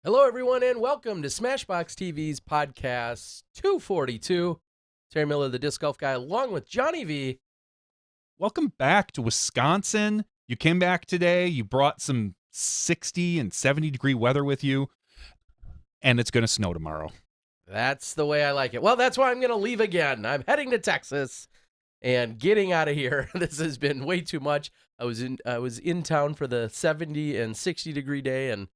Hello, everyone, and welcome to SmashBoxxTV's podcast 242. Terry Miller, the Disc Golf Guy, along with Johnny V. Welcome back to Wisconsin. You came back today. You brought some 60 and 70-degree weather with you, and it's going to snow tomorrow. That's the way I like it. Well, that's why I'm going to leave again. I'm heading to Texas and getting out of here. This has been way too much. I was in town for the 70 and 60-degree day, and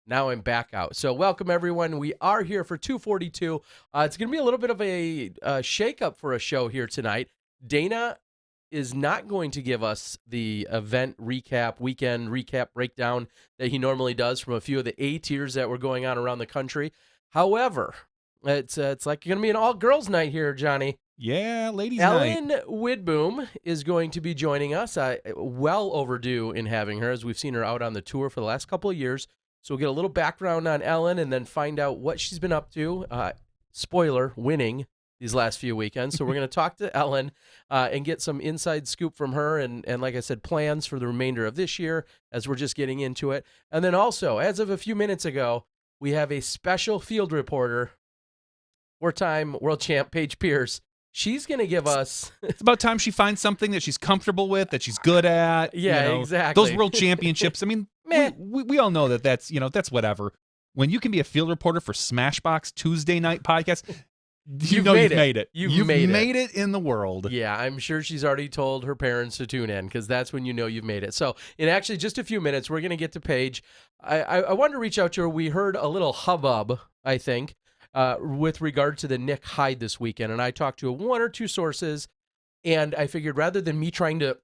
now I'm back out. So welcome, everyone. We are here for 242. It's going to be a little bit of a shake-up for a show here tonight. Dana is not going to give us the event recap, weekend recap breakdown that he normally does from a few of the A-tiers that were going on around the country. However, it's like going to be an all-girls night here, Johnny. Yeah, ladies' night. Ellen Widboom is going to be joining us. Well overdue in having her, as we've seen her out on the tour for the last couple of years. So we'll get a little background on Ellen and then find out what she's been up to. Spoiler, winning these last few weekends. So we're going to talk to Ellen and get some inside scoop from her and like I said, plans for the remainder of this year as we're just getting into it. And then also, as of a few minutes ago, we have a special field reporter, four-time world champ Paige Pierce. She's going to give us... It's about time she finds something that she's comfortable with, that she's good at. Yeah, exactly. Those world championships, I mean, we all know that's whatever. When you can be a field reporter for SmashBox Tuesday night podcast, you've made it. You've made it in the world. Yeah, I'm sure she's already told her parents to tune in because that's when you know you've made it. So in actually just a few minutes, we're going to get to Paige. I wanted to reach out to her. We heard a little hubbub, I think, with regard to the Nick Hyde this weekend. And I talked to one or two sources, and I figured rather than me trying to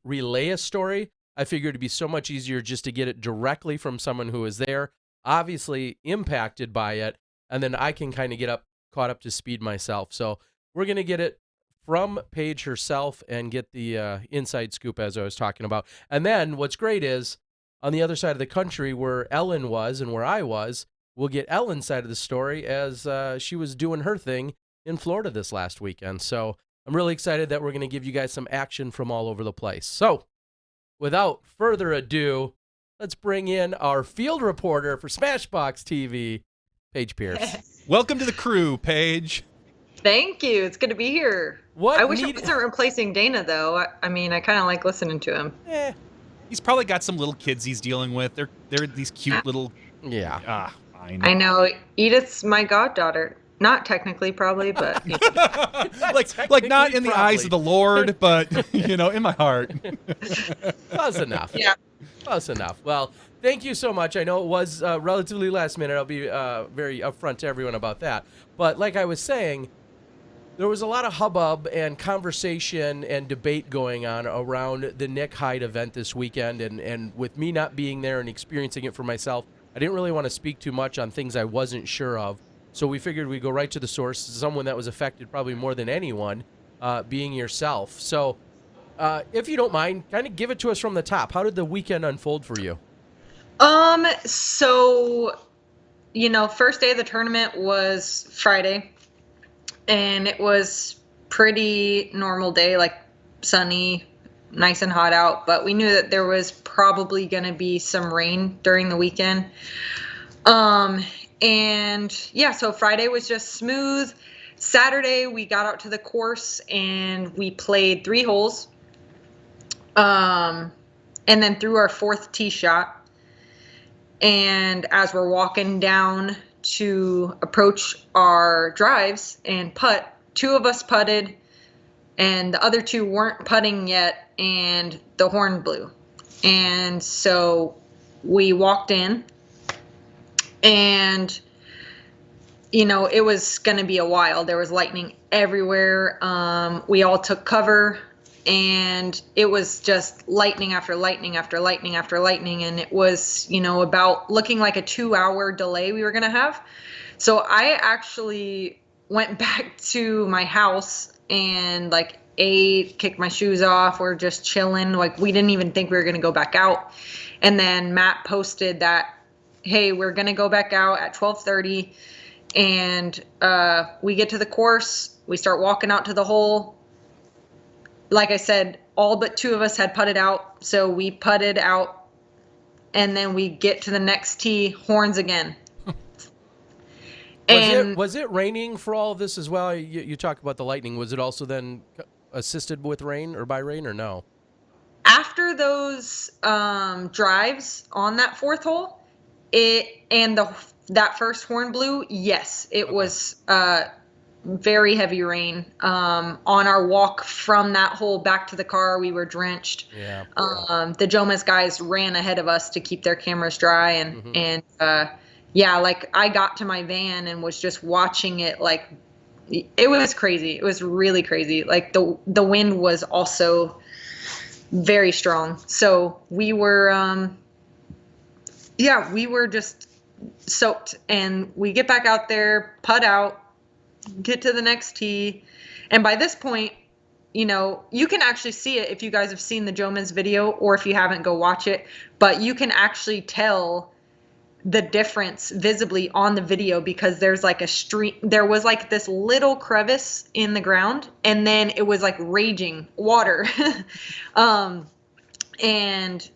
relay a story, I figured it'd be so much easier just to get it directly from someone who is there, obviously impacted by it, and then I can kind of get caught up to speed myself. So we're going to get it from Paige herself and get the inside scoop as I was talking about. And then what's great is on the other side of the country where Ellen was and where I was, we'll get Ellen's side of the story as she was doing her thing in Florida this last weekend. So I'm really excited that we're going to give you guys some action from all over the place. So without further ado, let's bring in our field reporter for SmashBoxxTV, Paige Pierce. Welcome to the crew, Paige. Thank you. It's good to be here. I wish it wasn't replacing Dana, though. I mean, I kind of like listening to him. He's probably got some little kids he's dealing with. They're these cute little... Yeah. I know. Edith's my goddaughter. Not technically, probably, but... You know. like not in the eyes of the Lord, but, in my heart. Close enough. Yeah. Close enough. Well, thank you so much. I know it was relatively last minute. I'll be very upfront to everyone about that. But like I was saying, there was a lot of hubbub and conversation and debate going on around the Nick Hyde event this weekend. And with me not being there and experiencing it for myself, I didn't really want to speak too much on things I wasn't sure of. So we figured we'd go right to the source, someone that was affected probably more than anyone, being yourself. So if you don't mind, kind of give it to us from the top. How did the weekend unfold for you? So, first day of the tournament was Friday, and it was pretty normal day, like sunny, nice and hot out, but we knew that there was probably going to be some rain during the weekend. So Friday was just smooth. Saturday, we got out to the course and we played 3 holes. And then threw our 4th tee shot. And as we're walking down to approach our drives and putt, 2 of us putted and the other 2 weren't putting yet, and the horn blew. And so we walked in, and it was going to be a while. There was lightning everywhere. We all took cover, and it was just lightning after lightning after lightning after lightning. And it was, about looking like a 2-hour delay we were going to have. So I actually went back to my house and ate, kicked my shoes off. We're just chilling. We didn't even think we were going to go back out. And then Matt posted that, hey, we're going to go back out at 12:30. And we get to the course. We start walking out to the hole. Like I said, all but 2 of us had putted out. So we putted out. And then we get to the next tee, horns again. Was it raining for all of this as well? You talk about the lightning. Was it also then assisted with rain or by rain or no? After those drives on that fourth hole, that first horn blew, yes, it was very heavy rain. On our walk from that hole back to the car, we were drenched. Yeah. The Jomas guys ran ahead of us to keep their cameras dry, and yeah, like I got to my van and was just watching it. Like it was crazy. It was really crazy. Like the wind was also very strong. So we were we were just soaked, and we get back out there, putt out, get to the next tee, and by this point, you know, you can actually see it if you guys have seen the Jomas video, or if you haven't, go watch it, but you can actually tell the difference visibly on the video, because there's like a stream, there was like this little crevice in the ground, and then it was like raging water. And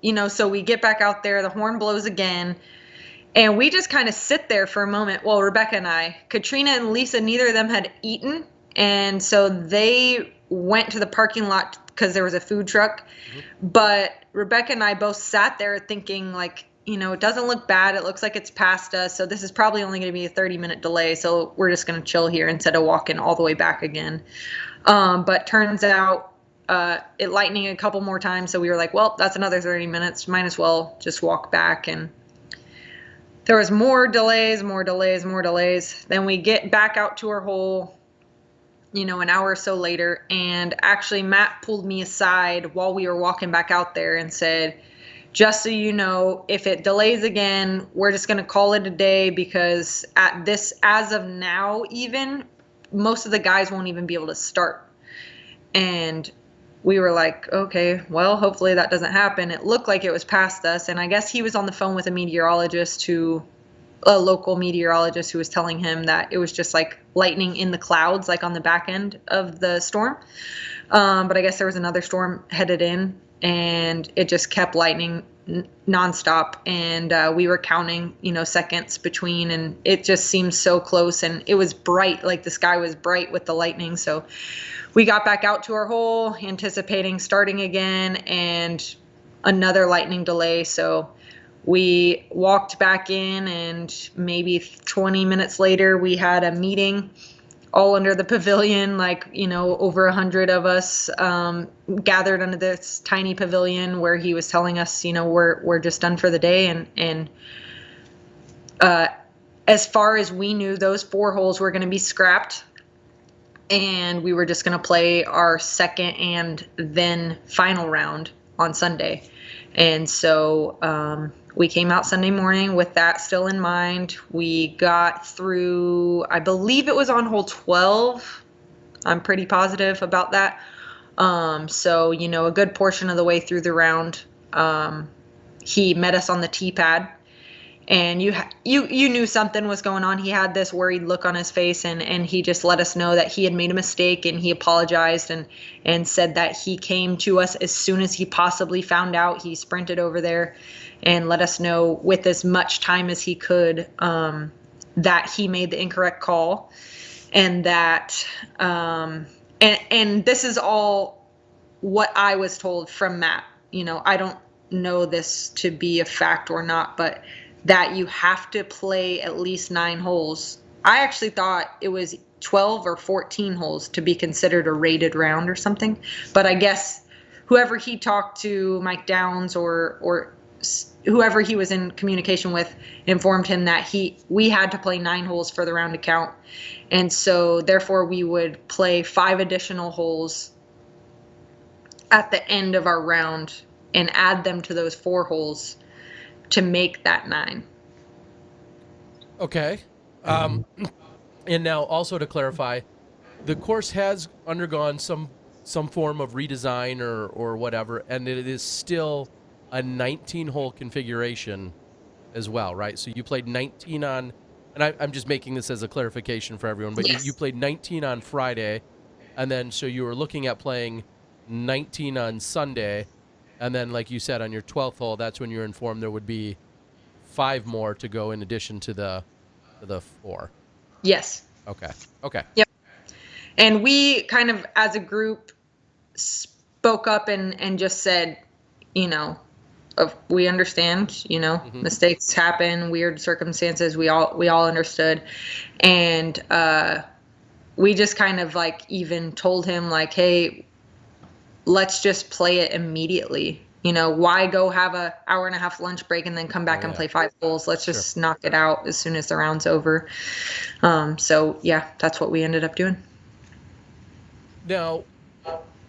you know, so we get back out there, the horn blows again, and we just kind of sit there for a moment. Well, Rebecca and I, Katrina and Lisa, neither of them had eaten, and so they went to the parking lot because there was a food truck. But Rebecca and I both sat there thinking, like, you know, it doesn't look bad. It looks like it's past us. So this is probably only going to be a 30-minute delay. So we're just going to chill here instead of walking all the way back again. But turns out it lightning a couple more times. So we were like, well, that's another 30 minutes. Might as well just walk back. And there was more delays. Then we get back out to our hole, you know, an hour or so later. And actually, Matt pulled me aside while we were walking back out there and said, just so you know, if it delays again, we're just going to call it a day, because as of now, even most of the guys won't even be able to start. And we were like, okay, well, hopefully that doesn't happen. It looked like it was past us. And I guess he was on the phone with a local meteorologist who was telling him that it was just like lightning in the clouds, like on the back end of the storm. But I guess there was another storm headed in, and it just kept lightning nonstop. And we were counting, you know, seconds between, and it just seemed so close, and it was bright, like the sky was bright with the lightning. So we got back out to our hole, anticipating starting again, and another lightning delay. So we walked back in, and maybe 20 minutes later, we had a meeting all under the pavilion, like, you know, over 100 of us gathered under this tiny pavilion, where he was telling us, you know, we're just done for the day. And as far as we knew, those 4 holes were going to be scrapped, and we were just going to play our second and then final round on Sunday. And so we came out Sunday morning with that still in mind. We got through, I believe it was on hole 12. I'm pretty positive about that. So, you know, a good portion of the way through the round, he met us on the tee pad, and you knew something was going on. He had this worried look on his face, and he just let us know that he had made a mistake, and he apologized and said that he came to us as soon as he possibly found out. He sprinted over there and let us know with as much time as he could that he made the incorrect call, and that and this is all what I was told from Matt. You know, I don't know this to be a fact or not, but that you have to play at least 9 holes. I actually thought it was 12 or 14 holes to be considered a rated round or something, but I guess whoever he talked to, Mike Downs or whoever he was in communication with, informed him that we had to play 9 holes for the round to count. And so therefore we would play 5 additional holes at the end of our round and add them to those 4 holes to make that 9. Okay. And now also to clarify, the course has undergone some form of redesign or whatever, and it is still a 19-hole configuration as well, right? So you played 19 on, and I'm just making this as a clarification for everyone, but yes. you played 19 on Friday, and then so you were looking at playing 19 on Sunday, and then like you said, on your 12th hole, that's when you were informed there would be 5 more to go in addition to the to the 4. Yes. Okay. Okay. Yep. And we kind of, as a group, spoke up and just said, we understand, mistakes happen, weird circumstances. We all understood. And we just kind of like even told him like, hey, let's just play it immediately. Why go have a hour and a half lunch break and then come back and play 5 holes? Let's just knock it out as soon as the round's over. So yeah, that's what we ended up doing. Now,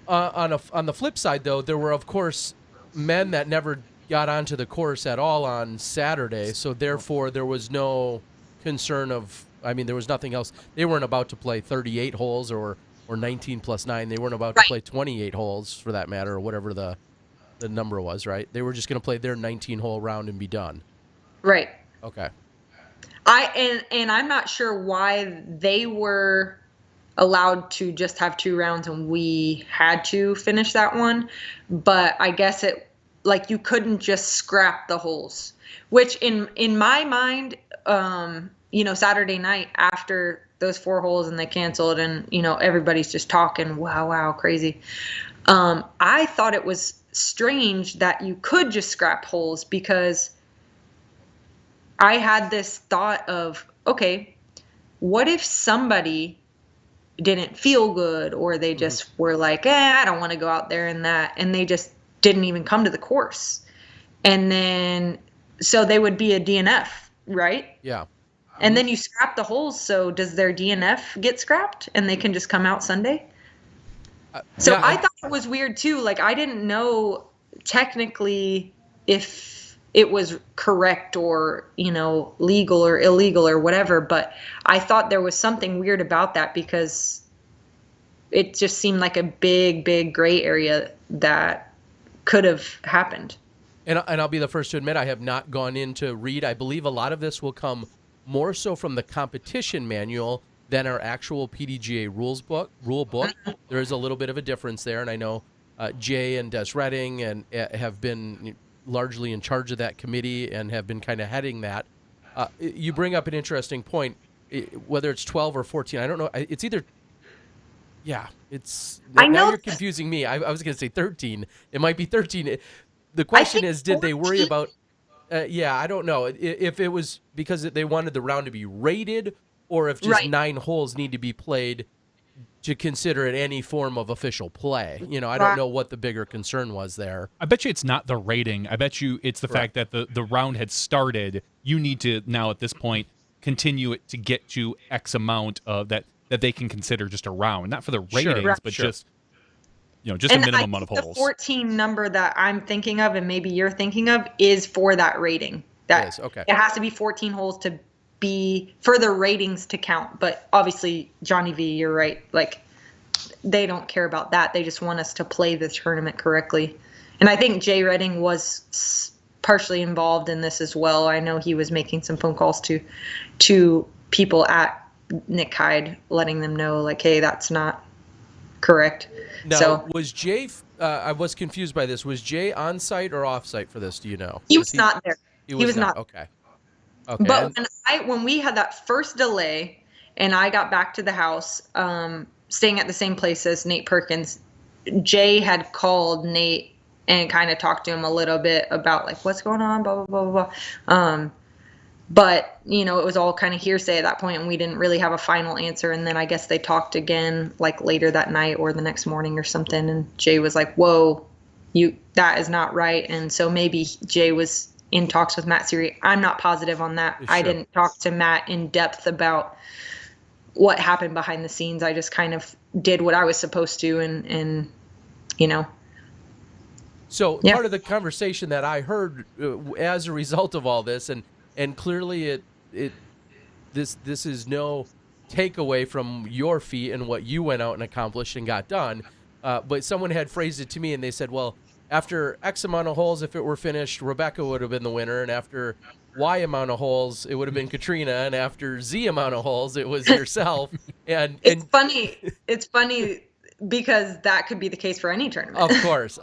on the flip side, though, there were, of course, men that never got onto the course at all on Saturday. So therefore, there was no concern there was nothing else. They weren't about to play 38 holes or 19 plus 9. They weren't about to play 28 holes, for that matter, or whatever the number was, right? They were just going to play their 19-hole round and be done. Right. Okay. And I'm not sure why they were allowed to just have 2 rounds and we had to finish that one, but I guess you couldn't just scrap the holes, which in my mind, Saturday night after those 4 holes and they canceled and everybody's just talking, wow, crazy. I thought it was strange that you could just scrap holes, because I had this thought of, okay, what if somebody didn't feel good, or they just were like, I don't want to go out there and they just didn't even come to the course. And then, so they would be a DNF, right? Yeah. And then you scrap the holes. So does their DNF get scrapped and they can just come out Sunday? I thought it was weird too. Like, I didn't know technically if it was correct or, legal or illegal or whatever, but I thought there was something weird about that, because it just seemed like a big gray area that could have happened. And I'll be the first to admit, I have not gone in to read. I believe a lot of this will come more so from the competition manual than our actual PDGA rule book. There is a little bit of a difference there, and I know Jay and Des Redding and have been largely in charge of that committee and have been kind of heading that. You bring up an interesting point, whether it's 12 or 14. I don't know. It's either. Yeah, it's. Now you're confusing me. I was going to say 13. It might be 13. The question is, did they worry about? I don't know if it was because they wanted the round to be rated, or if just 9 holes need to be played to consider it any form of official play. I don't know what the bigger concern was there. I bet you it's not the rating. I bet you it's the fact that the round had started. You need to now at this point continue it to get to X amount of that they can consider just a round, not for the ratings, but just just a minimum amount of holes. The 14 number that I'm thinking of, and maybe you're thinking of, is for that rating. That is, okay. It has to be 14 holes to be for the ratings to count. But obviously, Johnny V, you're right. Like, they don't care about that. They just want us to play the tournament correctly. And I think Jay Redding was partially involved in this as well. I know he was making some phone calls to people at Nick Hyde, letting them know, like, hey, that's not correct. Now, was Jay, I was confused by this, was Jay on site or off site for this? Do you know? He was not there. He was not. Okay. But when we had that first delay and I got back to the house, staying at the same place as Nate Perkins, Jay had called Nate and kind of talked to him a little bit about, like, what's going on, blah, blah, blah, blah, blah. But, it was all kind of hearsay at that point, and we didn't really have a final answer. And then I guess they talked again, like, later that night or the next morning or something. And Jay was like, whoa, that is not right. And so maybe Jay was in talks with Matt Seary. I'm not positive on that. Sure. I didn't talk to Matt in depth about what happened behind the scenes. I just kind of did what I was supposed to, and So part of the conversation that I heard as a result of all this, and clearly this is no takeaway from your feat and what you went out and accomplished and got done, but someone had phrased it to me and they said, well, after X amount of holes, if it were finished, Rebecca would have been the winner, and after Y amount of holes, it would have been Katrina, and after Z amount of holes, it was yourself. And it's funny because that could be the case for any tournament. Of course.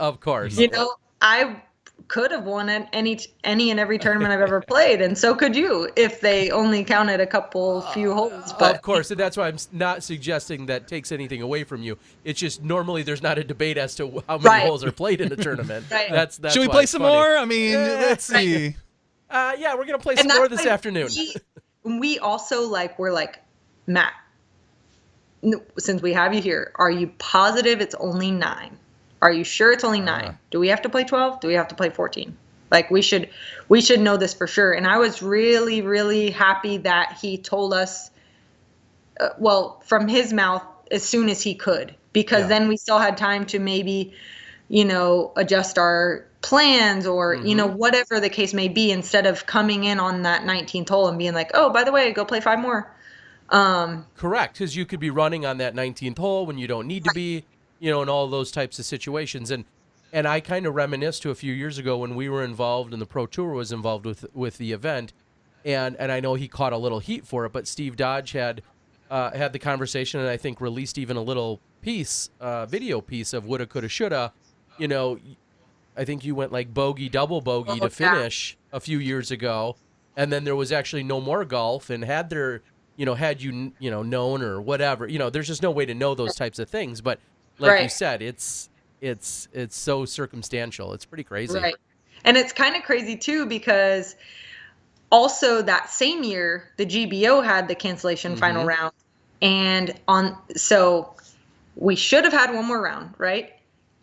I could have won at any and every tournament I've ever played, and so could you if they only counted a few holes. But of course, and that's why I'm not suggesting that takes anything away from you. It's just normally there's not a debate as to how many holes are played in a tournament. Right. That's Should we why play it's some funny. more? I mean, let's see. Yeah, we're gonna play some more this afternoon. We also we're like, Matt, since we have you here, are you positive it's only 9? Are you sure it's only 9? Do we have to play 12? Do we have to play 14? Like we should know this for sure. And I was really, really happy that he told us, from his mouth as soon as he could, because then we still had time to maybe, adjust our plans or, whatever the case may be, instead of coming in on that 19th hole and being like, oh, by the way, go play 5 more. Correct, because you could be running on that 19th hole when you don't need to be, in all those types of situations. And I kind of reminisce to a few years ago when we were involved and the Pro Tour was involved with the event, and I know he caught a little heat for it, but Steve Dodge had the conversation, and I think released even a little video piece of woulda, coulda, shoulda. I think you went like bogey, double bogey to finish a few years ago, and then there was actually no more golf. And had there, had you known or whatever, there's just no way to know those types of things. But like you said, it's so circumstantial. It's pretty crazy. Right. And it's kind of crazy too, because also that same year, the GBO had the cancellation final round. And so we should have had one more round, right?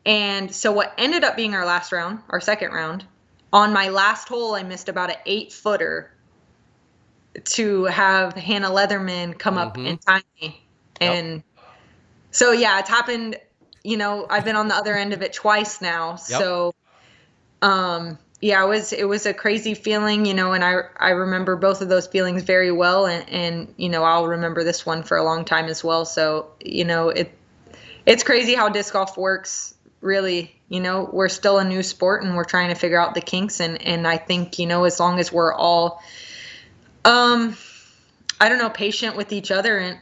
And so what ended up being our last round, our second round, on my last hole, I missed about an 8-footer to have Hannah Leatherman come up and time me. And so, yeah, it's happened. I've been on the other end of it twice now. So, yeah, it was a crazy feeling, and I remember both of those feelings very well. And I'll remember this one for a long time as well. So, it's crazy how disc golf works, really. We're still a new sport and we're trying to figure out the kinks. And I think, as long as we're all, patient with each other, and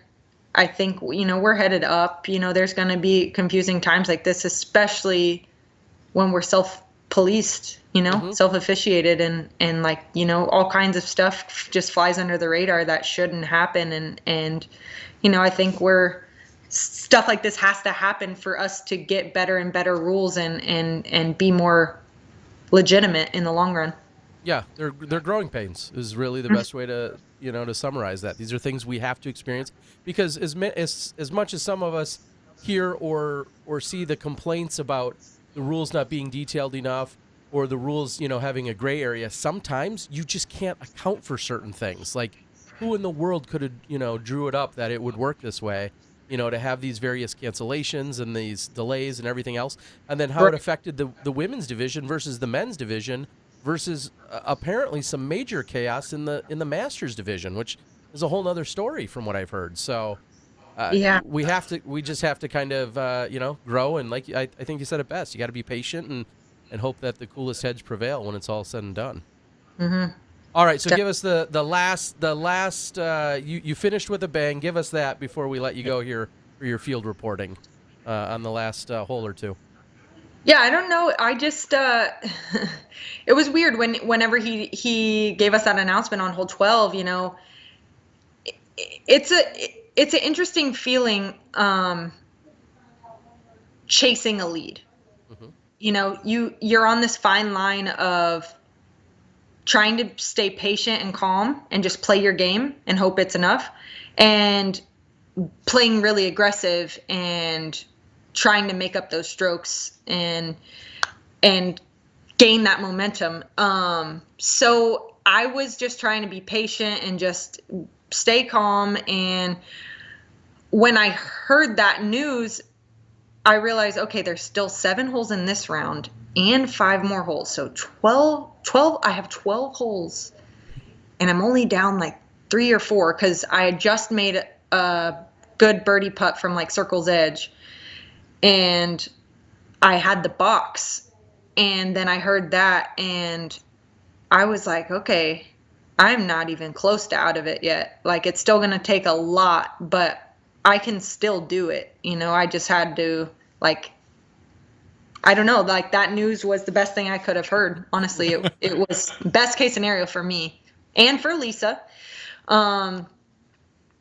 I think, we're headed up. There's going to be confusing times like this, especially when we're self-policed, self-officiated, and all kinds of stuff just flies under the radar that shouldn't happen. And I think stuff like this has to happen for us to get better and better rules and be more legitimate in the long run. Yeah, they're growing pains is really the best way to to summarize that. These are things we have to experience, because as much as some of us hear or see the complaints about the rules not being detailed enough, or the rules having a gray area, sometimes you just can't account for certain things. Like, who in the world could have drew it up that it would work this way? To have these various cancellations and these delays and everything else, and then how it affected the women's division versus the men's division, versus apparently some major chaos in the Masters division, which is a whole nother story from what I've heard. So we just have to kind of grow, and like I think you said it best, you got to be patient and hope that the coolest heads prevail when it's all said and done. All right, so give us the last. You finished with a bang. Give us that before we let you go here for your field reporting on the last hole or two. Yeah, I don't know. I just it was weird whenever he gave us that announcement on hole 12. It's an interesting feeling, chasing a lead. You're on this fine line of trying to stay patient and calm and just play your game and hope it's enough, and playing really aggressive and trying to make up those strokes and gain that momentum. So I was just trying to be patient and just stay calm. And when I heard that news, I realized, okay, there's still 7 holes in this round and 5 more holes. So 12, I have 12 holes, and I'm only down like 3 or 4 because I had just made a good birdie putt from like circle's edge, and I had the box. And then I heard that, and I was like, okay, I'm not even close to out of it yet. Like, it's still going to take a lot, but I can still do it. I just had to, like, I don't know, like that news was the best thing I could have heard. Honestly, it was best case scenario for me and for Lisa, and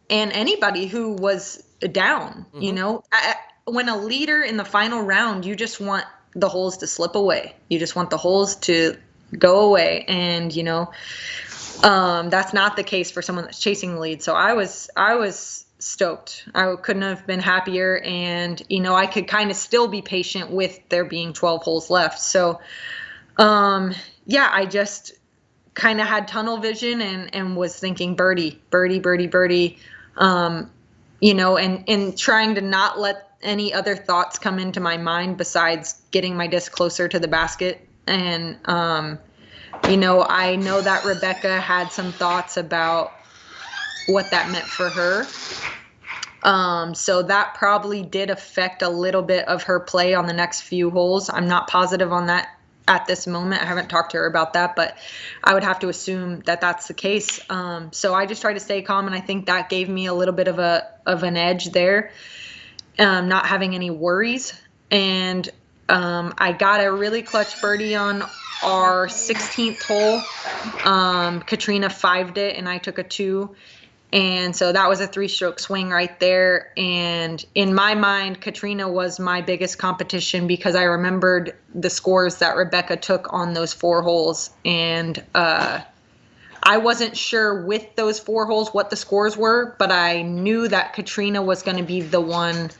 anybody who was down. When a leader in the final round, you just want the holes to slip away. You just want the holes to go away, and that's not the case for someone that's chasing the lead. So I was stoked. I couldn't have been happier, and I could kind of still be patient with there being 12 holes left. So I just kind of had tunnel vision and was thinking birdie, birdie, birdie, birdie, and trying to not let any other thoughts come into my mind besides getting my disc closer to the basket. And I know that Rebecca had some thoughts about what that meant for her. So that probably did affect a little bit of her play on the next few holes. I'm not positive on that at this moment. I haven't talked to her about that, but I would have to assume that that's the case. So I just tried to stay calm, and I think that gave me a little bit of an edge there, not having any worries. And I got a really clutch birdie on our 16th hole. Katrina 5'd it, and I took a 2. And so that was a 3-stroke swing right there. And in my mind, Katrina was my biggest competition because I remembered the scores that Rebecca took on those 4 holes. And I wasn't sure with those 4 holes what the scores were, but I knew that Katrina was going to be the one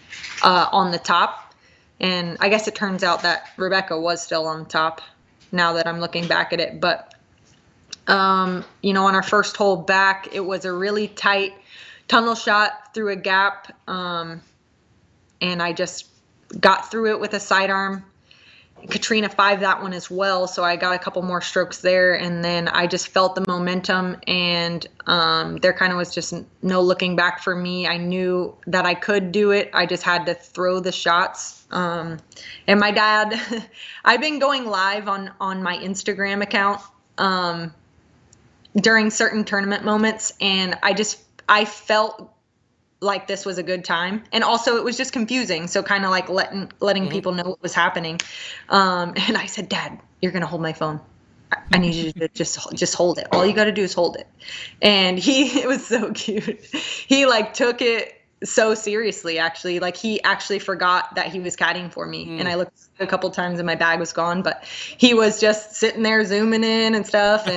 on the top. And I guess it turns out that Rebecca was still on top now that I'm looking back at it. But on our first hole back, it was a really tight tunnel shot through a gap. And I just got through it with a sidearm. Katrina 5'd that one as well. So I got a couple more strokes there, and then I just felt the momentum, and there kind of was just no looking back for me. I knew that I could do it. I just had to throw the shots. And my dad, I've been going live on my Instagram account, during certain tournament moments, and I felt like this was a good time, and also it was just confusing, so kind of like letting people know what was happening. And I said, Dad, you're gonna hold my phone. I need you to just hold it. All you got to do is hold it. And it was so cute. He took it so seriously, actually. He actually forgot that he was caddying for me. And I looked a couple times and my bag was gone, but he was just sitting there zooming in and stuff.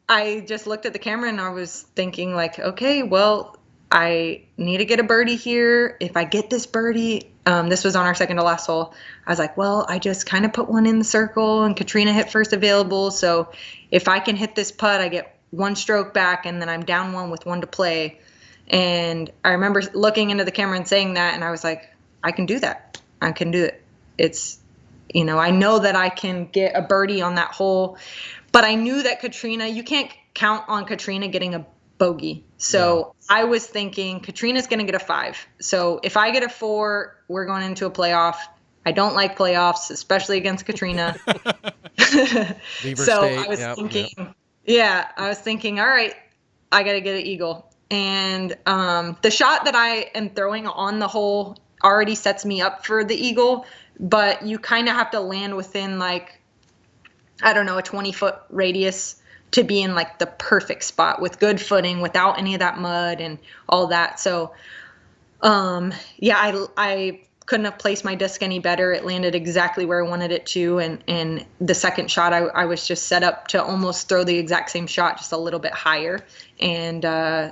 I just looked at the camera and I was thinking okay, well, I need to get a birdie here. If I get this birdie, this was on our second to last hole. I was like, well, I just kind of put one in the circle and Katrina hit first available. So if I can hit this putt, I get 1 stroke back, and then I'm down 1 with 1 to play. And I remember looking into the camera and saying that, and I was like, I can do that. I can do it. It's, I know that I can get a birdie on that hole, but I knew that Katrina, you can't count on Katrina getting a bogey. So yeah. I was thinking Katrina's going to get a 5. So if I get a 4, we're going into a playoff. I don't like playoffs, especially against Katrina. So I was thinking, I was thinking, all right, I got to get an eagle. And the shot that I am throwing on the hole already sets me up for the eagle, but you kind of have to land within a 20-foot radius to be in the perfect spot with good footing without any of that mud and all that. So I couldn't have placed my disc any better. It landed exactly where I wanted it to. And the second shot, I was just set up to almost throw the exact same shot, just a little bit higher. And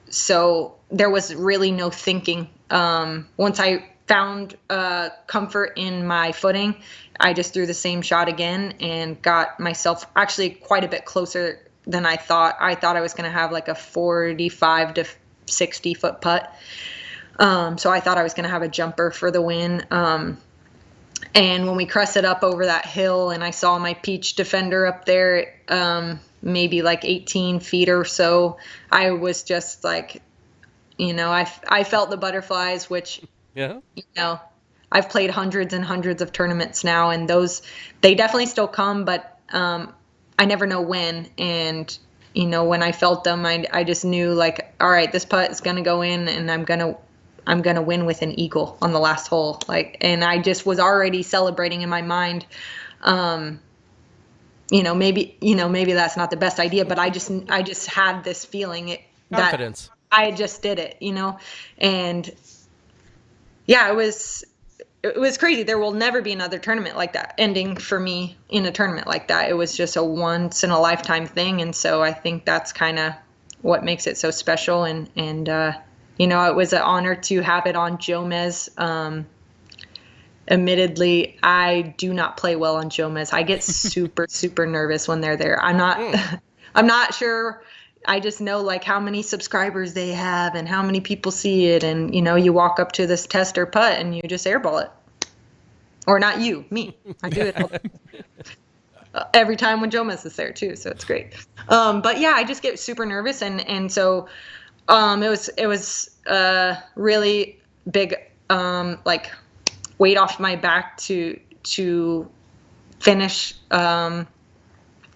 so there was really no thinking. Once I found comfort in my footing, I just threw the same shot again and got myself actually quite a bit closer than I thought. I thought I was going to have a 45 to 60 foot putt. So I thought I was going to have a jumper for the win. And when we crested up over that hill and I saw my peach defender up there, maybe 18 feet or so, I was just I felt the butterflies, which, I've played hundreds and hundreds of tournaments now, and they definitely still come, but I never know when. And, when I felt them, I just knew all right, this putt is going to go in and I'm going to I'm going to win with an eagle on the last hole. Like, and I just was already celebrating in my mind. Maybe that's not the best idea, but I just had this feeling Confidence. that I just did it, and yeah, it was crazy. There will never be another tournament like that ending for me in a tournament like that. It was just a once in a lifetime thing. And so I think that's kind of what makes it so special. And it was an honor to have it on Jomez. Admittedly, I do not play well on Jomez. I get super, super nervous when they're there. I'm not sure. I just know like how many subscribers they have and how many people see it. And, you walk up to this test or putt and you just airball it. Or not you, me. I do it every time when Jomez is there too. So it's great. But yeah, I just get super nervous. And so it was really big like weight off my back to finish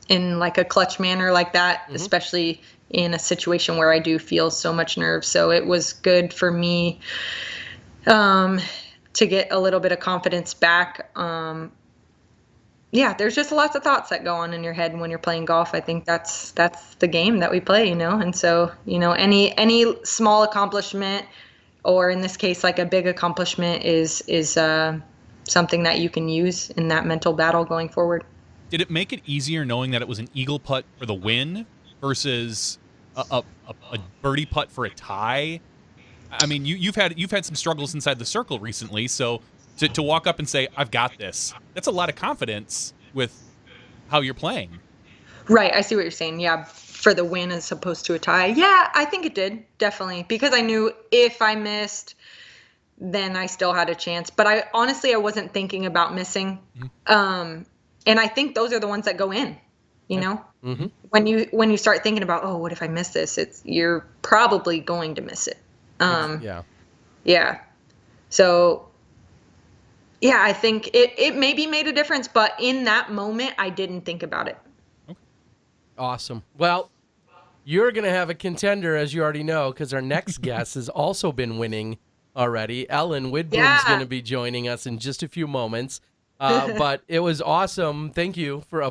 in like a clutch manner like that, especially in a situation where I do feel so much nerve. So it was good for me to get a little bit of confidence back. There's just lots of thoughts that go on in your head when you're playing golf. I think that's the game that we play, And so, any small accomplishment, or in this case, like a big accomplishment is something that you can use in that mental battle going forward. Did it make it easier knowing that it was an eagle putt for the win versus a birdie putt for a tie? I mean, you've had some struggles inside the circle recently, so to walk up and say, I've got this, that's a lot of confidence with how you're playing. Right, I see what you're saying. Yeah, for the win as opposed to a tie. Yeah, I think it did, definitely, because I knew if I missed, then I still had a chance. But I wasn't thinking about missing. And I think those are the ones that go in, know? Mm-hmm. When you start thinking about, oh, what if I miss this? You're probably going to miss it. Yeah. So, yeah, I think it maybe made a difference, but in that moment, I didn't think about it. Okay. Awesome. Well, you're going to have a contender, as you already know, because our next guest has also been winning already. Ellen Widboom's going to be joining us in just a few moments. But it was awesome. Thank you for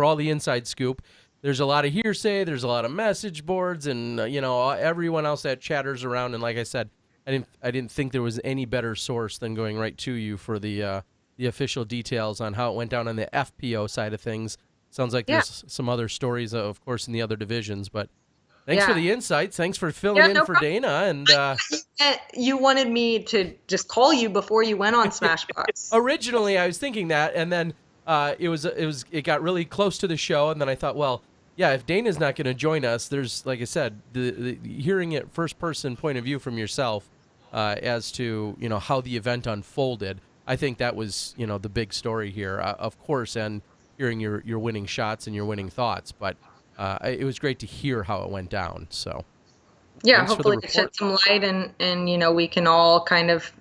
all the inside scoop. There's a lot of hearsay. There's a lot of message boards, and everyone else that chatters around. And like I said, I didn't think there was any better source than going right to you for the official details on how it went down on the FPO side of things. Sounds like there's some other stories, of course, in the other divisions, but. Thanks for the insights. Thanks for filling in for problem. Dana. And you wanted me to just call you before you went on SmashBoxx. Originally, I was thinking that, and then it got really close to the show, and then I thought, well, yeah, if Dana's not going to join us, there's, like I said, the hearing it first person point of view from yourself as to how the event unfolded. I think that was the big story here, of course, and hearing your winning shots and your winning thoughts, but. It was great to hear how it went down. So, yeah, hopefully it shed some light, and we can all kind of,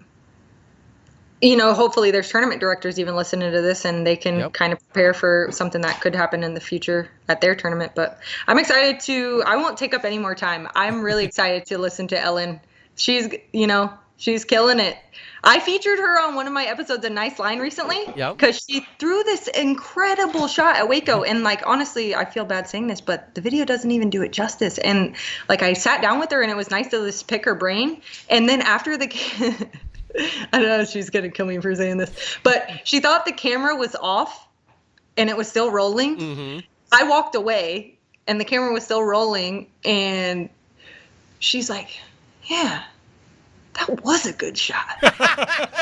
hopefully there's tournament directors even listening to this, and they can kind of prepare for something that could happen in the future at their tournament. But I'm excited I won't take up any more time. I'm really excited to listen to Ellen. She's killing it. I featured her on one of my episodes of Nice Line recently because she threw this incredible shot at Waco. And like, honestly, I feel bad saying this, but the video doesn't even do it justice. And like, I sat down with her and it was nice to just pick her brain. And then after I don't know if she's going to kill me for saying this, but she thought the camera was off and it was still rolling. Mm-hmm. I walked away and the camera was still rolling. And she's like, yeah. That was a good shot.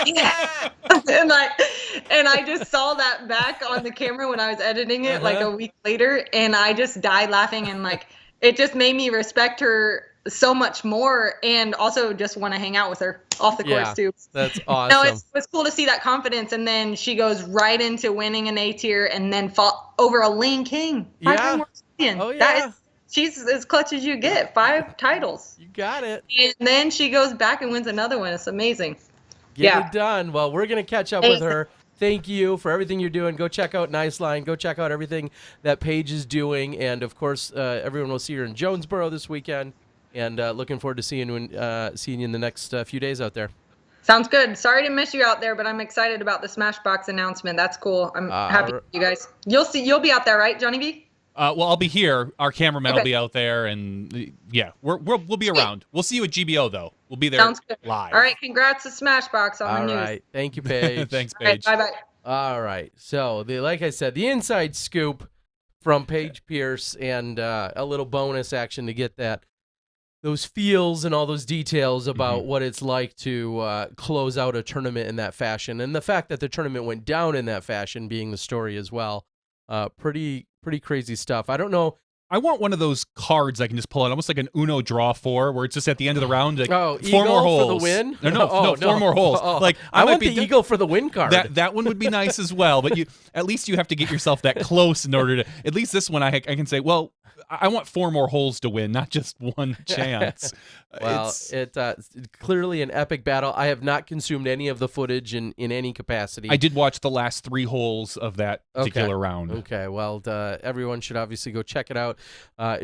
Yeah. And I just saw that back on the camera when I was editing it like a week later, and I just died laughing, and like it just made me respect her so much more, and also just want to hang out with her off the course too. That's awesome. It was cool to see that confidence, and then she goes right into winning an A tier and then fought over a Lane King. Yeah. Oh yeah. She's as clutch as you get. 5 titles. You got it. And then she goes back and wins another one. It's amazing. Get it done. Well, we're going to catch up with her. Thank you for everything you're doing. Go check out Nice Line. Go check out everything that Paige is doing. And, of course, everyone will see her in Jonesboro this weekend. and looking forward to seeing you in the next few days out there. Sounds good. Sorry to miss you out there, but I'm excited about the Smashbox announcement. That's cool. I'm happy for you guys. You'll be out there, right, Johnny V? Well, I'll be here. Our cameraman will be out there, and yeah, we'll be around. We'll see you at GBO though. We'll be there live. All right, congrats to Smashbox on the news. All right, thank you, Paige. Thanks, Paige. Bye bye. All right, so like I said, the inside scoop from Paige Pierce, and a little bonus action to get those feels and all those details about what it's like to close out a tournament in that fashion, and the fact that the tournament went down in that fashion being the story as well. Pretty crazy stuff. I don't know. I want one of those cards I can just pull out, almost like an Uno draw 4, where it's just at the end of the round, like 4 more holes for the win. No, 4 more holes. Like I want the eagle for the win card. That one would be nice as well. But at least you have to get yourself that close in order to. At least this one I can say, well, I want 4 more holes to win, not just one chance. Well, it's clearly an epic battle. I have not consumed any of the footage in any capacity. I did watch the last 3 holes of that particular round. Okay, well, everyone should obviously go check it out.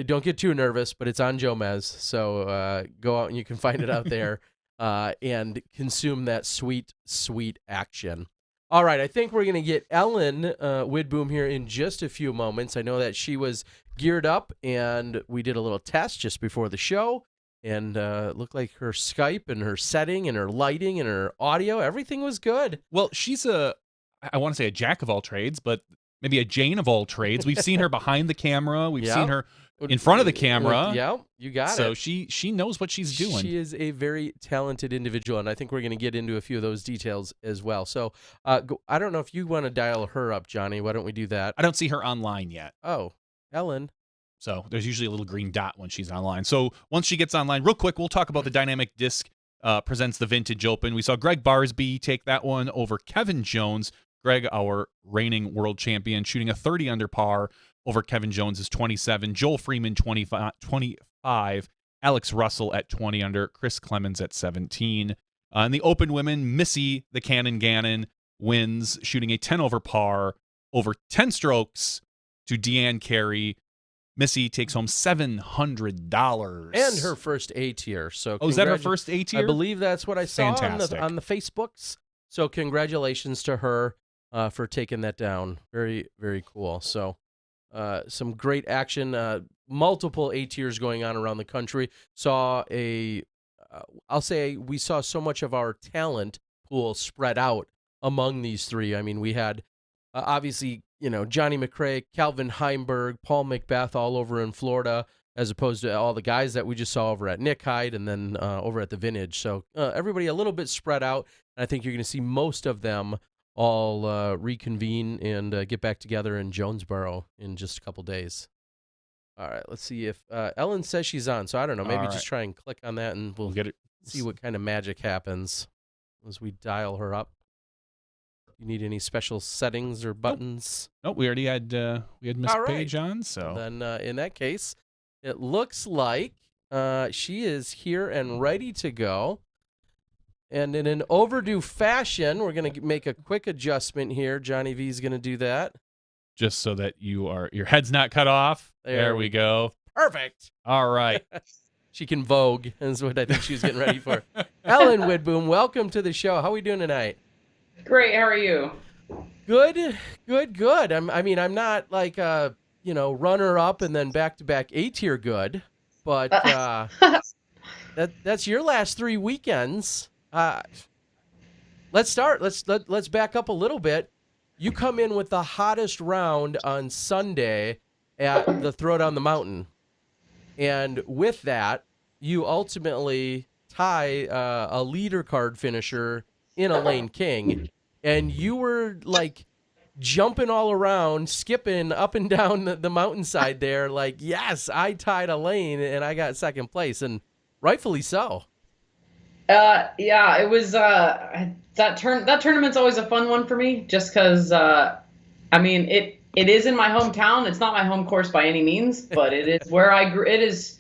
Don't get too nervous, but it's on Jomez, so go out and you can find it out there and consume that sweet, sweet action. All right, I think we're going to get Ellen Widboom here in just a few moments. I know that she was geared up, and we did a little test just before the show, and looked like her Skype and her setting and her lighting and her audio, everything was good. Well, she's I want to say a jack of all trades, but maybe a Jane of all trades. We've seen her behind the camera. We've seen her in front of the camera. Yeah, you got it. So she knows what she's doing. She is a very talented individual, and I think we're going to get into a few of those details as well. So I don't know if you want to dial her up, Johnny. Why don't we do that? I don't see her online yet. Oh, Ellen. So there's usually a little green dot when she's online. So once she gets online, real quick, we'll talk about the Dynamic Disc presents the Vintage Open. We saw Greg Barsby take that one over Kevin Jones. Greg, our reigning world champion, shooting a 30 under par over Kevin Jones is 27. Joel Freeman, 25. Alex Russell at 20 under. Chris Clemens at 17. In the Open Women, Missy the Cannon Gannon wins, shooting a 10 over par over 10 strokes to Deanne Carey. Missy takes home $700 and her first A tier. So is that her first A tier? I believe that's what I saw Fantastic. on the Facebooks. So congratulations to her for taking that down. Very, very cool. So some great action. Multiple A tiers going on around the country. I'll say we saw so much of our talent pool spread out among these three. I mean, we had obviously, Johnny McRae, Calvin Heimberg, Paul Macbeth all over in Florida, as opposed to all the guys that we just saw over at Nick Hyde and then over at the Vintage. So everybody a little bit spread out. And I think you're going to see most of them all reconvene and get back together in Jonesboro in just a couple days. All right, let's see if Ellen says she's on. So I don't know. Maybe just try and click on that and we'll get it. See what kind of magic happens as we dial her up. You need any special settings or buttons? Nope, we already had Miss Paige on. So then in that case, it looks like she is here and ready to go. And in an overdue fashion, we're going to make a quick adjustment here. Johnny V is going to do that. Just so that your head's not cut off. There we go. Perfect. All right. She can vogue, is what I think she was getting ready for. Ellen Widboom, welcome to the show. How are we doing tonight? Great. How are you? Good. I'm not like runner up and then back-to-back A-tier good, but that's your last 3 weekends. Let's start. Let's back up a little bit. You come in with the hottest round on Sunday at the Throwdown the Mountain. And with that, you ultimately tie a leader card finisher in Elaine King. And you were like jumping all around, skipping up and down the mountainside there. Like, yes, I tied Elaine and I got second place, and rightfully so. Yeah, it was that tournament's always a fun one for me, just because it is in my hometown. It's not my home course by any means, but it is where I grew. It is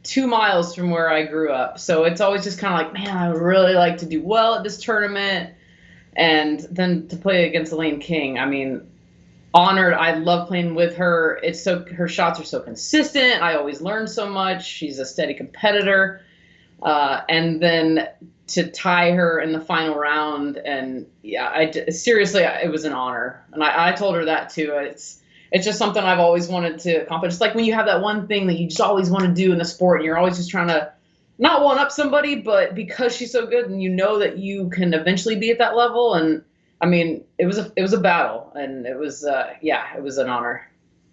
2 miles from where I grew up, so it's always just kind of like, man, I would really like to do well at this tournament, and then to play against Elaine King. I mean, honored. I love playing with her. Her shots are so consistent. I always learn so much. She's a steady competitor. And then to tie her in the final round, and yeah, seriously, it was an honor. And I told her that too. It's just something I've always wanted to accomplish. It's like when you have that one thing that you just always want to do in the sport, and you're always just trying to not one up somebody, but because she's so good and you know that you can eventually be at that level. And I mean, it was a battle, and it was it was an honor.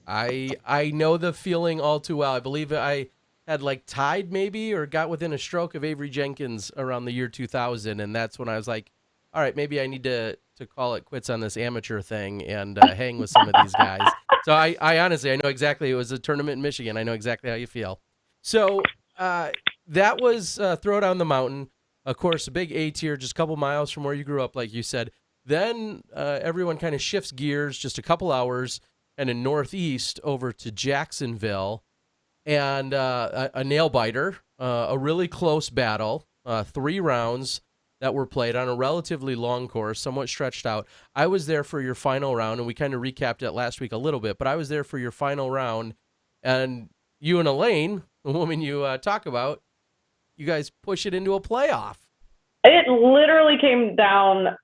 I know the feeling all too well. I believe I had like tied maybe or got within a stroke of Avery Jenkins around the year 2000, and that's when I was like, all right, maybe I need to call it quits on this amateur thing and hang with some of these guys. So I honestly, I know exactly. It was a tournament in Michigan. I know exactly how you feel. So that was Throwdown the Mountain. Of course, a big A tier, just a couple miles from where you grew up, like you said. Then everyone kind of shifts gears just a couple hours and in northeast over to Jacksonville, and a nail biter, a really close battle, 3 rounds that were played on a relatively long course, somewhat stretched out. I was there for your final round, and we kind of recapped it last week a little bit, but I was there for your final round, and you and Elaine, the woman you talk about, you guys push it into a playoff. It literally came down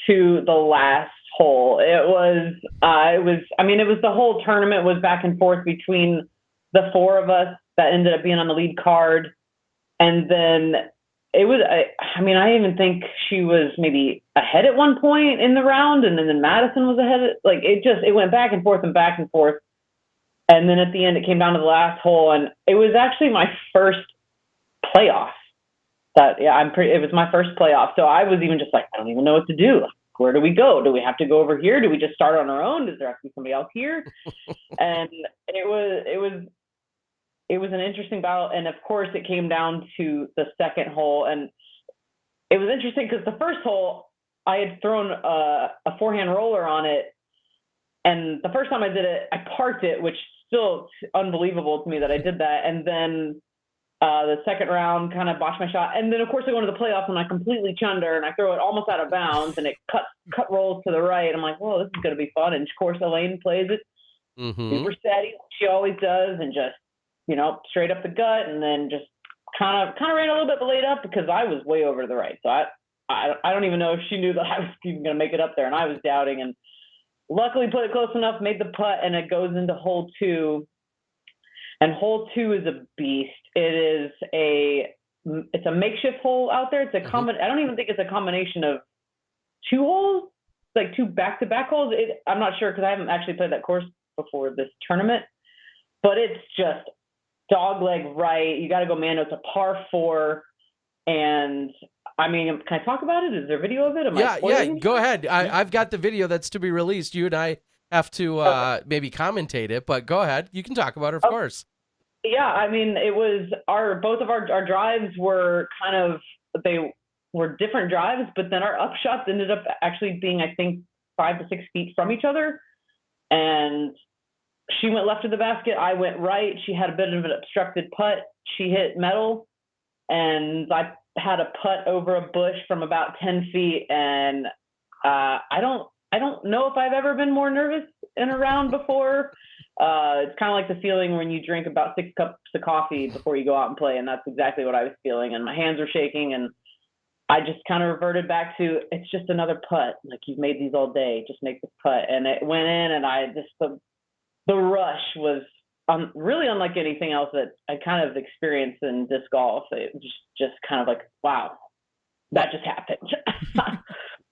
to the last hole. It was the whole tournament was back and forth between the 4 of us that ended up being on the lead card. And then it was, I even think she was maybe ahead at one point in the round, and then Madison was ahead. It went back and forth and back and forth. And then at the end, it came down to the last hole, and it was actually my first playoff. It was my first playoff. So I was even just like, I don't even know what to do. Like, where do we go? Do we have to go over here? Do we just start on our own? Does there have to be somebody else here? And it was an interesting battle. And of course it came down to the second hole. And it was interesting because the first hole I had thrown a forehand roller on it. And the first time I did it, I parked it, which still unbelievable to me that I did that. And then the second round kind of botched my shot. And then, of course, I go into the playoffs and I completely chunder and I throw it almost out of bounds and it cut rolls to the right. I'm like, whoa, this is going to be fun. And, of course, Elaine plays it super steady. She always does, and just, straight up the gut, and then just kind of ran a little bit laid up because I was way over to the right. So I don't even know if she knew that I was even going to make it up there, and I was doubting. And luckily put it close enough, made the putt, and it goes into hole 2. And hole 2 is a beast. It's a makeshift hole out there. It's a I don't even think it's a combination of 2 holes, like 2 back-to-back holes. I'm not sure because I haven't actually played that course before this tournament. But it's just dogleg right. You got to go mano. It's a par 4, and can I talk about it? Is there video of it? Yeah, go ahead. I've got the video that's to be released. You and I have to maybe commentate it, but go ahead. You can talk about it, of course. Yeah, it was both of our drives were they were different drives, but then our upshots ended up actually being, I think, 5 to 6 feet from each other. And she went left of the basket, I went right. She had a bit of an obstructed putt. She hit metal, and I had a putt over a bush from about 10 feet. And I don't know if I've ever been more nervous in a round before. It's kind of like the feeling when you drink about 6 cups of coffee before you go out and play, and that's exactly what I was feeling. And my hands were shaking, and I just kind of reverted back to, it's just another putt. Like, you've made these all day, just make this putt. And it went in, and the rush was really unlike anything else that I kind of experienced in disc golf. It was just kind of like, wow, that just happened.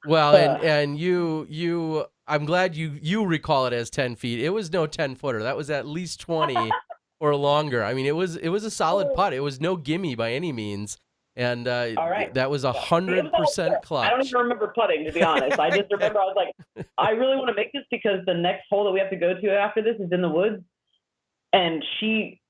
Well, and you, I'm glad you recall it as 10 feet. It was no 10-footer. That was at least 20 or longer. It was a solid putt. It was no gimme by any means. And all right. That was 100% clutch. I don't even remember putting, to be honest. I just remember I was like, I really want to make this because the next hole that we have to go to after this is in the woods. And she,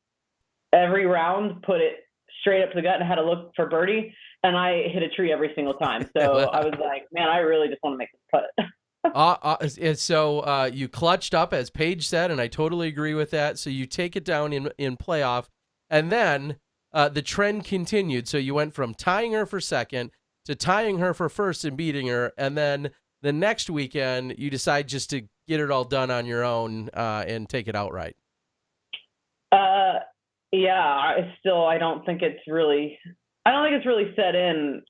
every round, put it straight up to the gut and had to look for birdie. And I hit a tree every single time. So I was like, man, I really just want to make this putt. So you clutched up, as Paige said, and I totally agree with that. So you take it down in playoff, and then the trend continued. So you went from tying her for second to tying her for first and beating her, and then the next weekend you decide just to get it all done on your own and take it outright? Yeah, I don't think it's really set in.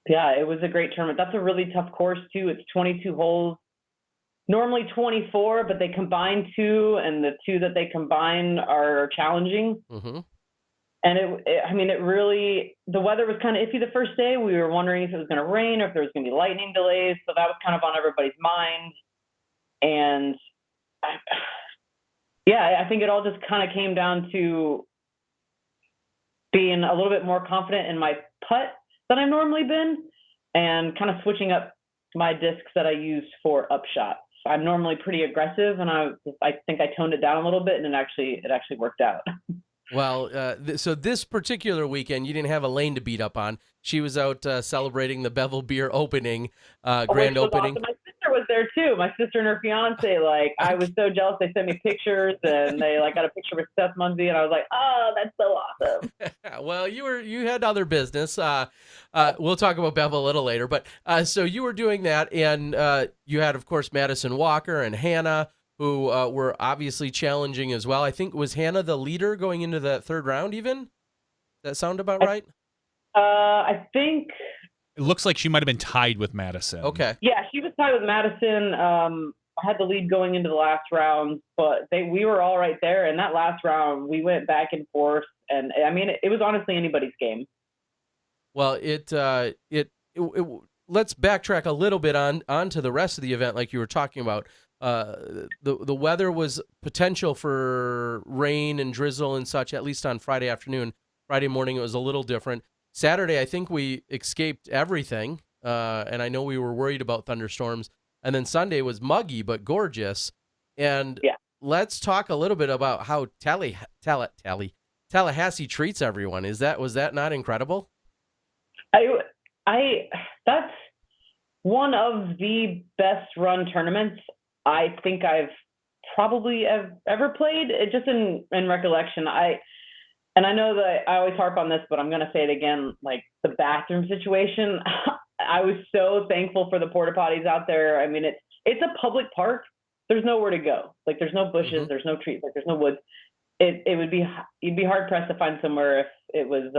Yeah, it was a great tournament. That's a really tough course too. It's 22 holes. Normally 24, but they combine 2, and the 2 that they combine are challenging. Mm-hmm. And it really, the weather was kind of iffy the first day. We were wondering if it was going to rain or if there was going to be lightning delays. So that was kind of on everybody's mind. And I think it all just kind of came down to being a little bit more confident in my putt than I've normally been, and kind of switching up my discs that I use for upshots. I'm normally pretty aggressive, and I think I toned it down a little bit, and it actually worked out. Well, so this particular weekend, you didn't have Elaine to beat up on. She was out celebrating the Bevel Beer opening, grand opening. Awesome. My sister was there too. My sister and her fiance. I was so jealous. They sent me pictures, and they got a picture with Steph Munsey, and I was like, "Oh, that's so awesome." Well, you had other business. We'll talk about Bevel a little later, but so you were doing that, and you had, of course, Madison Walker and Hannah, who were obviously challenging as well. I think, was Hannah the leader going into the third round even? Does that sound about right? I think it looks like she might have been tied with Madison. Okay. Yeah, she was tied with Madison. I had the lead going into the last round, but we were all right there. And that last round, we went back and forth. And it was honestly anybody's game. Well, let's backtrack a little bit onto the rest of the event, like you were talking about. The weather was potential for rain and drizzle and such, at least on Friday afternoon. Friday morning, it was a little different. Saturday, I think we escaped everything, and I know we were worried about thunderstorms. And then Sunday was muggy but gorgeous. And let's talk a little bit about how Tallahassee treats everyone. Was that not incredible? That's one of the best run tournaments I think I've probably ever played. Just in recollection, and I know that I always harp on this, but I'm going to say it again, the bathroom situation. I was so thankful for the porta potties out there. It's a public park. There's nowhere to go. There's no bushes, Mm-hmm. There's no trees, there's no woods. You'd be hard pressed to find somewhere if it was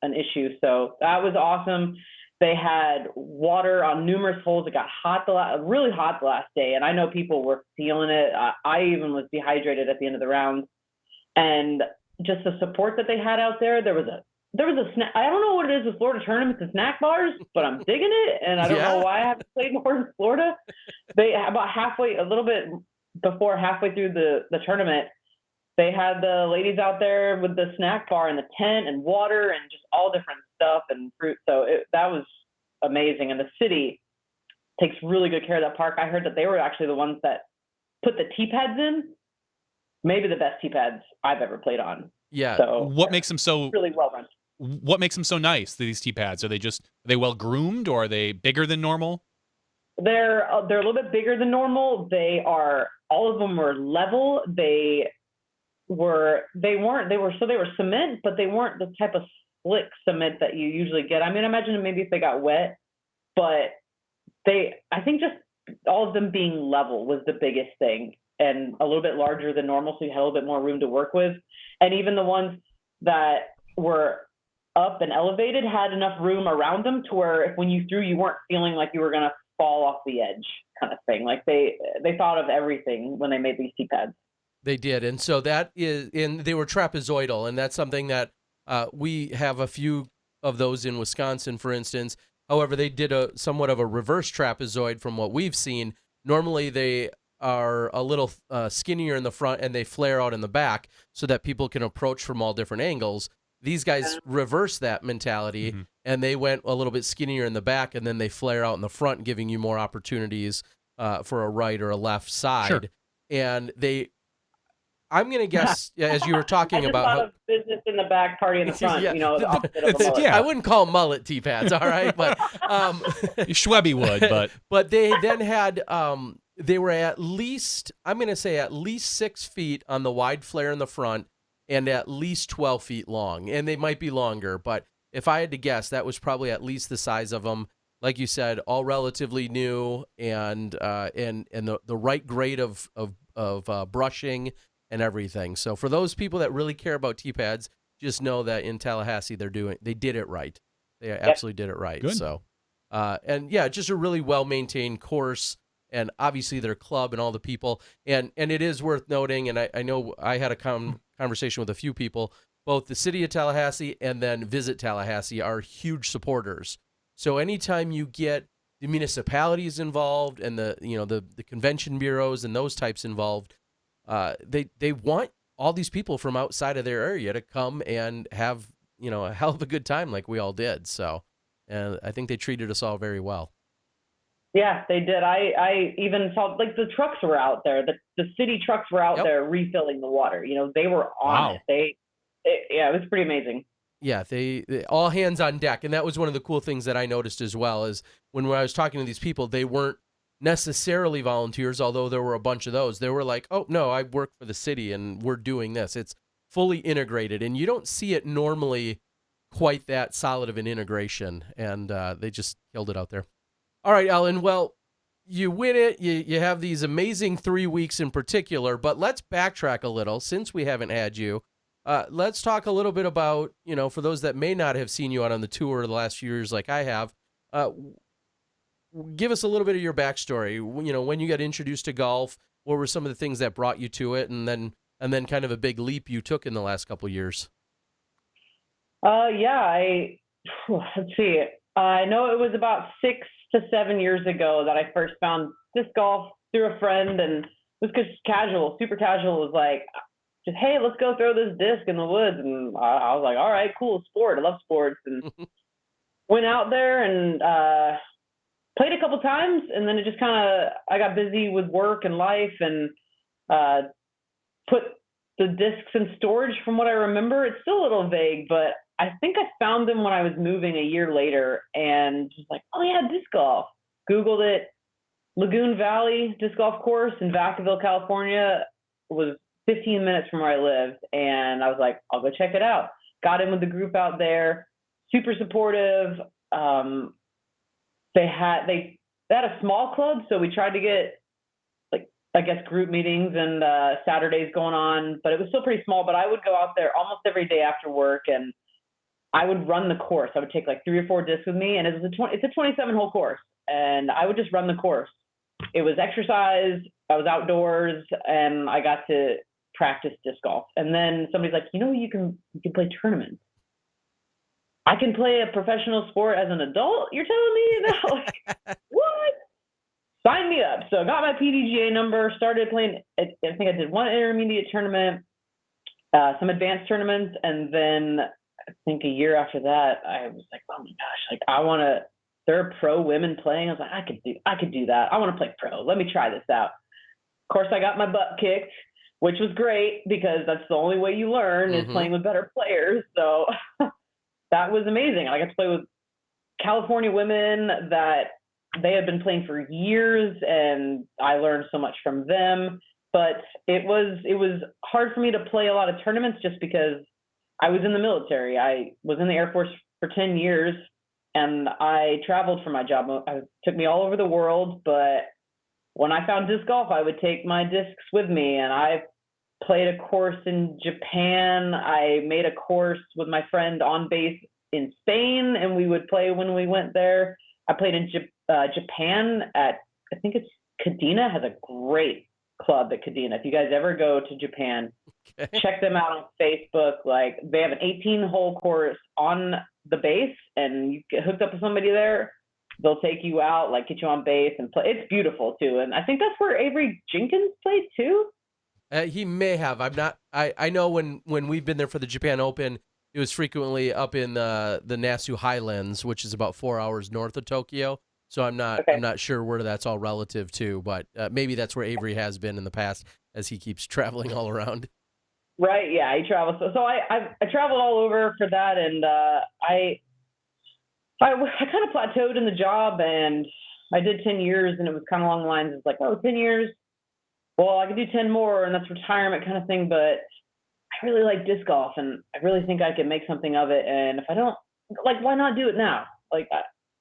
an issue. So that was awesome. They had water on numerous holes. It got really hot the last day, and I know people were feeling it. I even was dehydrated at the end of the round. And just the support that they had out there. There was a snack. I don't know what it is with Florida tournaments and snack bars, but I'm digging it, and I don't know why I haven't played more in Florida. They about a little bit before halfway through the tournament, they had the ladies out there with the snack bar and the tent and water and just all different stuff and fruit. So that was amazing. And the city takes really good care of that park. I heard that they were actually the ones that put the tee pads in. Maybe the best tee pads I've ever played on. Yeah. So what makes them so really well run? What makes them so nice? These tee pads, are they well groomed, or are they bigger than normal? They're a little bit bigger than normal. All of them were level. They were cement, but they weren't the type of slick cement that you usually get. Imagine maybe if they got wet, but I think just all of them being level was the biggest thing, and a little bit larger than normal, so you had a little bit more room to work with. And even the ones that were up and elevated had enough room around them to where when you threw, you weren't feeling like you were going to fall off the edge, kind of thing. They thought of everything when they made these tee pads. They did, and so they were trapezoidal, and that's something that we have a few of those in Wisconsin, for instance. However, they did somewhat of a reverse trapezoid from what we've seen. Normally, they are a little skinnier in the front and they flare out in the back so that people can approach from all different angles. These guys reverse that mentality, and they went a little bit skinnier in the back, and then they flare out in the front, giving you more opportunities for a right or a left side. Sure. And I'm going to guess, as you were talking about business in the back, party in the front, the opposite of a mullet. I wouldn't call them mullet tee pads, all right? But Schwebby would, but they then had they were at least 6 feet on the wide flare in the front and at least 12 feet long. And they might be longer, but if I had to guess, that was probably at least the size of them. like you said, all relatively new, and the right grade of brushing and everything. So for those people that really care about tee pads, just know that in Tallahassee they did it right. They absolutely did it right. Good. So, and yeah, just a really well maintained course, and obviously their club and all the people, and it is worth noting. And I know I had a conversation with a few people. Both the city of Tallahassee and then Visit Tallahassee are huge supporters. So anytime you get the municipalities involved and the convention bureaus and those types involved, they want all these people from outside of their area to come and have a hell of a good time like we all did. So, and I think they treated us all very well. Yeah, they did. I even saw like the trucks were out there. The city trucks were out there refilling the water. They were on it. Yeah, it was pretty amazing. Yeah, they all hands on deck, and that was one of the cool things that I noticed as well. Is when I was talking to these people, they weren't necessarily volunteers, although there were a bunch of those. They were like, "Oh no, I work for the city, and we're doing this." It's fully integrated, and you don't see it normally quite that solid of an integration, and they just killed it out there. All right, Ellen. Well, you win it. You have these amazing 3 weeks in particular, but let's backtrack a little since we haven't had you. Let's talk a little bit about, for those that may not have seen you out on the tour the last few years like I have, give us a little bit of your backstory. When you got introduced to golf, what were some of the things that brought you to it, and then kind of a big leap you took in the last couple of years? Let's see. I know it was about 6 to 7 years ago that I first found disc golf through a friend, and it was just casual, super casual. It was like, just, hey, let's go throw this disc in the woods. And I was like, all right, cool, sport. I love sports. And went out there and played a couple times. And then it just I got busy with work and life, and put the discs in storage from what I remember. It's still a little vague, but I think I found them when I was moving a year later, and just like, oh yeah, disc golf. Googled it. Lagoon Valley disc golf course in Vacaville, California was 15 minutes from where I lived, and I was like, I'll go check it out. Got in with the group out there, super supportive. They had a small club, so we tried to get group meetings and Saturdays going on, but it was still pretty small. But I would go out there almost every day after work, and I would run the course. I would take like 3 or 4 discs with me, and it's a 27-hole course, and I would just run the course. It was exercise. I was outdoors, and I got to practice disc golf. And then somebody's like, you can play tournaments. I can play a professional sport as an adult? You're telling me that? Like, what? Sign me up. So I got my PDGA number, started playing. I think I did 1 intermediate tournament, some advanced tournaments, and then I think a year after that, I was like, oh my gosh, like there are pro women playing. I was like, I could do that. I want to play pro. Let me try this out. Of course, I got my butt kicked, which was great because that's the only way you learn is playing with better players. So that was amazing. I got to play with California women that they had been playing for years, and I learned so much from them. But it was hard for me to play a lot of tournaments just because I was in the military. I was in the Air Force for 10 years, and I traveled for my job. It took me all over the world, but when I found disc golf, I would take my discs with me, and I played a course in Japan. I made a course with my friend on base in Spain, and we would play when we went there. I played in Japan at, I think it's Kadena, has a great club at Kadena. If you guys ever go to Japan, check them out on Facebook. Like, they have an 18-hole course on the base, and you get hooked up with somebody there. They'll take you out, like get you on base and play. It's beautiful too. And I think that's where Avery Jenkins played too. He may have. I'm not. I know when we've been there for the Japan Open, it was frequently up in the Nasu Highlands, which is about 4 hours north of Tokyo. So I'm not sure where that's all relative to, but maybe that's where Avery has been in the past as he keeps traveling all around. Right. Yeah, he travels. So I traveled all over for that, and I kind of plateaued in the job, and I did 10 years, and it was kind of along the lines of like, 10 years. Well, I could do 10 more, and that's retirement kind of thing. But I really like disc golf, and I really think I could make something of it. And if I don't, like, why not do it now? Like,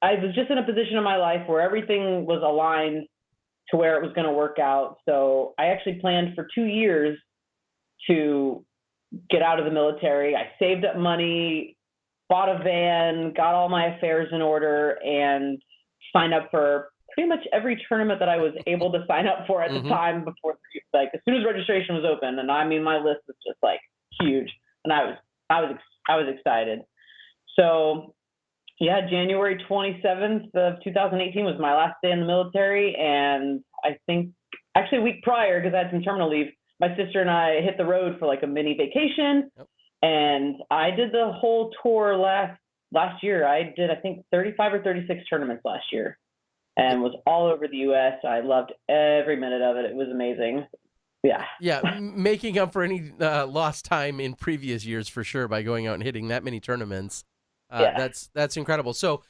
I was just in a position in my life where everything was aligned to where it was going to work out. So I actually planned for 2 years to get out of the military. I saved up money, bought a van, got all my affairs in order, and signed up for pretty much every tournament that I was able to sign up for at the time before, like as soon as registration was open. And I mean, my list was just like huge, and I was excited. So yeah, January 27th of 2018 was my last day in the military, and I think actually a week prior, because I had some terminal leave, my sister and I hit the road for like a mini vacation. Yep. And I did the whole tour last year. I did, I think, 35 or 36 tournaments last year, and was all over the U.S. I loved every minute of it. It was amazing. Yeah. Yeah, making up for any lost time in previous years for sure by going out and hitting that many tournaments. That's incredible. So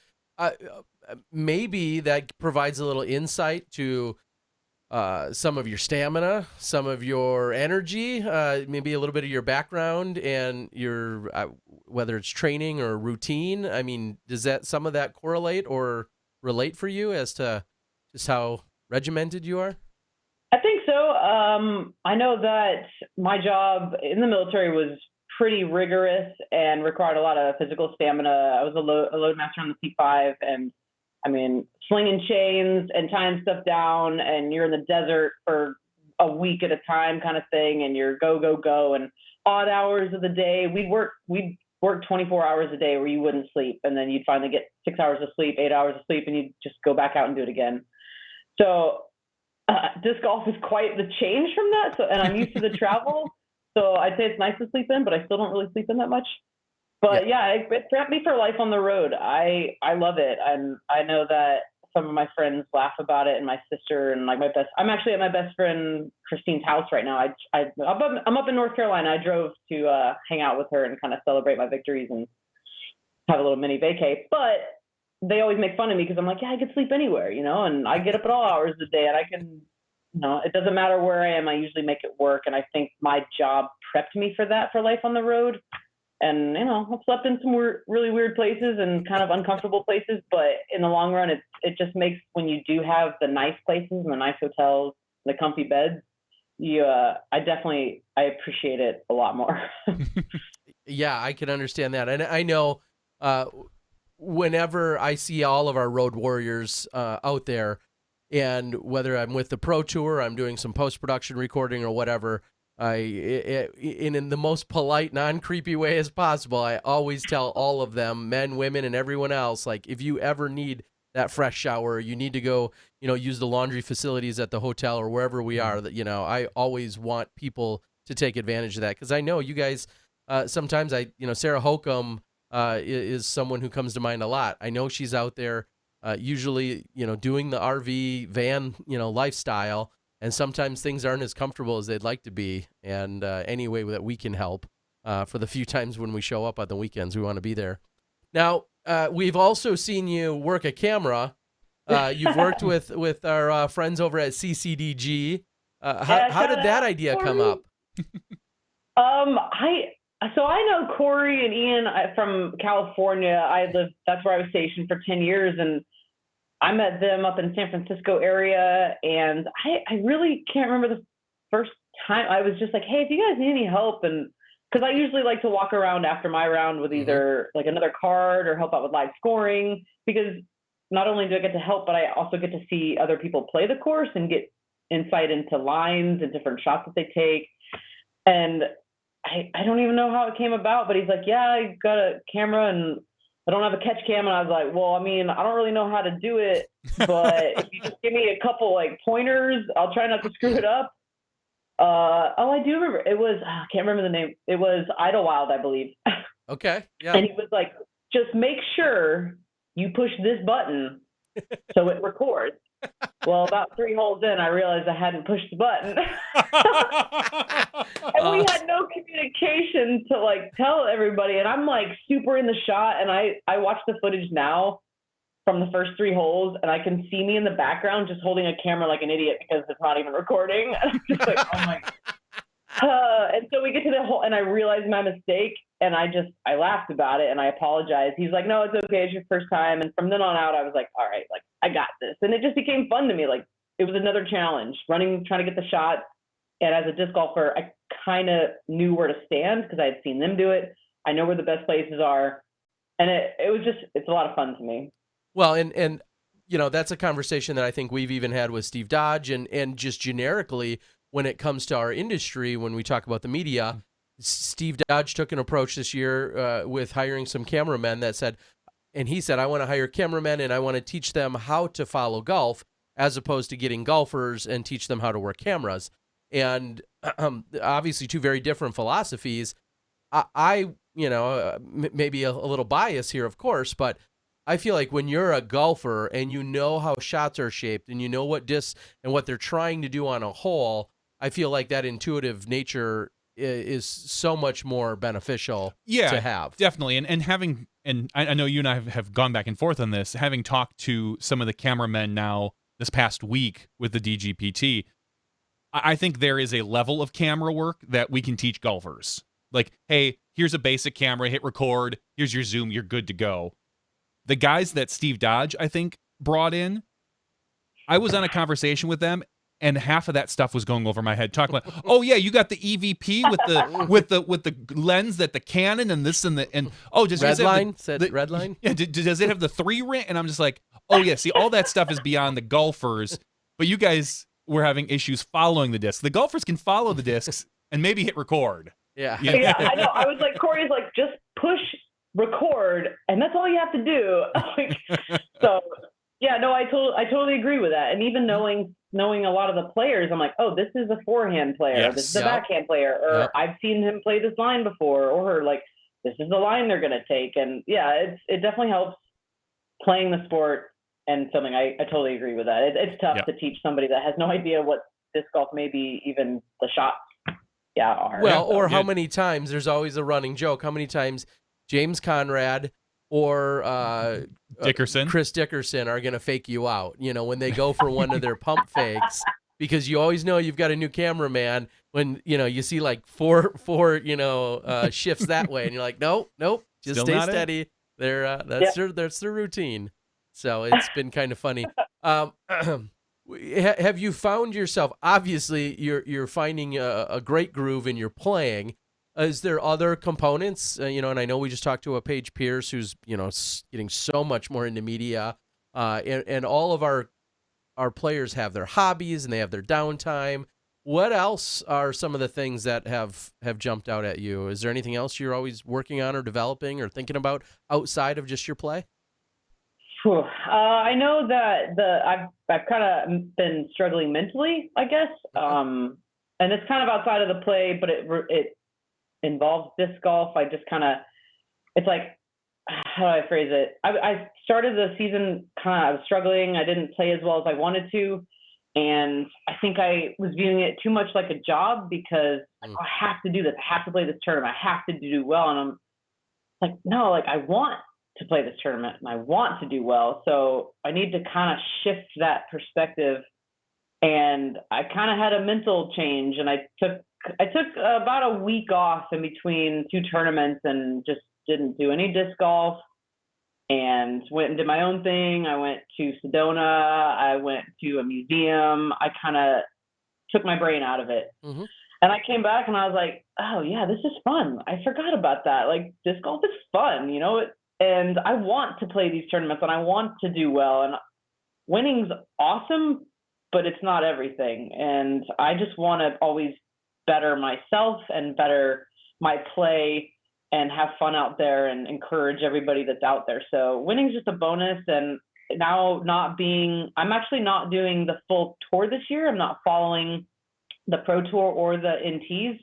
maybe that provides a little insight to some of your stamina, some of your energy, maybe a little bit of your background and your whether it's training or routine. I mean, does some of that correlate or relate for you as to just how regimented you are? I think so. I know that my job in the military was pretty rigorous and required a lot of physical stamina. I was a load master on the C5, and I mean, slinging chains and tying stuff down, and you're in the desert for a week at a time kind of thing, and you're go, go, go, and odd hours of the day. We'd work 24 hours a day where you wouldn't sleep, and then you'd finally get 6 hours of sleep, 8 hours of sleep, and you'd just go back out and do it again. So disc golf is quite the change from that. So, and I'm used to the travel. So I'd say it's nice to sleep in, but I still don't really sleep in that much. But yeah, it prepped me for life on the road. I love it. And I know that some of my friends laugh about it, and my sister, and like I'm actually at my best friend Christine's house right now. I'm up in North Carolina. I drove to hang out with her and kind of celebrate my victories and have a little mini vacay. But they always make fun of me because I'm like, yeah, I could sleep anywhere, and I get up at all hours of the day, and I can, it doesn't matter where I am. I usually make it work. And I think my job prepped me for that, for life on the road. And, I've slept in some really weird places and kind of uncomfortable places, but in the long run, it just makes, when you do have the nice places and the nice hotels, the comfy beds, I appreciate it a lot more. Yeah, I can understand that. And I know whenever I see all of our road warriors out there, and whether I'm with the Pro Tour, I'm doing some post-production recording or whatever, in the most polite, non-creepy way as possible, I always tell all of them, men, women, and everyone else, like, if you ever need that fresh shower, you need to go, use the laundry facilities at the hotel or wherever we are, that, I always want people to take advantage of that. Because I know you guys, sometimes Sarah Holcomb is someone who comes to mind a lot. I know she's out there usually, doing the RV van, lifestyle. And sometimes things aren't as comfortable as they'd like to be. And any way that we can help for the few times when we show up on the weekends, we want to be there. Now, we've also seen you work a camera. You've worked with our friends over at CCDG. How did that idea come up? So I know Corey and Ian from California. That's where I was stationed for 10 years. And I met them up in San Francisco area, and I really can't remember the first time. I was just like, hey, if you guys need any help, and because I usually like to walk around after my round with either like another card or help out with live scoring, because not only do I get to help, but I also get to see other people play the course and get insight into lines and different shots that they take. And I don't even know how it came about, but he's like, yeah, I got a camera and I don't have a catch cam. And I was like, well, I mean, I don't really know how to do it, but if you just give me a couple like pointers, I'll try not to screw it up. I do remember. It was, I can't remember the name. It was Idlewild, I believe. Okay. Yeah. And he was like, just make sure you push this button so it records. Well, about 3 holes in, I realized I hadn't pushed the button. And we had no communication to like tell everybody. And I'm like super in the shot. And I watch the footage now from the first 3 holes, and I can see me in the background just holding a camera like an idiot because it's not even recording. And I'm just like, oh my. And so we get to the hole, and I realize my mistake. And I laughed about it and I apologized. He's like, no, it's okay. It's your first time. And from then on out, I was like, all right, like I got this. And it just became fun to me. Like it was another challenge, trying to get the shot. And as a disc golfer, I kind of knew where to stand because I had seen them do it. I know where the best places are. And it's a lot of fun to me. Well, and you know, that's a conversation that I think we've even had with Steve Dodge and just generically when it comes to our industry, when we talk about the media, Steve Dodge took an approach this year with hiring some cameramen that said, and he said, I want to hire cameramen and I want to teach them how to follow golf as opposed to getting golfers and teach them how to work cameras. And obviously two very different philosophies. I you know, maybe a little bias here, of course, but I feel like when you're a golfer and you know how shots are shaped and you know what discs and what they're trying to do on a hole, I feel like that intuitive nature is so much more beneficial to have. Definitely. And having, and I know you and I have gone back and forth on this, having talked to some of the cameramen now this past week with the DGPT, I think there is a level of camera work that we can teach golfers. Like, hey, here's a basic camera, hit record, here's your zoom, you're good to go. The guys that Steve Dodge, I think, brought in, I was on a conversation with them, and half of that stuff was going over my head, talking about, oh yeah, you got the EVP with the lens that the Canon and this and oh, does red line red line? Yeah, does it have the 3 ring? And I'm just like, oh yeah, see, all that stuff is beyond the golfers, but you guys were having issues following the discs. The golfers can follow the discs and maybe hit record. Yeah, you know? Yeah, I know. I was like, Corey's like, just push record, and that's all you have to do. Like, so yeah, no, I totally agree with that. And even knowing a lot of the players, I'm like, oh, this is a forehand player, yes. This is a backhand player, or I've seen him play this line before, or like this is the line they're gonna take. And yeah, it definitely helps playing the sport and something. I totally agree with that. It's tough to teach somebody that has no idea what disc golf, maybe even the shots are. Well, or how many times, there's always a running joke, how many times James Conrad or Dickerson, Chris Dickerson are going to fake you out, you know, when they go for one of their pump fakes, because you always know you've got a new cameraman when, you know, you see like four shifts that way and you're like, nope, just Still stay steady. That's their routine. So it's been kind of funny. Have you found yourself, obviously you're finding a great groove in your playing. Is there other components, you know, and I know we just talked to a Paige Pierce who's, you know, getting so much more into media, and all of our players have their hobbies and they have their downtime. What else are some of the things that have jumped out at you? Is there anything else you're always working on or developing or thinking about outside of just your play? I know that I've kind of been struggling mentally, I guess, and it's kind of outside of the play, but it involves disc golf. I just it's like, how do I phrase it? I started the season I was struggling. I didn't play as well as I wanted to, and I think I was viewing it too much like a job because I have to do this. I have to play this tournament. I have to do well, and I'm like, no, like I want to play this tournament and I want to do well. So I need to kind of shift that perspective. And I kind of had a mental change, and I took about a week off in between 2 tournaments and just didn't do any disc golf and went and did my own thing. I went to Sedona. I went to a museum. I kind of took my brain out of it. Mm-hmm. And I came back and I was like, oh yeah, this is fun. I forgot about that. Like disc golf is fun, you know, and I want to play these tournaments and I want to do well, and winning's awesome, but it's not everything. And I just want to always better myself and better my play and have fun out there and encourage everybody that's out there. So winning's just a bonus. And now I'm actually not doing the full tour this year. I'm not following the Pro Tour or the NTs.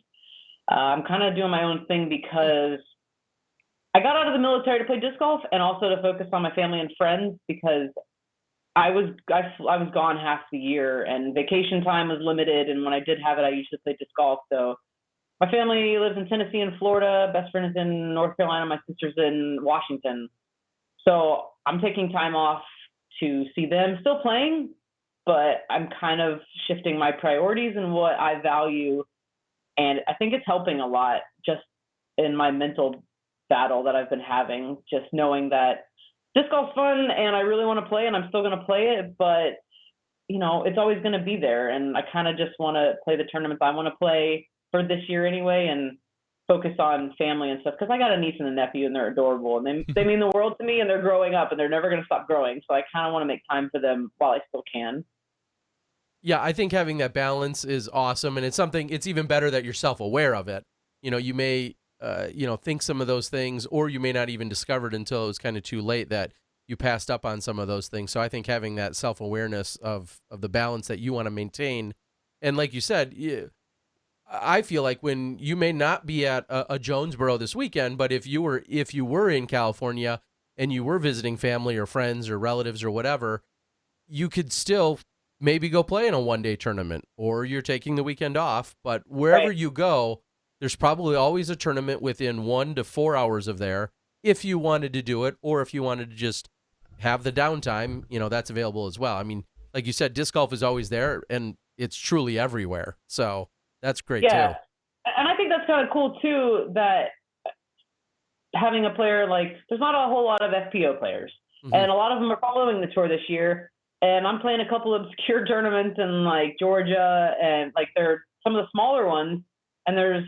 I'm kind of doing my own thing because I got out of the military to play disc golf and also to focus on my family and friends, because I was gone half the year and vacation time was limited. And when I did have it, I usually played disc golf. So my family lives in Tennessee and Florida. Best friend is in North Carolina. My sister's in Washington. So I'm taking time off to see them, still playing, but I'm kind of shifting my priorities and what I value. And I think it's helping a lot, just in my mental battle that I've been having, just knowing that disc golf's fun and I really want to play and I'm still going to play it, but it's always going to be there. And I kind of just want to play the tournaments I want to play for this year anyway, and focus on family and stuff. Cause I got a niece and a nephew and they're adorable and they mean the world to me, and they're growing up and they're never going to stop growing. So I kind of want to make time for them while I still can. Yeah, I think having that balance is awesome, and it's even better that you're self-aware of it. You may, think some of those things, or you may not even discover it until it was kind of too late that you passed up on some of those things. So I think having that self-awareness of the balance that you want to maintain, and like you said, I feel like when you may not be at a Jonesboro this weekend, but if you were in California and you were visiting family or friends or relatives or whatever, you could still maybe go play in a one-day tournament, or you're taking the weekend off. But wherever you go, there's probably always a tournament within 1 to 4 hours of there if you wanted to do it, or if you wanted to just have the downtime, that's available as well. I mean, like you said, disc golf is always there, and it's truly everywhere. So that's great too. And I think that's kind of cool too, that having a player there's not a whole lot of FPO players, and a lot of them are following the tour this year. And I'm playing a couple of obscure tournaments in Georgia, and they're some of the smaller ones. And there's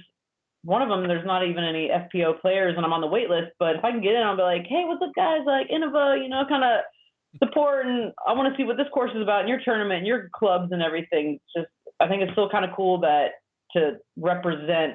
one of them, there's not even any FPO players, and I'm on the wait list. But if I can get in, I'll be like, hey, what's up, guys? Innova, kind of support, and I want to see what this course is about, and your tournament, and your clubs, and everything. I think it's still kind of cool to represent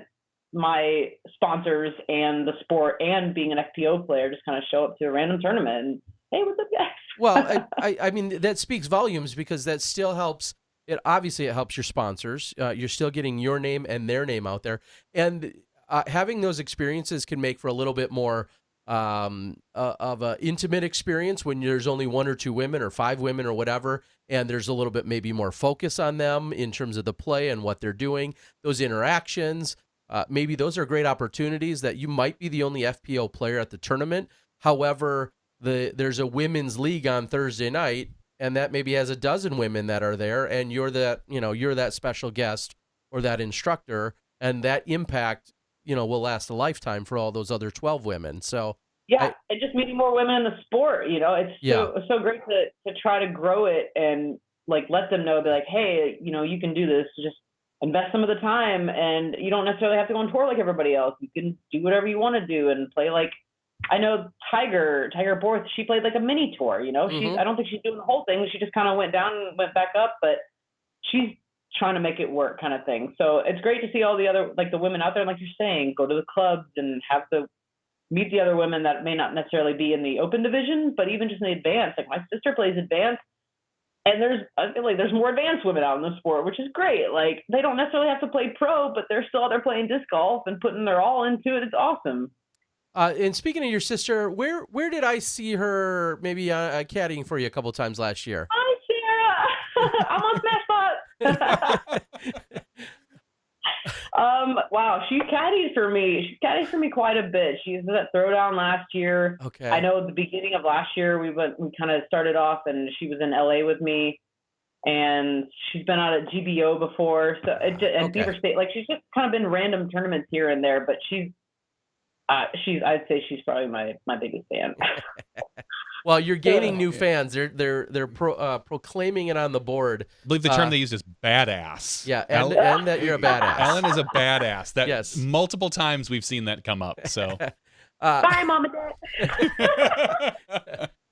my sponsors and the sport, and being an FPO player, just kind of show up to a random tournament and, hey, what's up, guys? Well, I mean, that speaks volumes, because that still helps. It helps your sponsors. You're still getting your name and their name out there, and having those experiences can make for a little bit more of an intimate experience when there's only 1 or 2 women or 5 women or whatever, and there's a little bit maybe more focus on them in terms of the play and what they're doing, those interactions. Maybe those are great opportunities that you might be the only FPO player at the tournament. However, there's a women's league on Thursday night, and that maybe has a dozen women that are there, and you're that special guest or that instructor, and that impact, will last a lifetime for all those other 12 women. So and just meeting more women in the sport, it's so great to try to grow it and let them know, be like, hey, you can do this. Just invest some of the time, and you don't necessarily have to go on tour like everybody else. You can do whatever you want to do and play I know Tiger Borth, she played a mini tour, I don't think she's doing the whole thing. She just kind of went down and went back up, but she's trying to make it work, kind of thing. So it's great to see all the other, the women out there, like you're saying, go to the clubs and meet the other women that may not necessarily be in the open division, but even just in the advanced. My sister plays advanced, and I feel like there's more advanced women out in the sport, which is great. They don't necessarily have to play pro, but they're still out there playing disc golf and putting their all into it. It's awesome. And speaking of your sister, where did I see her maybe caddying for you a couple times last year? Hi, Sarah. I'm on SmashBox. Wow, she caddied for me. She caddied for me quite a bit. She's at Throwdown last year. Okay. I know at the beginning of last year we kind of started off, and she was in LA with me, and she's been out at GBO before, and Beaver State. She's just kind of been random tournaments here and there, but I'd say she's probably my biggest fan. Well, you're gaining new fans. They're proclaiming it on the board. I believe the term they use is badass. Yeah, and that you're a badass. Ellen is a badass. That yes. Multiple times we've seen that come up. So bye, Mom and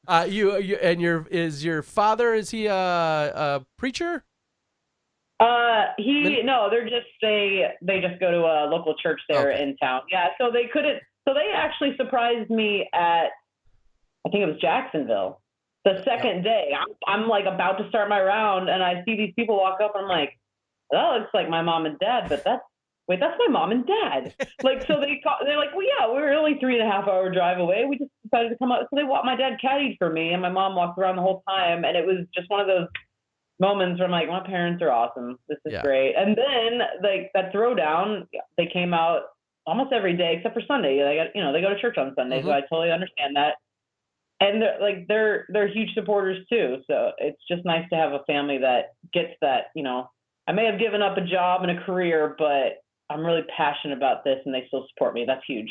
Dad. Is your father, is he a preacher? No, they just go to a local church there in town. Yeah, so they actually surprised me at, I think it was Jacksonville, the second day. I'm about to start my round, and I see these people walk up, and I'm like, that looks like my mom and dad, but that's my mom and dad. So they're like, well, yeah, we were only 3.5 hour drive away. We just decided to come up. So my dad caddied for me, and my mom walked around the whole time, and it was just one of those moments where I'm like, my parents are awesome. This is great. And then that Throwdown, they came out almost every day except for Sunday. They go to church on Sunday, so I totally understand that. And they're huge supporters too. So it's just nice to have a family that gets that. I may have given up a job and a career, but I'm really passionate about this, and they still support me. That's huge.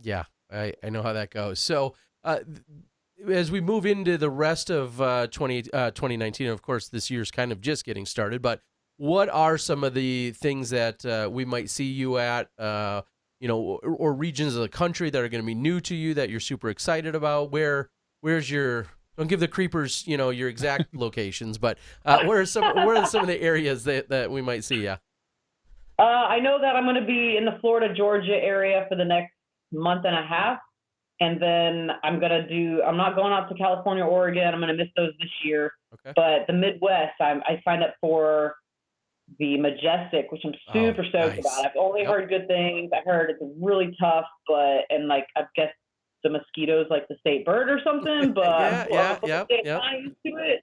Yeah, I know how that goes. So as we move into the rest of 2019, of course, this year's kind of just getting started, but what are some of the things that we might see you at, or regions of the country that are going to be new to you that you're super excited about? Where's your, don't give the creepers, your exact locations, but what are some of the areas that we might see you? I know that I'm going to be in the Florida, Georgia area for the next month and a half. And then I'm not going out to California, Oregon. I'm going to miss those this year. Okay. But the Midwest, I signed up for the Majestic, which I'm super stoked about. I've only heard good things. I heard it's really tough, I guess the mosquitoes like the state bird or something, but I'm used to it.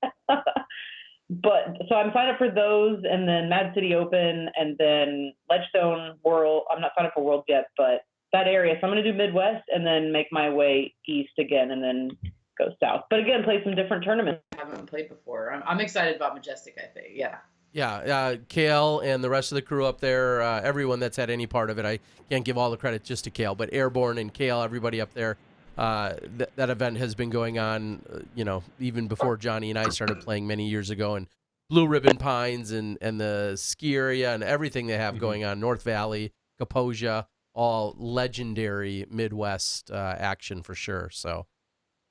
But so I'm signed up for those, and then Mad City Open, and then Ledgestone World. I'm not signed up for World yet, but that area. So I'm going to do Midwest and then make my way east again and then go south. But again, play some different tournaments. I haven't played before. I'm excited about Majestic, I think. Yeah. Yeah, Kale and the rest of the crew up there, everyone that's had any part of it, I can't give all the credit just to Kale, but Airborne and Kale, everybody up there, that event has been going on, even before Johnny and I started playing many years ago, and Blue Ribbon Pines and the ski area and everything they have going on, North Valley, Kaposia, all legendary Midwest action for sure. So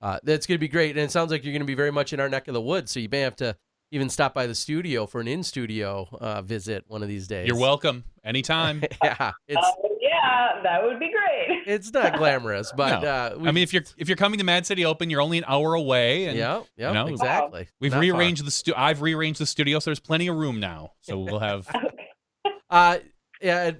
that's going to be great, and it sounds like you're going to be very much in our neck of the woods, so you may have to even stop by the studio for an in-studio visit one of these days. You're welcome. Anytime. Yeah. Yeah, that would be great. It's not glamorous, but no. If you're coming to Mad City Open, you're only an hour away. And, exactly. We've rearranged I've rearranged the studio, so there's plenty of room now. So we'll have.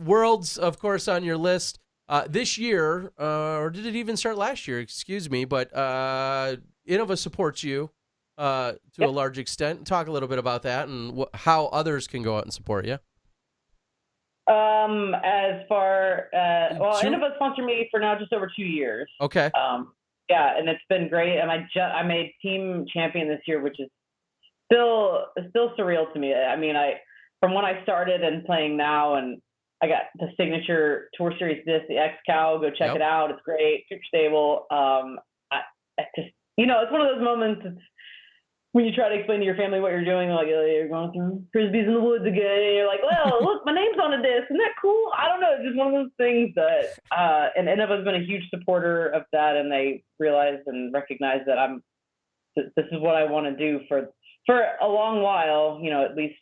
Worlds, of course, on your list this year, or did it even start last year? Excuse me, but Innova supports you. To a large extent. Talk a little bit about that and how others can go out and support you. As far Innova sponsored me for now just over 2 years. Okay. And it's been great. And I made team champion this year, which is still surreal to me. I mean, from when I started and playing now, and I got the signature Tour Series disc, the X-Cow. Go check it out. It's great, super stable. It's one of those moments. When you try to explain to your family what you're doing, they're like, oh, you're going through frisbees in the woods again. And you're like, well, look, my name's on a disc. Isn't that cool? I don't know. It's just one of those things that, and Innova's been a huge supporter of that, and they realize and recognize that this is what I want to do for a long while, at least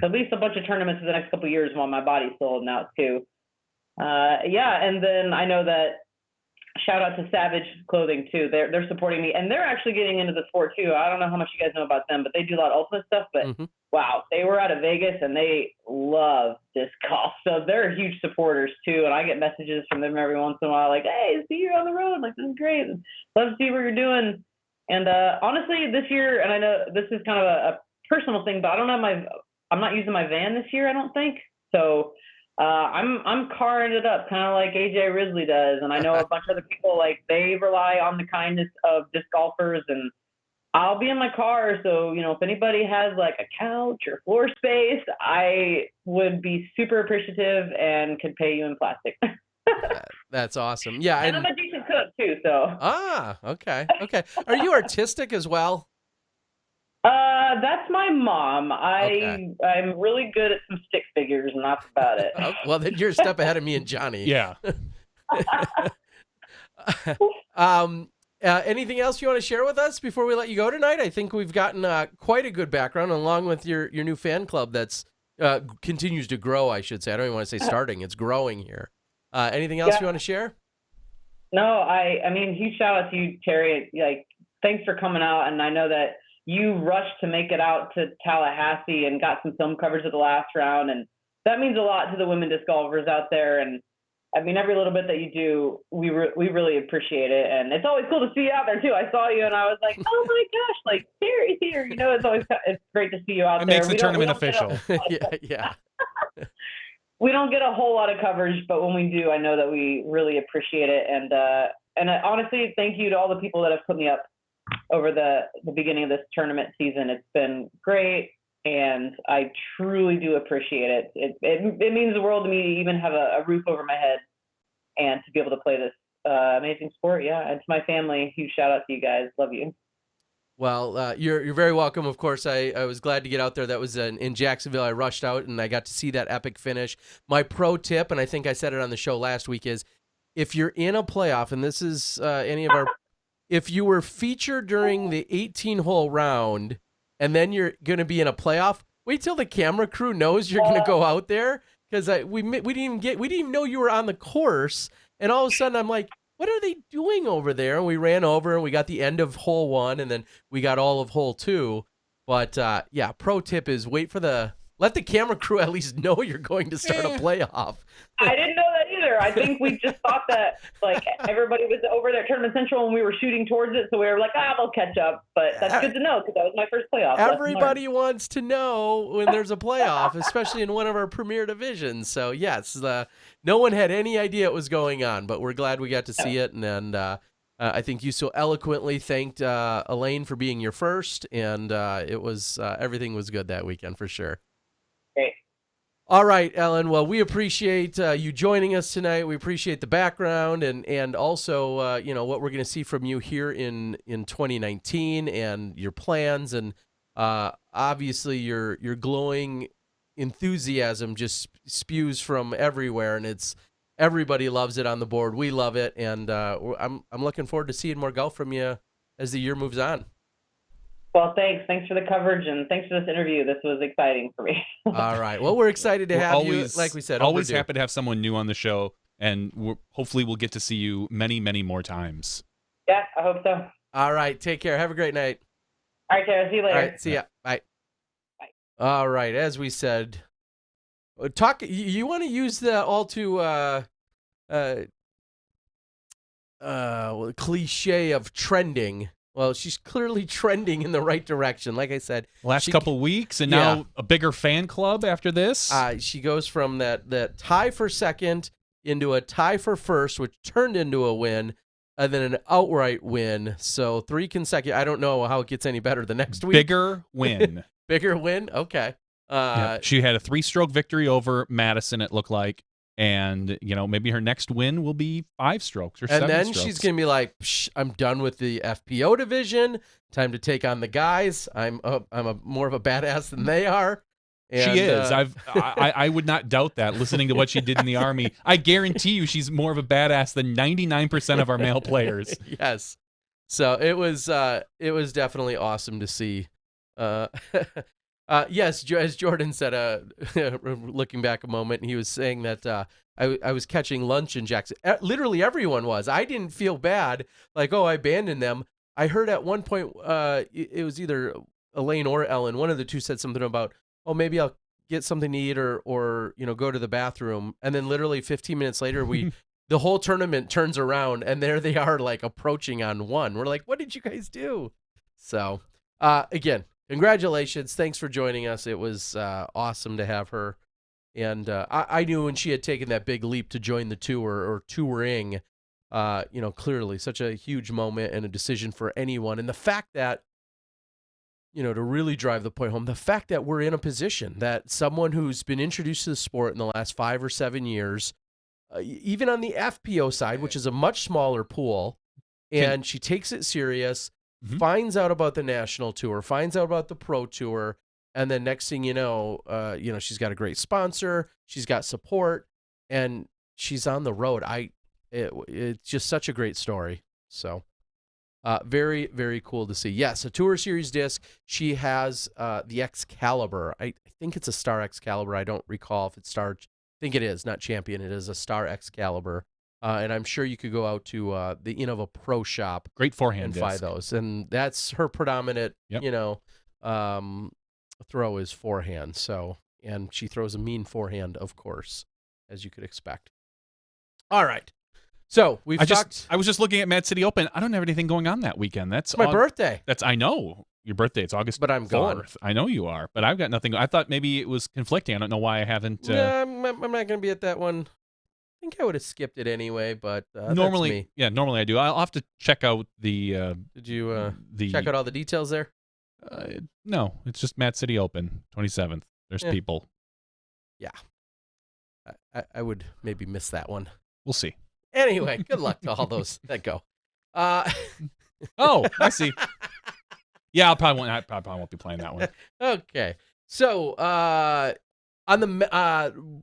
a bunch of tournaments for the next couple of years while my body's still holding out too. And then I know that, shout out to Savage Clothing too. They're supporting me, and they're actually getting into the sport too. I don't know how much you guys know about them, but they do a lot of ultimate stuff. But wow, they were out of Vegas and they love disc golf, so they're huge supporters too. And I get messages from them every once in a while, like, "Hey, see you on the road. Like, this is great. Love to see what you're doing." And honestly, this year, and I know this is kind of a personal thing, but I don't have I'm not using my van this year, I don't think. So. I'm carring it up, kind of like AJ Risley does, and I know a bunch of other people they rely on the kindness of disc golfers, and I'll be in my car. So if anybody has a couch or floor space, I would be super appreciative and could pay you in plastic. That's awesome. Yeah, and I'm a decent cook too. So okay. Are you artistic as well? That's my mom. I'm really good at some stick figures, and that's about it. Well, then you're a step ahead of me and Johnny. Yeah. Anything else you want to share with us before we let you go tonight? I think we've gotten quite a good background, along with your new fan club that's continues to grow, I should say. I don't even want to say starting. It's growing here. Anything else you want to share? No, I mean, huge shout out to you, Terry. Thanks for coming out, and I know that you rushed to make it out to Tallahassee and got some film coverage of the last round. And that means a lot to the women disc golfers out there. And I mean, every little bit that you do, we really appreciate it. And it's always cool to see you out there too. I saw you and I was like, oh my gosh, Terry's here. It's great to see you out there. It makes the tournament official. Yeah. We don't get a whole lot of coverage, but when we do, I know that we really appreciate it. And honestly, thank you to all the people that have put me up over the beginning of this tournament season. It's been great. and I truly do appreciate it. It means the world to me to even have a roof over my head and to be able to play this amazing sport. Yeah, and to my family, huge shout out to you guys. Love you. Well, you're very welcome. Of course, I was glad to get out there. That was in Jacksonville. I rushed out and I got to see that epic finish. My pro tip, and I think I said it on the show last week, is if you're in a playoff, and this is if you were featured during the 18-hole round, and then you're going to be in a playoff, wait till the camera crew knows you're going to go out there, because we didn't even know you were on the course, and all of a sudden I'm like, what are they doing over there? And we ran over and we got the end of hole 1 and then we got all of hole 2. But yeah, pro tip is let the camera crew at least know you're going to start a playoff. I didn't know that either. I think we just thought that like everybody was over there at Tournament Central and we were shooting towards it, so we were like, they'll catch up. But that's good to know because that was my first playoff. Everybody wants to know when there's a playoff, especially in one of our premier divisions. So yes, no one had any idea it was going on, but we're glad we got to see it. And I think you so eloquently thanked Elaine for being your first, and it was everything was good that weekend for sure. Great. All right, Ellen. Well, we appreciate you joining us tonight. We appreciate the background and also what we're going to see from you here in 2019 and your plans, and obviously your glowing enthusiasm just spews from everywhere, and everybody loves it on the board. We love it, and I'm looking forward to seeing more golf from you as the year moves on. Well, thanks. Thanks for the coverage, and thanks for this interview. This was exciting for me. All right. Well, we're excited to have you. Like we said, always happy to have someone new on the show, and hopefully we'll get to see you many, many more times. Yeah, I hope so. All right. Take care. Have a great night. All right, Tara. See you later. All right. See ya. Bye. Bye. All right. As we said, you want to use the all too cliche of trending. Well, she's clearly trending in the right direction. Like I said, last couple weeks, and now a bigger fan club after this. She goes from that tie for second into a tie for first, which turned into a win, and then an outright win. So 3 consecutive. I don't know how it gets any better the next week. Bigger win. Bigger win. Okay. She had a 3-stroke victory over Madison, it looked like. And, maybe her next win will be 5 strokes or 7 strokes. And then she's going to be like, I'm done with the FPO division. Time to take on the guys. I'm more of a badass than they are. And, she is. I would not doubt that, listening to what she did in the Army. I guarantee you she's more of a badass than 99% of our male players. Yes. So it was definitely awesome to see. Yes, as Jordan said, looking back a moment, he was saying that I was catching lunch in Jackson. Literally everyone was. I didn't feel bad, like, I abandoned them. I heard at one point, it was either Elaine or Ellen, one of the two said something about, maybe I'll get something to eat or go to the bathroom. And then literally 15 minutes later, the whole tournament turns around and there they are, like, approaching on 1. We're like, what did you guys do? So, again, congratulations. Thanks for joining us. It was awesome to have her. And I knew when she had taken that big leap to join the tour or touring, clearly such a huge moment and a decision for anyone. And the fact that, to really drive the point home, the fact that we're in a position that someone who's been introduced to the sport in the last 5 or 7 years, even on the FPO side, which is a much smaller pool, and she takes it serious, finds out about the national tour, finds out about the pro tour, and then next thing you know, she's got a great sponsor, she's got support, and she's on the road. It's just such a great story. So, very, very cool to see. Yes, a Tour Series disc. She has the Excalibur. I think it's a Star Excalibur. I don't recall if it's Star. I think it is, not Champion. It is a Star Excalibur. And I'm sure you could go out to the Innova Pro Shop. Great forehand and buy disc. those. And that's her predominant, throw is forehand. So, and she throws a mean forehand, of course, as you could expect. All right. So I was just looking at Mad City Open. I don't have anything going on that weekend. That's my birthday. I know your birthday. It's August, but I'm 4th. gone. I know you are, but I've got nothing. I thought maybe it was conflicting. I don't know why I haven't. I'm not going to be at that one. I think I would have skipped it anyway, but normally I do. I'll have to check out the. Did you check out all the details there? No, it's just Matt City Open, 27th. There's people. Yeah. I would maybe miss that one. We'll see. Anyway, good luck to all those that go. Oh, I see. Yeah, I probably won't be playing that one. Okay. So, on the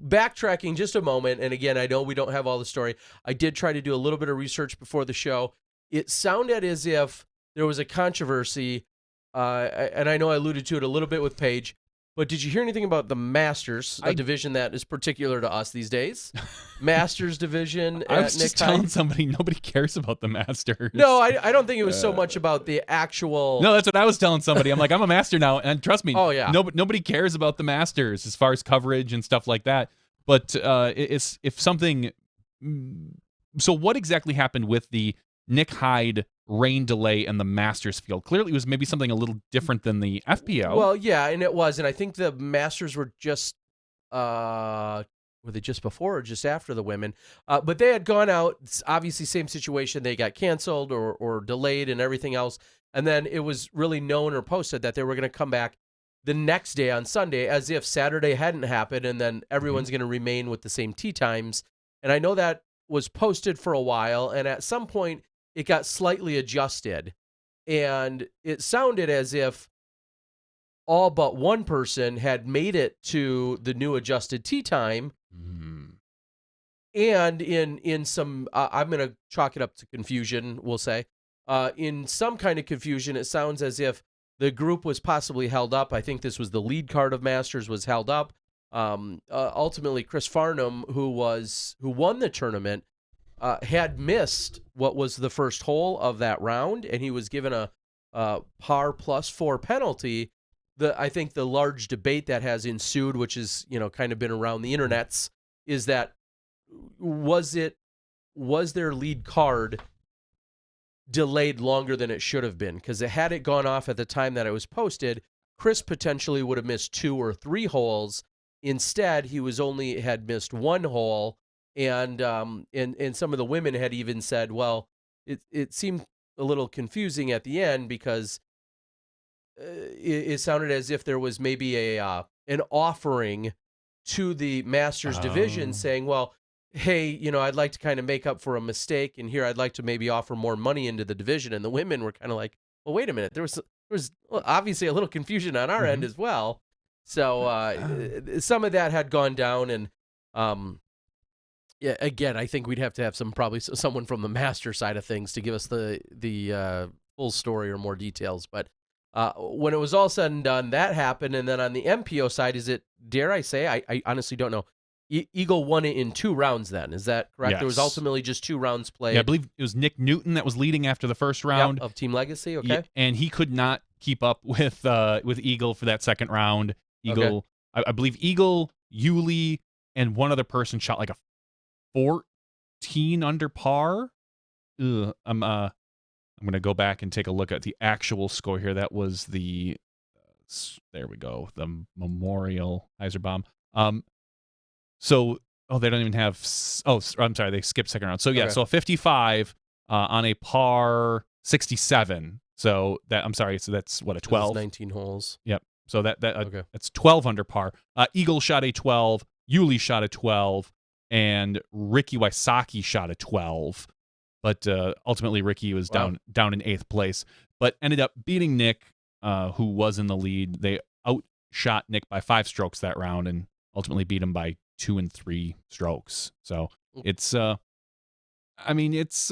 backtracking just a moment, and again, I know we don't have all the story. I did try to do a little bit of research before the show. It sounded as if there was a controversy, and I know I alluded to it a little bit with Paige, but did you hear anything about the Masters, a division that is particular to us these days? Masters division. I was just telling somebody nobody cares about the Masters. No, I don't think it was so much about the actual. No, that's what I was telling somebody. I'm like, I'm a Master now, and trust me, oh yeah, nobody cares about the Masters as far as coverage and stuff like that. But it's if something. So what exactly happened with the Nick Hyde rain delay and the Masters field? Clearly, it was maybe something a little different than the FPO. Well, yeah, and it was, and I think the Masters were just, were they just before or just after the women? But they had gone out. It's obviously, same situation. They got canceled or delayed and everything else. And then it was really known or posted that they were going to come back the next day on Sunday, as if Saturday hadn't happened, and then everyone's going to remain with the same tee times. And I know that was posted for a while, and at some point, it got slightly adjusted, and it sounded as if all but one person had made it to the new adjusted tee time. And in some, I'm going to chalk it up to confusion, we'll say. In some kind of confusion, it sounds as if the group was possibly held up. I think this was the lead card of Masters was held up. Ultimately, Chris Farnham, who won the tournament, had missed what was the first hole of that round, and he was given a par +4 penalty. I think the large debate that has ensued, which is kind of been around the internets, is that was their lead card delayed longer than it should have been? Because had it gone off at the time that it was posted, Chris potentially would have missed 2 or 3 holes. Instead, he had missed 1 hole. And some of the women had even said, well, it seemed a little confusing at the end because it sounded as if there was maybe an offering to the Masters division saying, well, hey, I'd like to kind of make up for a mistake, and here I'd like to maybe offer more money into the division. And the women were kind of like, well, wait a minute, there was obviously a little confusion on our end as well. So some of that had gone down, and yeah, again, I think we'd have to have probably someone from the master side of things to give us the full story or more details. But when it was all said and done, that happened. And then on the MPO side, dare I say, I honestly don't know. Eagle won it in 2 rounds then. Is that correct? Yes. There was ultimately just 2 rounds played. Yeah, I believe it was Nick Newton that was leading after the first round. Of Team Legacy, okay. Yeah, and he could not keep up with Eagle for that second round. Eagle, okay. I believe Eagle, Yuli, and one other person shot like a 14 under par. I'm going to go back and take a look at the actual score here. That was the there we go, the Memorial Heiserbomb. So they don't even have. I'm sorry, they skipped second round. So yeah, so a 55 on a par 67. So I'm sorry. So that's what, a 12. 19 holes. Yep. So that's 12 under par. Eagle shot a 12. Yuli shot a 12. And Ricky Wysocki shot a 12, but ultimately Ricky was down in 8th place, but ended up beating Nick, who was in the lead. They outshot Nick by 5 strokes that round, and ultimately beat him by 2 and 3 strokes. So it's tough. It's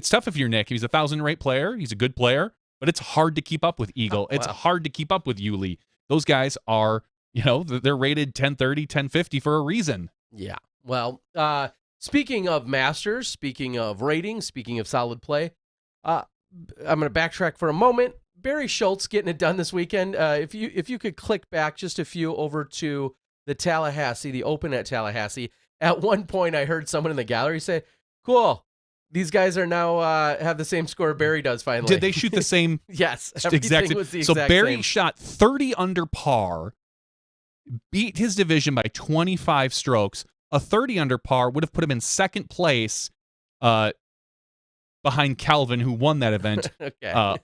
tough if you're Nick. He's a 1,000-rate player. He's a good player, but it's hard to keep up with Eagle. It's hard to keep up with Yuli. Those guys are. They're rated 1030, 1050 for a reason. Yeah. Well, speaking of Masters, speaking of ratings, speaking of solid play, I'm going to backtrack for a moment. Barry Schultz getting it done this weekend. If you could click back just a few over to the Tallahassee, the Open at Tallahassee. At one point, I heard someone in the gallery say, "Cool, these guys are now have the same score Barry does finally." Did they shoot the same? Yes, exactly. Was the so exact Barry same. shot 30 under par. Beat his division by 25 strokes. A 30 under par would have put him in 2nd place behind Calvin, who won that event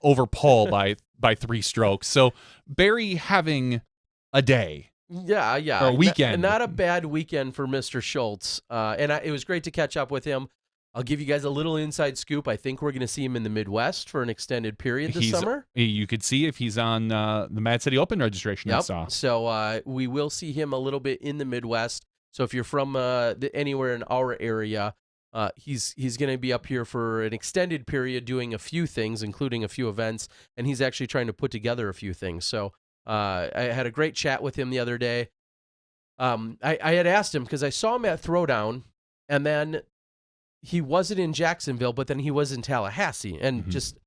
over Paul by by 3 strokes. So Barry having a day. Yeah. Or a weekend. Not a bad weekend for Mr. Schultz. It was great to catch up with him. I'll give you guys a little inside scoop. I think we're going to see him in the Midwest for an extended period this summer. You could see if he's on the Mad City Open registration. I saw. So we will see him a little bit in the Midwest. So if you're from anywhere in our area, he's going to be up here for an extended period doing a few things, including a few events, and he's actually trying to put together a few things. So I had a great chat with him the other day. I had asked him because I saw him at Throwdown, and then he wasn't in Jacksonville, but then he was in Tallahassee. And just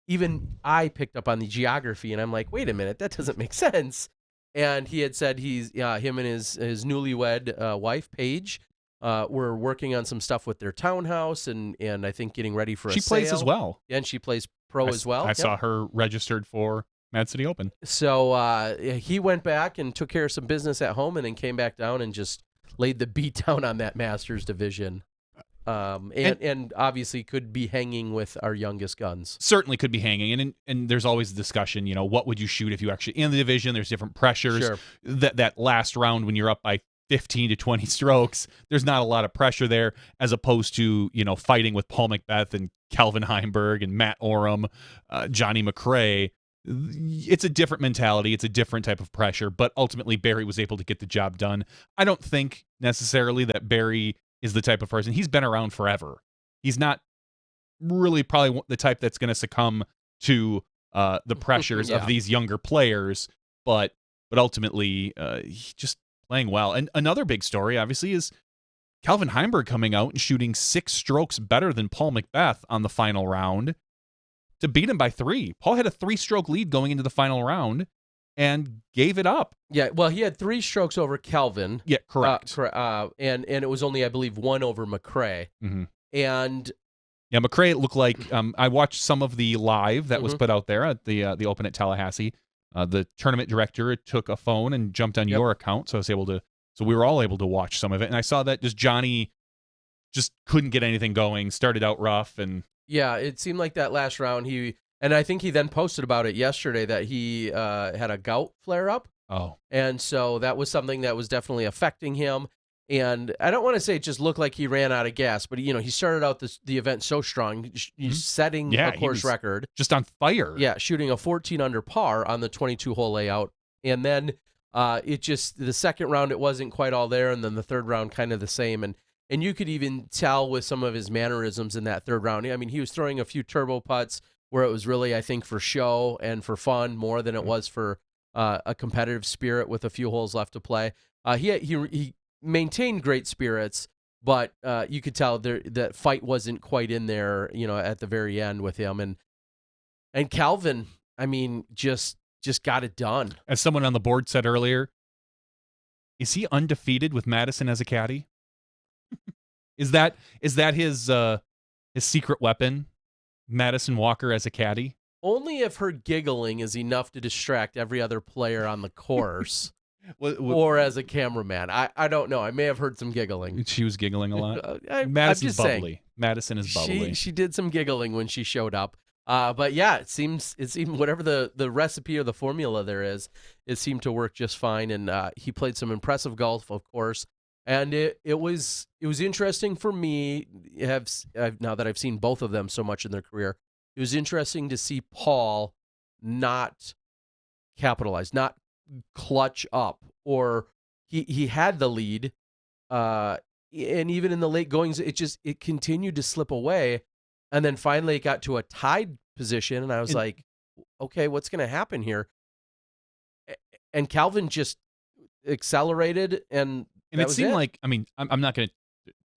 even I picked up on the geography, and I'm like, wait a minute, that doesn't make sense. And he had said him and his newlywed wife, Paige, were working on some stuff with their townhouse and I think getting ready for a sale. She plays as well. Yeah, and she plays pro as well. I saw her registered for Mad City Open. So he went back and took care of some business at home and then came back down and just laid the beat down on that Masters division. And obviously could be hanging with our youngest guns. Certainly could be hanging. And there's always a discussion, what would you shoot if you actually in the division? There's different pressures. Sure. That last round when you're up by 15 to 20 strokes, there's not a lot of pressure there as opposed to, fighting with Paul Macbeth and Calvin Heimberg and Matt Oram, Johnny McRae. It's a different mentality. It's a different type of pressure, but ultimately Barry was able to get the job done. I don't think necessarily that Barry is the type of person. He's been around forever. He's not really probably the type that's going to succumb to the pressures of these younger players, but ultimately he's just playing well. And another big story, obviously, is Calvin Heimberg coming out and shooting 6 strokes better than Paul Macbeth on the final round to beat him by 3. Paul had a 3-stroke lead going into the final round and gave it up. Yeah, well, he had 3 strokes over Calvin. Yeah, correct. And it was only, I believe, 1 over McRae. And yeah, McRae looked like I watched some of the live that was put out there at the Open at Tallahassee. The tournament director took a phone and jumped on your account, so I was able to. So we were all able to watch some of it, and I saw that Johnny just couldn't get anything going. Started out rough, and yeah, it seemed like that last round and I think he then posted about it yesterday that he had a gout flare up. Oh, and so that was something that was definitely affecting him. And I don't want to say it just looked like he ran out of gas, but he started out the event so strong, he's setting a course record, just on fire. Yeah, shooting a 14 under par on the 22-hole layout, and then the second round it wasn't quite all there, and then the third round kind of the same, and you could even tell with some of his mannerisms in that third round. I mean, he was throwing a few turbo putts where it was really, I think, for show and for fun more than it was for a competitive spirit with a few holes left to play. He maintained great spirits, but you could tell that fight wasn't quite in there, at the very end with him. And Calvin, I mean, just got it done. As someone on the board said earlier, is he undefeated with Madison as a caddy? Is that his secret weapon, Madison Walker as a caddy? Only if her giggling is enough to distract every other player on the course. Or as a cameraman. I don't know. I may have heard some giggling. She was giggling a lot. Madison's bubbly. Saying, Madison is bubbly. She did some giggling when she showed up. But yeah, it seems whatever the recipe or the formula there is, it seemed to work just fine. And he played some impressive golf, of course. And it was interesting for me. Now that I've seen both of them so much in their career, it was interesting to see Paul not capitalize, not clutch up, or he had the lead, and even in the late goings, it continued to slip away, and then finally it got to a tied position, and I was like, okay, what's going to happen here? And Calvin just accelerated, and it seemed like, I mean, I'm not going to.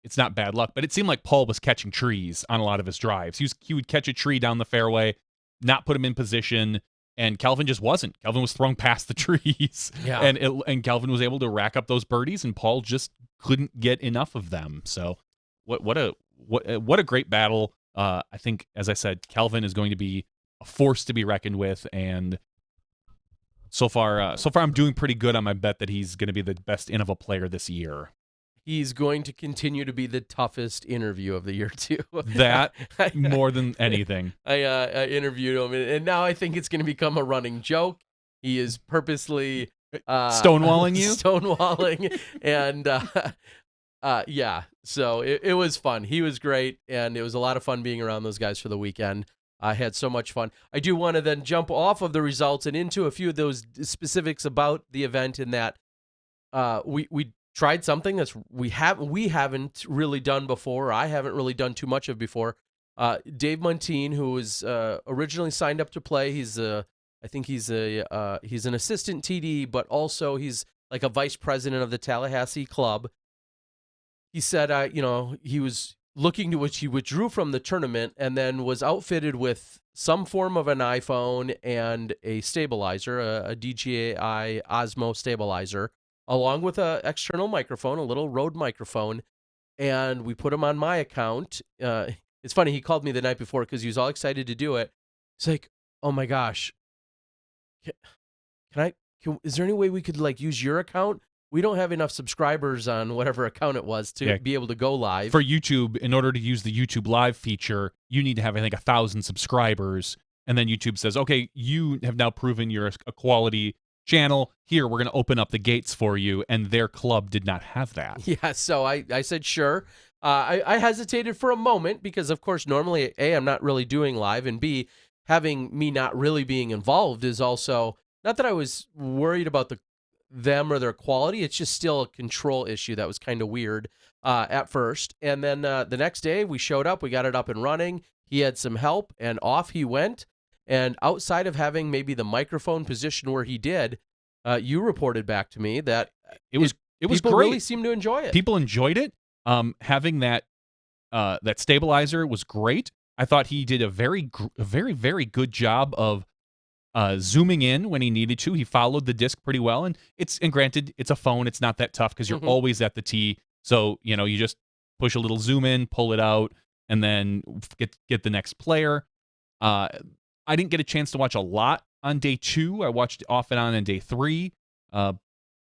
It's not bad luck, but it seemed like Paul was catching trees on a lot of his drives. He would catch a tree down the fairway, not put him in position. And Calvin just wasn't. Calvin was throwing past the trees, and Calvin was able to rack up those birdies, and Paul just couldn't get enough of them. So, what a great battle! I think, as I said, Calvin is going to be a force to be reckoned with, and so far I'm doing pretty good on my bet that he's going to be the best Innova player this year. he's going to continue to be the toughest interview of the year too. That more than anything. I interviewed him, and now I think it's going to become a running joke. He is purposely stonewalling you, and yeah. So it was fun. He was great, and it was a lot of fun being around those guys for the weekend. I had so much fun. I do want to then jump off of the results and into a few of those specifics about the event. In that we tried something that's we haven't really done before. I haven't really done too much of before. Dave Montine, who was originally signed up to play, I think he's an assistant TD, but also he's like a vice president of the Tallahassee club. He said, he was looking to which he withdrew from the tournament and then was outfitted with some form of an iPhone and a stabilizer, a DJI Osmo stabilizer, along with an external microphone, a little Rode microphone, and we put him on my account. It's funny, he called me the night before because he was all excited to do it. He's like, "Oh my gosh, is there any way we could like use your account? We don't have enough subscribers on whatever account it was to be able to go live." For YouTube, in order to use the YouTube Live feature, you need to have, I think, 1,000 subscribers. And then YouTube says, okay, you have now proven you're a quality channel. Here, we're going to open up the gates for you. And their club did not have that. Yeah, so I said, sure. I hesitated for a moment because, of course, normally, A, I'm not really doing live, and B, having me not really being involved is also, not that I was worried about them or their quality. It's just still a control issue that was kind of weird at first. And then the next day we showed up, we got it up and running. He had some help and off he went. And outside of having maybe the microphone position where he did, you reported back to me that it was people great. Really seemed to enjoy it. People enjoyed it. Having that stabilizer was great. I thought he did a very, very good job of zooming in when he needed to. He followed the disc pretty well, and granted, it's a phone. It's not that tough because you're always at the tee. So you just push a little zoom in, pull it out, and then get the next player. I didn't get a chance to watch a lot on day 2. I watched off and on day 3.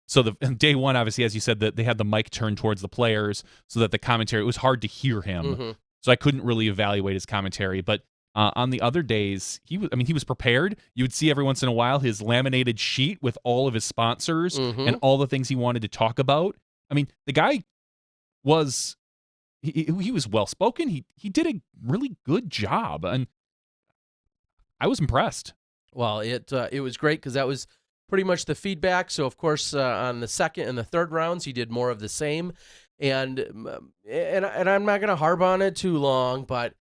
So day 1, obviously, as you said, that they had the mic turned towards the players so that the commentary, it was hard to hear him. So I couldn't really evaluate his commentary, but on the other days, he was prepared. You would see every once in a while his laminated sheet with all of his sponsors and all the things he wanted to talk about. I mean, the guy was he was well spoken. He did a really good job, and I was impressed. Well, it was great because that was pretty much the feedback. So of course, on the second and the third rounds, he did more of the same, and I'm not going to harp on it too long, but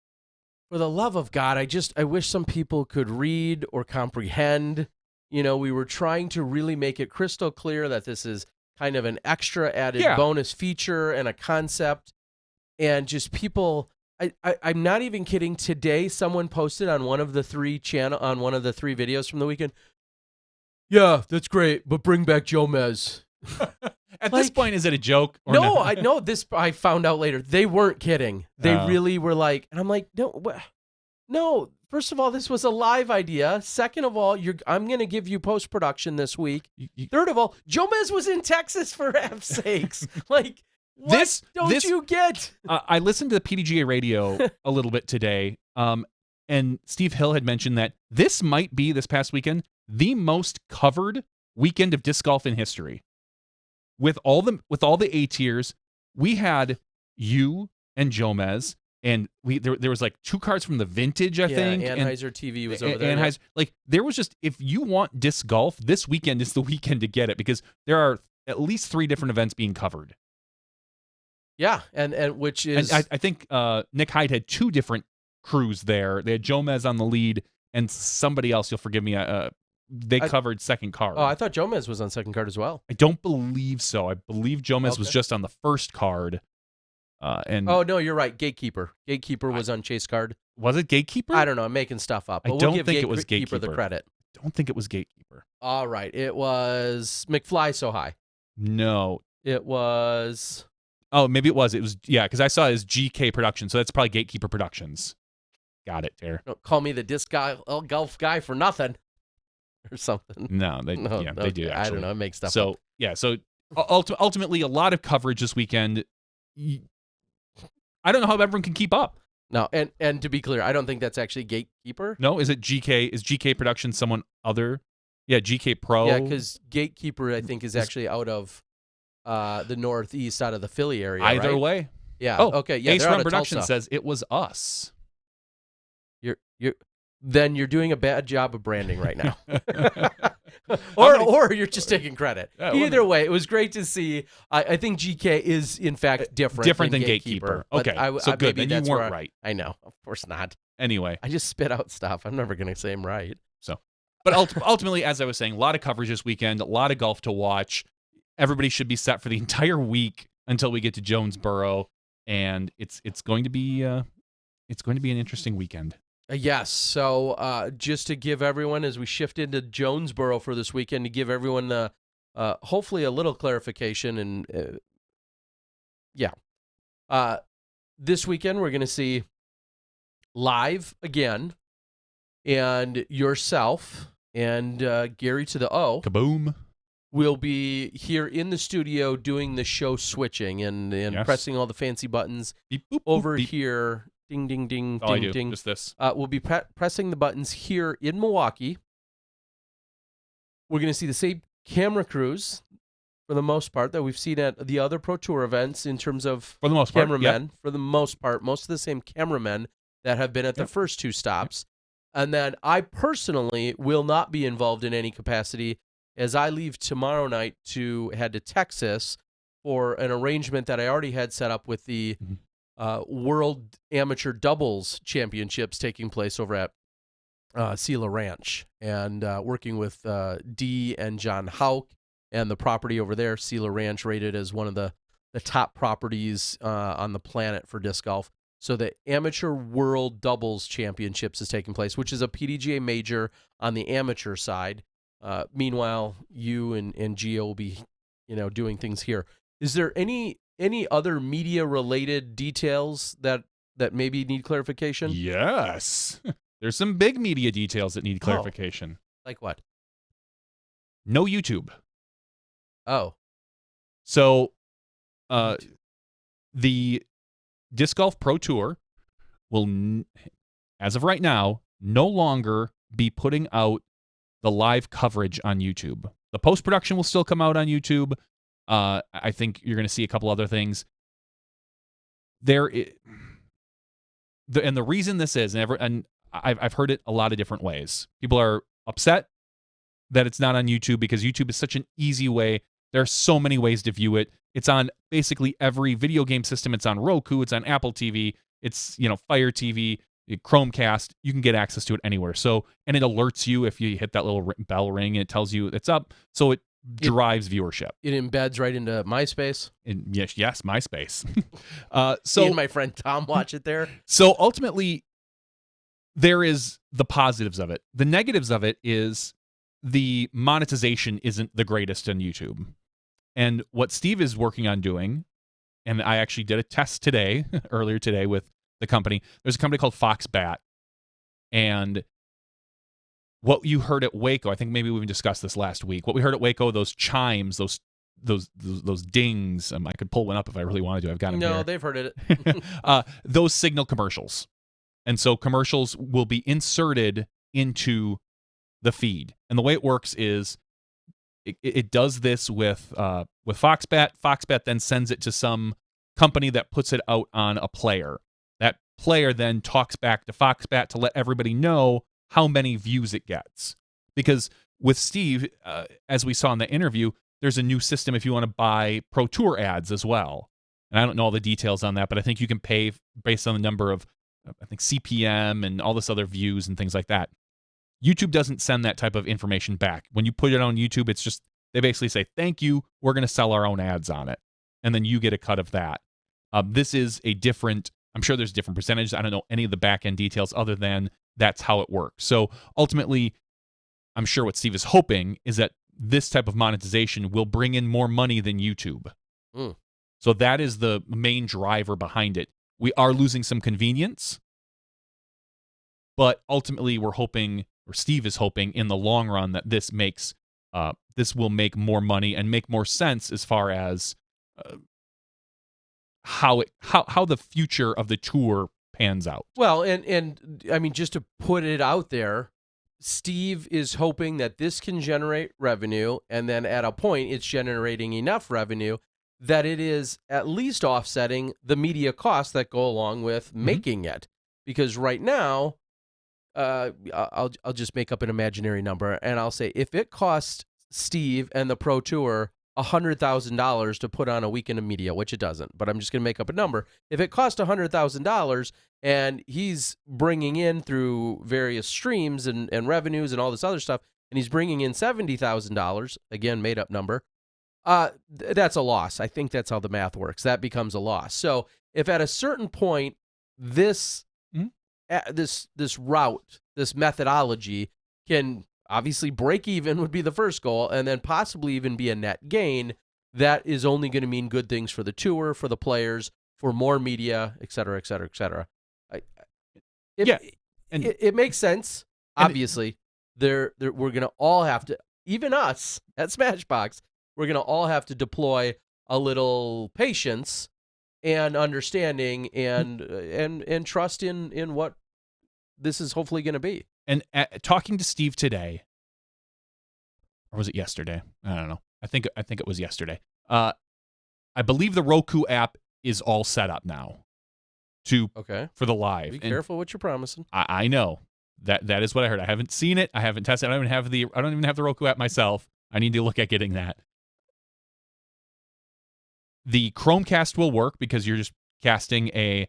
for the love of God, I wish some people could read or comprehend. We were trying to really make it crystal clear that this is kind of an extra added bonus feature and a concept. And just people, I'm not even kidding. Today, someone posted on one of the 3 videos from the weekend, "Yeah, that's great, but bring back Jomez." At this point, is it a joke? Or no, I found out later. They weren't kidding. They really were like, and I'm like, no. First of all, this was a live idea. Second of all, I'm going to give you post-production this week. Third of all, Jomez was in Texas, for F's sakes. Like, what you get? I listened to the PDGA radio a little bit today, and Steve Hill had mentioned that this might be, this past weekend, the most covered weekend of disc golf in history. With all the A tiers, we had you and Jomez, and there was like 2 cards from the vintage, I think. Anheuser TV was over there. Anheuser, like there was just, if you want disc golf, this weekend is the weekend to get it because there are at least 3 different events being covered. Yeah, and which is, and I think Nick Hyde had 2 different crews there. They had Jomez on the lead and somebody else. You'll forgive me. They covered second card. Oh, I thought Jomez was on second card as well. I don't believe so. I believe Jomez was just on the first card. Oh no, you're right. Gatekeeper was on chase card. Was it Gatekeeper? I don't know. I'm making stuff up. I don't think it was Gatekeeper the credit. Don't think it was Gatekeeper. All right, it was McFly So High. No, it was. Oh, maybe it was. It was because I saw it as GK Productions, so that's probably Gatekeeper Productions. Got it, there. Don't call me the disc golf guy for nothing, or something. No, they do. Actually. I don't know. I make stuff. So up. yeah, so ultimately, a lot of coverage this weekend. I don't know how everyone can keep up. No, and to be clear, I don't think that's actually Gatekeeper. No, is it GK? Is GK Productions someone other? Yeah, GK Pro. Yeah, because Gatekeeper, I think, is actually out of the Northeast, out of the Philly area. Either right? way. Yeah. Oh, okay. Yeah. Ace they're out Run of Productions Tulsa. says it was us. Then you're doing a bad job of branding right now. or you're just taking credit. Either way, it was great to see. I think GK is in fact different than Gatekeeper. Okay, so good. Then you weren't right. I know, of course not. Anyway, I just spit out stuff. I'm never going to say I'm right. So, but ultimately, as I was saying, a lot of coverage this weekend, a lot of golf to watch. Everybody should be set for the entire week until we get to Jonesboro, and it's going to be an interesting weekend. Yes. So just to give everyone, as we shift into Jonesboro for this weekend, to give everyone hopefully a little clarification. And this weekend we're going to see live again, and yourself and Gary to the O. Kaboom. Will be here in the studio doing the show switching and yes. Pressing all the fancy buttons. Beep, boop, over beep. Here. Ding, ding, ding, all ding, I do. ding. Just this. We'll be pressing the buttons here in Milwaukee. We're going to see the same camera crews, for the most part, that we've seen at the other Pro Tour events in terms of for the most part, cameramen. Yep. For the most part, most of the same cameramen that have been at the first two stops. Yep. And then I personally will not be involved in any capacity as I leave tomorrow night to head to Texas for an arrangement that I already had set up with the World Amateur Doubles Championships taking place over at Sela Ranch, and working with Dee and John Hauk and the property over there. Sela Ranch rated as one of the top properties on the planet for disc golf. So the Amateur World Doubles Championships is taking place, which is a PDGA major on the amateur side. Meanwhile, you and Gio will be, doing things here. Is there any other media-related details that maybe need clarification? Yes. There's some big media details that need clarification. Like what? No YouTube. Oh. So, the Disc Golf Pro Tour will, as of right now, no longer be putting out the live coverage on YouTube. The post-production will still come out on YouTube. I think you're going to see a couple other things. And the reason this is, and I've heard it a lot of different ways. People are upset that it's not on YouTube because YouTube is such an easy way. There are so many ways to view it. It's on basically every video game system. It's on Roku. It's on Apple TV. It's, Fire TV, Chromecast. You can get access to it anywhere. So, and it alerts you if you hit that little bell ring and it tells you it's up. So it drives viewership. It embeds right into MySpace. Yes, MySpace. Me and my friend Tom watch it there. So ultimately, there is the positives of it. The negatives of it is the monetization isn't the greatest on YouTube. And what Steve is working on doing, and I actually did a test earlier today with the company. There's a company called FoxBat, and what you heard at Waco, I think maybe we even discussed this last week. What we heard at Waco, those chimes, those dings. I could pull one up if I really wanted to. I've got them here. No, they've heard it. Those signal commercials, and so commercials will be inserted into the feed. And the way it works is it does this with FoxBat. FoxBat then sends it to some company that puts it out on a player. That player then talks back to FoxBat to let everybody know how many views it gets. Because with Steve, as we saw in the interview, there's a new system if you want to buy Pro Tour ads as well. And I don't know all the details on that, but I think you can pay based on the number of, I think, CPM and all this other views and things like that. YouTube doesn't send that type of information back. When you put it on YouTube, it's just, they basically say, thank you, we're going to sell our own ads on it. And then you get a cut of that. This is a different, I'm sure there's different percentages. I don't know any of the back end details other than that's how it works. So ultimately, I'm sure what Steve is hoping is that this type of monetization will bring in more money than YouTube. So that is the main driver behind it. We are losing some convenience, but ultimately we're hoping, or Steve is hoping, in the long run that this will make more money and make more sense as far as how the future of the tour pans out. Well, and I mean, just to put it out there, Steve is hoping that this can generate revenue, and then at a point it's generating enough revenue that it is at least offsetting the media costs that go along with making it. Because right now, I'll just make up an imaginary number, and I'll say if it costs Steve and the Pro Tour $100,000 to put on a weekend of media, which it doesn't, but I'm just going to make up a number. If it cost $100,000 and he's bringing in through various streams and revenues and all this other stuff, and he's bringing in $70,000, again, made up number, that's a loss. I think that's how the math works. That becomes a loss. So if at a certain point, this route, this methodology can obviously break even would be the first goal, and then possibly even be a net gain, that is only going to mean good things for the tour, for the players, for more media, et cetera, et cetera, et cetera. It makes sense. Obviously, we're going to all have to, even us at SmashBoxx, we're going to all have to deploy a little patience and understanding and trust in what this is hopefully going to be. And talking to Steve today, or was it yesterday? I don't know. I think it was yesterday. I believe the Roku app is all set up now for the live. Be careful what you're promising. I know that is what I heard. I haven't seen it. I haven't tested it. I don't even have the Roku app myself. I need to look at getting that. The Chromecast will work because you're just casting a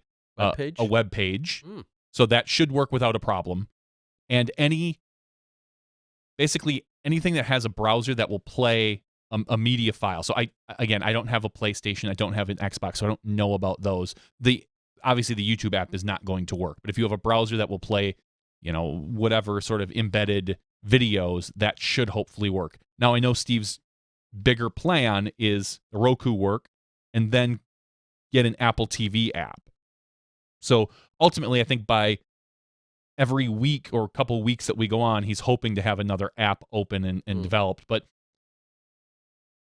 web page. So that should work without a problem. And basically anything that has a browser that will play a media file. So I don't have a PlayStation. I don't have an Xbox, so I don't know about those. Obviously the YouTube app is not going to work. But if you have a browser that will play, whatever sort of embedded videos, that should hopefully work. Now I know Steve's bigger plan is the Roku work and then get an Apple TV app. So ultimately, I think by every week or couple weeks that we go on, he's hoping to have another app open and developed. But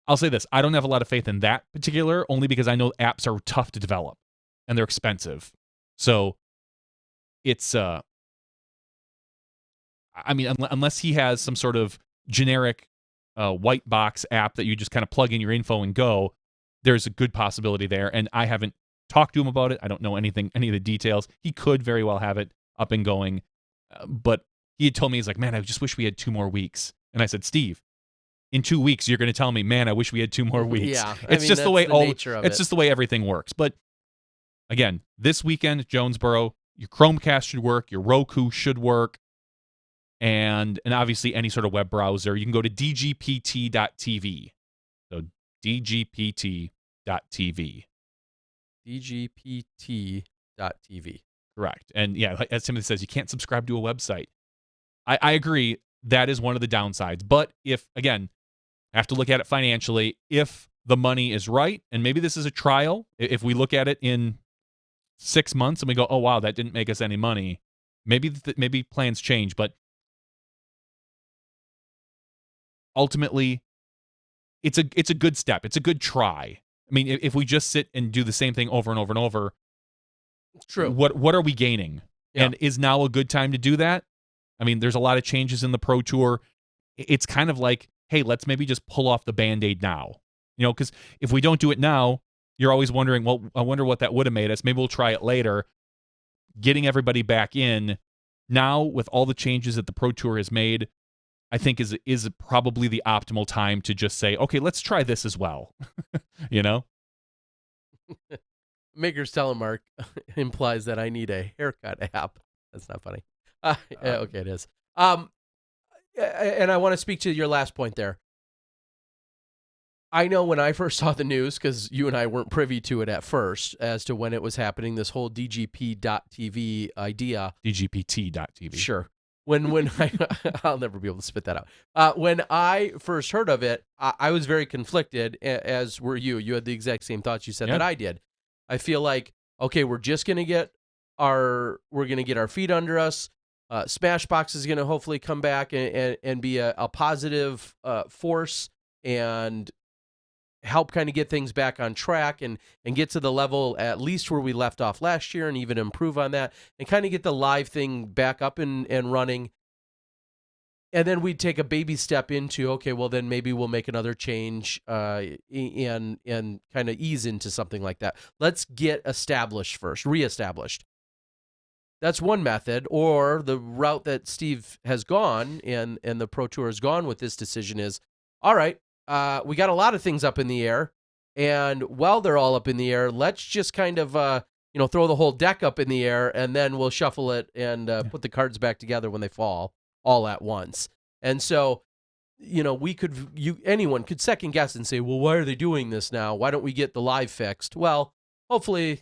I'll say this, I don't have a lot of faith in that particular, only because I know apps are tough to develop and they're expensive. So it's, unless he has some sort of generic white box app that you just kind of plug in your info and go, there's a good possibility there. And I haven't talked to him about it. I don't know any of the details. He could very well have it up and going. But he had told me, he's like, man, I just wish we had 2 more weeks. And I said, Steve, in 2 weeks, you're going to tell me, man, I wish we had 2 more weeks. Yeah, it's just the way it's just the way everything works. But again, this weekend, Jonesboro, your Chromecast should work, your Roku should work, and obviously any sort of web browser. You can go to dgpt.tv. So dgpt.tv. dgpt.tv. Correct. And yeah, as Timothy says, you can't subscribe to a website. I agree. That is one of the downsides. But if, again, I have to look at it financially, if the money is right, and maybe this is a trial, if we look at it in 6 months and we go, oh, wow, that didn't make us any money, maybe plans change. But ultimately, it's a good step. It's a good try. I mean, if we just sit and do the same thing over and over and over, true. What are we gaining? Yeah. And is now a good time to do that? I mean, there's a lot of changes in the Pro Tour. It's kind of like, hey, let's maybe just pull off the Band-Aid now. Because if we don't do it now, you're always wondering, well, I wonder what that would have made us. Maybe we'll try it later. Getting everybody back in now with all the changes that the Pro Tour has made, I think is probably the optimal time to just say, okay, let's try this as well. Maker's telemark implies that I need a haircut app. That's not funny. Okay, it is. And I want to speak to your last point there. I know when I first saw the news, because you and I weren't privy to it at first, as to when it was happening, this whole DGP.TV idea. DGPT.TV. Sure. When I'll never be able to spit that out. When I first heard of it, I was very conflicted, as were you. You had the exact same thoughts you said that I did. I feel like, okay, we're just going to get our feet under us. SmashBoxx is going to hopefully come back and be a positive force and help kind of get things back on track and get to the level at least where we left off last year and even improve on that and kind of get the live thing back up and running. And then we'd take a baby step into, okay, well, then maybe we'll make another change and kind of ease into something like that. Let's get established first, reestablished. That's one method. Or the route that Steve has gone and the Pro Tour has gone with this decision is, all right, we got a lot of things up in the air. And while they're all up in the air, let's just kind of, throw the whole deck up in the air, and then we'll shuffle it and put the cards back together when they fall all at once. And so, anyone could second guess and say, well, why are they doing this now? Why don't we get the live fixed? Well, hopefully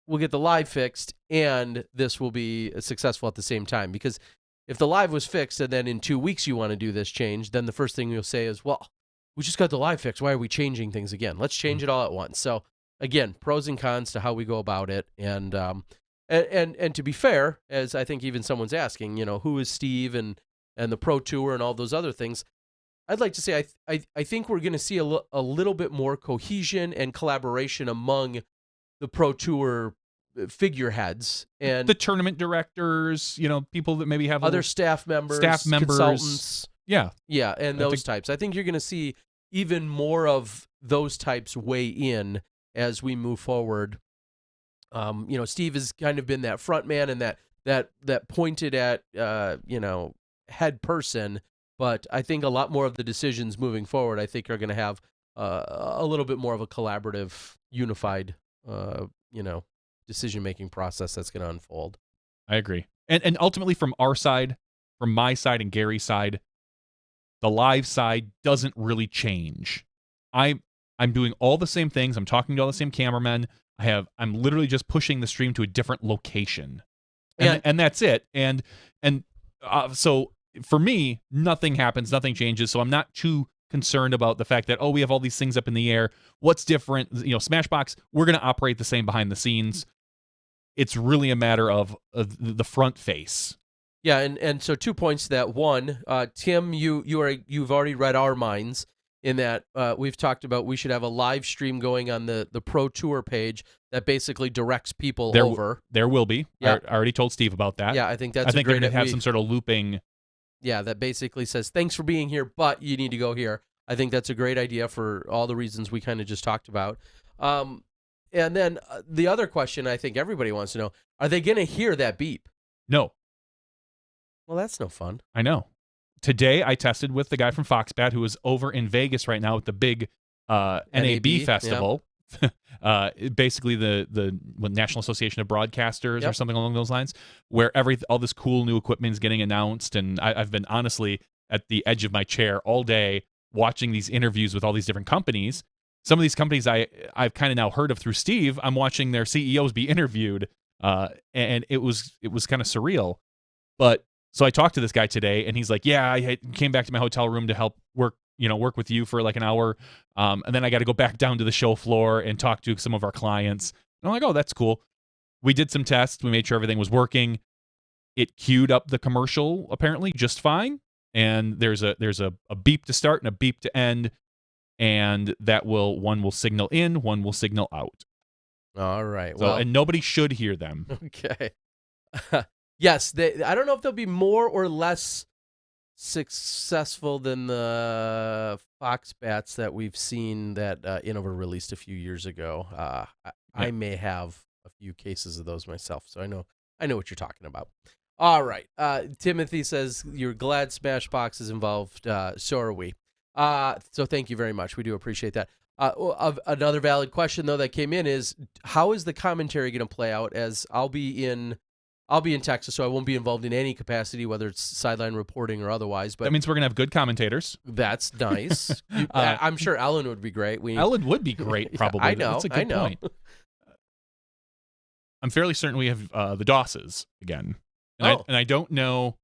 we'll get the live fixed and this will be successful at the same time. Because if the live was fixed and then in 2 weeks you want to do this change, then the first thing you'll say is, well, we just got the live fixed. Why are we changing things again? Let's change it all at once. So again, pros and cons to how we go about it. And to be fair, as I think even someone's asking, who is Steve and the Pro Tour and all those other things, I'd like to say I think we're going to see a little bit more cohesion and collaboration among the Pro Tour figureheads and the tournament directors, people that maybe have other staff members, consultants. Yeah, and those types. I think you're going to see even more of those types weigh in as we move forward. Steve has kind of been that front man and that pointed at, head person, but I think a lot more of the decisions moving forward, I think, are going to have a little bit more of a collaborative, unified, decision-making process that's going to unfold. I agree. And ultimately from our side, from my side and Gary's side, the live side doesn't really change. I'm doing all the same things. I'm talking to all the same cameramen. I'm literally just pushing the stream to a different location, and that's it. And so for me, nothing happens, nothing changes. So I'm not too concerned about the fact that, we have all these things up in the air. What's different? Smashbox, we're going to operate the same behind the scenes. It's really a matter of the front face. Yeah, and so 2 points to that. One, Tim, you've already read our minds. In that we've talked about we should have a live stream going on the Pro Tour page that basically directs people over. There will be. Yeah. I already told Steve about that. Yeah, I think that's I think a great they're going to have some sort of looping. Yeah, that basically says, thanks for being here, but you need to go here. I think that's a great idea for all the reasons we kind of just talked about. And then the other question I think everybody wants to know, are they going to hear that beep? No. Well, that's no fun. I know. Today, I tested with the guy from Foxbat who is over in Vegas right now at the big NAB festival. Yep. Basically, the National Association of Broadcasters or something along those lines, where all this cool new equipment is getting announced. And I've been honestly at the edge of my chair all day watching these interviews with all these different companies. Some of these companies I've kind of now heard of through Steve. I'm watching their CEOs be interviewed, and it was kind of surreal. But so I talked to this guy today, and he's like, "Yeah, I came back to my hotel room to help work with you for like an hour, and then I got to go back down to the show floor and talk to some of our clients." And I'm like, "Oh, that's cool." We did some tests. We made sure everything was working. It queued up the commercial apparently just fine, and there's a beep to start and a beep to end, and one will signal in, one will signal out. All right. So, and nobody should hear them. Okay. Yes, I don't know if they'll be more or less successful than the Foxbats that we've seen that Innova released a few years ago. I may have a few cases of those myself, so I know what you're talking about. All right. Timothy says, you're glad Smashbox is involved. So are we. So thank you very much. We do appreciate that. Another valid question, though, that came in is, how is the commentary going to play out? As I'll be in Texas, so I won't be involved in any capacity, whether it's sideline reporting or otherwise. But that means we're gonna have good commentators. That's nice. I'm sure Ellen would be great. Ellen would be great, probably. I know. That's a good point. I'm fairly certain we have the DOSes again, and I don't know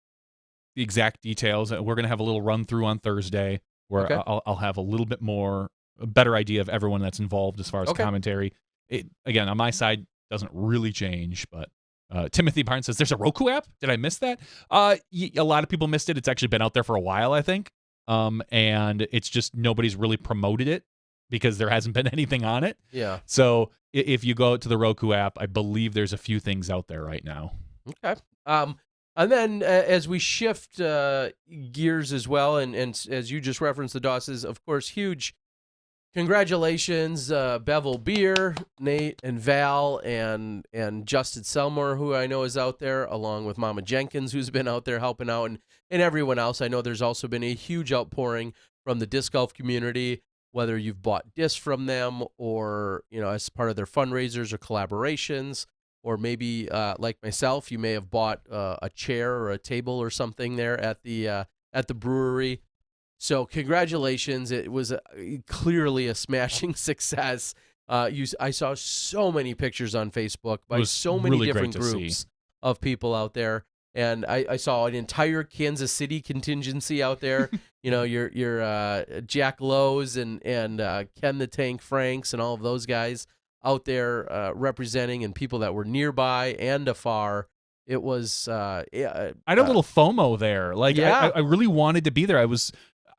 the exact details. We're gonna have a little run through on Thursday where I'll have a better idea of everyone that's involved as far as commentary. Again, on my side, doesn't really change, but. Timothy Barnes says, there's a Roku app? Did I miss that? A lot of people missed it. It's actually been out there for a while, I think. And it's just nobody's really promoted it. because there hasn't been anything on it. Yeah. So if you go to the Roku app, I believe there's a few things out there right now. Okay. And then as we shift gears as well, and as you just referenced, the Dosses, of course, huge congratulations, Bevel Beer, Nate and Val, and Justin Selmore, who I know is out there, along with Mama Jenkins, who's been out there helping out, and everyone else. I know there's also been a huge outpouring from the disc golf community, whether you've bought discs from them or, as part of their fundraisers or collaborations, or maybe like myself, you may have bought a chair or a table or something there at the brewery. So congratulations. It was clearly a smashing success. I saw so many pictures on Facebook by so many different groups of people out there. And I saw an entire Kansas City contingency out there. Your Jack Lowe's and Ken the Tank Franks and all of those guys out there representing, and people that were nearby and afar. It was I had a little FOMO there. Like, yeah. I really wanted to be there.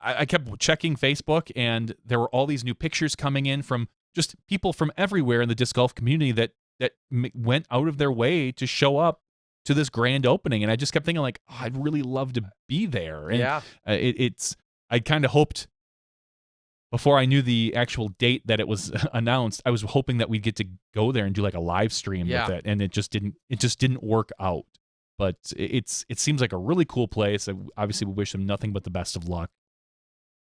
I kept checking Facebook, and there were all these new pictures coming in from just people from everywhere in the disc golf community that went out of their way to show up to this grand opening. And I just kept thinking, like, I'd really love to be there. And yeah. I kind of hoped, before I knew the actual date that it was announced, I was hoping that we'd get to go there and do like a live stream with it, and it just didn't work out. But it seems like a really cool place. Obviously, we wish them nothing but the best of luck.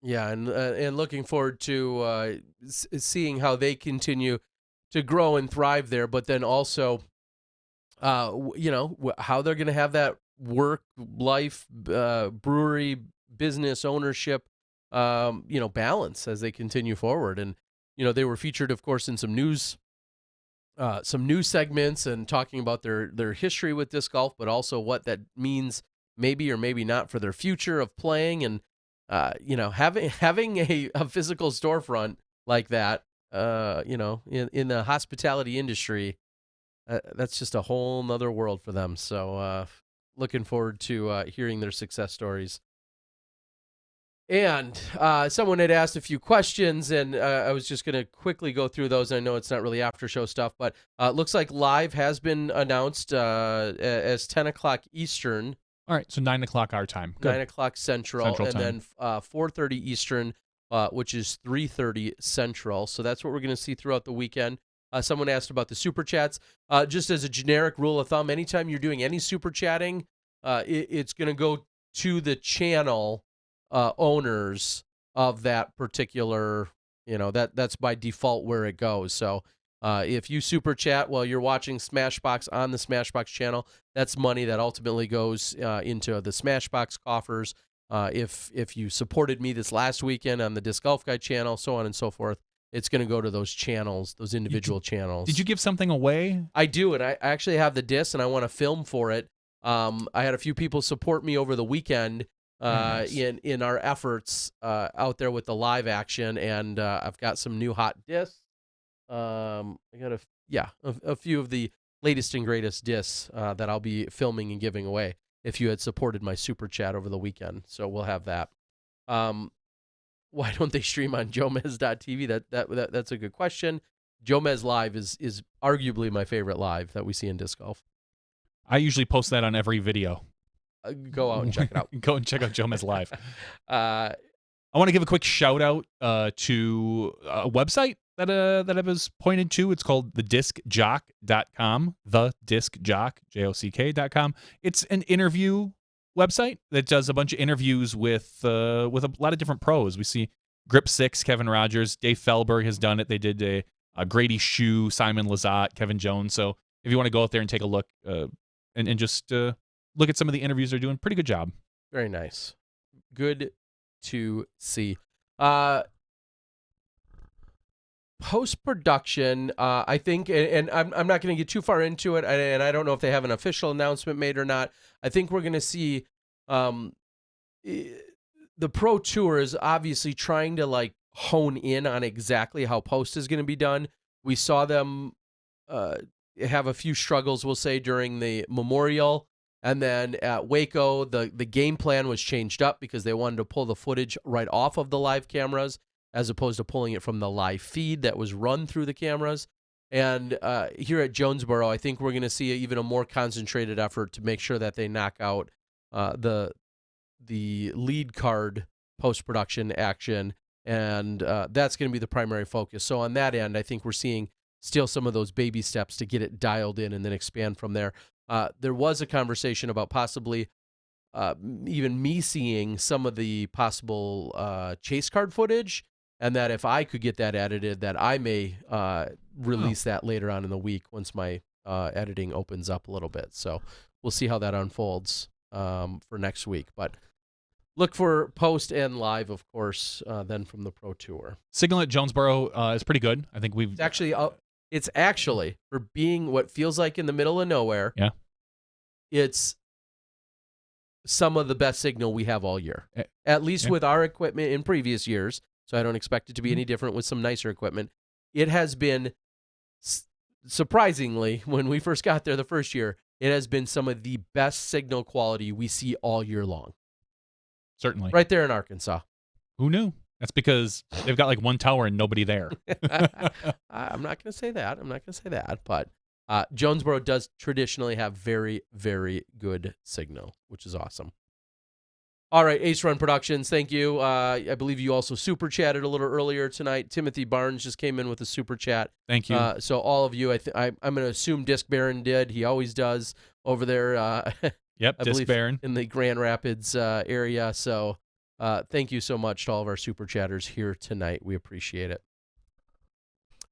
Yeah, and looking forward to seeing how they continue to grow and thrive there, but then also, how they're going to have that work life, brewery business ownership, balance as they continue forward. And they were featured, of course, in some news segments and talking about their history with disc golf, but also what that means maybe or maybe not for their future of playing. And having a physical storefront like that, in the hospitality industry, that's just a whole nother world for them. So looking forward to hearing their success stories. And someone had asked a few questions, and I was just going to quickly go through those. I know it's not really after show stuff, but looks like live has been announced as 10 o'clock Eastern. All right, so 9 o'clock our time. Good. 9 o'clock Central and time. Then 4:30 Eastern, which is 3:30 Central. So that's what we're going to see throughout the weekend. Someone asked about the super chats. Just as a generic rule of thumb, anytime you're doing any super chatting, it's going to go to the channel owners of that particular, that's by default where it goes. So if you super chat while you're watching Smashbox on the Smashbox channel, that's money that ultimately goes into the Smashbox coffers. If you supported me this last weekend on the Disc Golf Guy channel, so on and so forth, it's going to go to those channels, those individual channels. Did you give something away? I do, and I actually have the disc, and I want to film for it. I had a few people support me over the weekend nice. in our efforts out there with the live action, and I've got some new hot discs. I got a few of the latest and greatest discs that I'll be filming and giving away if you had supported my super chat over the weekend. So we'll have that. Why don't they stream on jomez.tv? That's a good question. Jomez Live is arguably my favorite live that we see in disc golf. I usually post that on every video. Go out and check it out. Go and check out Jomez Live. I want to give a quick shout out to a website that I was pointed to. It's called thediscjock.com, thediscjock.com. It's an interview website that does a bunch of interviews with a lot of different pros. We see Grip 6, Kevin Rogers, Dave Felberg has done it. They did a Grady Shue, Simon Lizotte, Kevin Jones. So if you want to go out there and take a look and just look at some of the interviews they're doing, pretty good job. Very nice. Good to see. Post-production, I think, and I'm not going to get too far into it, and I don't know if they have an official announcement made or not. I think we're going to see the Pro Tour is obviously trying to hone in on exactly how post is going to be done. We saw them have a few struggles, we'll say, during the Memorial, and then at Waco, the game plan was changed up because they wanted to pull the footage right off of the live cameras. as opposed to pulling it from the live feed that was run through the cameras. And here at Jonesboro, I think we're going to see even a more concentrated effort to make sure that they knock out the lead card post-production action, and that's going to be the primary focus. So on that end, I think we're seeing still some of those baby steps to get it dialed in and then expand from there. There was a conversation about possibly even me seeing some of the possible chase card footage, and that if I could get that edited, that I may release that later on in the week once my editing opens up a little bit. So we'll see how that unfolds for next week. But look for post and live, of course, then from the Pro Tour. Signal at Jonesboro is pretty good. I think we've it's actually for being what feels like in the middle of nowhere. Yeah, it's some of the best signal we have all year, at least with our equipment in previous years. So I don't expect it to be any different with some nicer equipment. It has been, surprisingly, when we first got there the first year, it has been some of the best signal quality we see all year long. Certainly. Right there in Arkansas. Who knew? That's because they've got like one tower and nobody there. I'm not going to say that. But Jonesboro does traditionally have very, very good signal, which is awesome. All right, Ace Run Productions, thank you. I believe you also super chatted a little earlier tonight. Timothy Barnes just came in with a super chat. Thank you. So all of you, I'm going to assume Disc Baron did. He always does over there. Yep, I Disc Baron in the Grand Rapids area. So thank you so much to all of our super chatters here tonight. We appreciate it.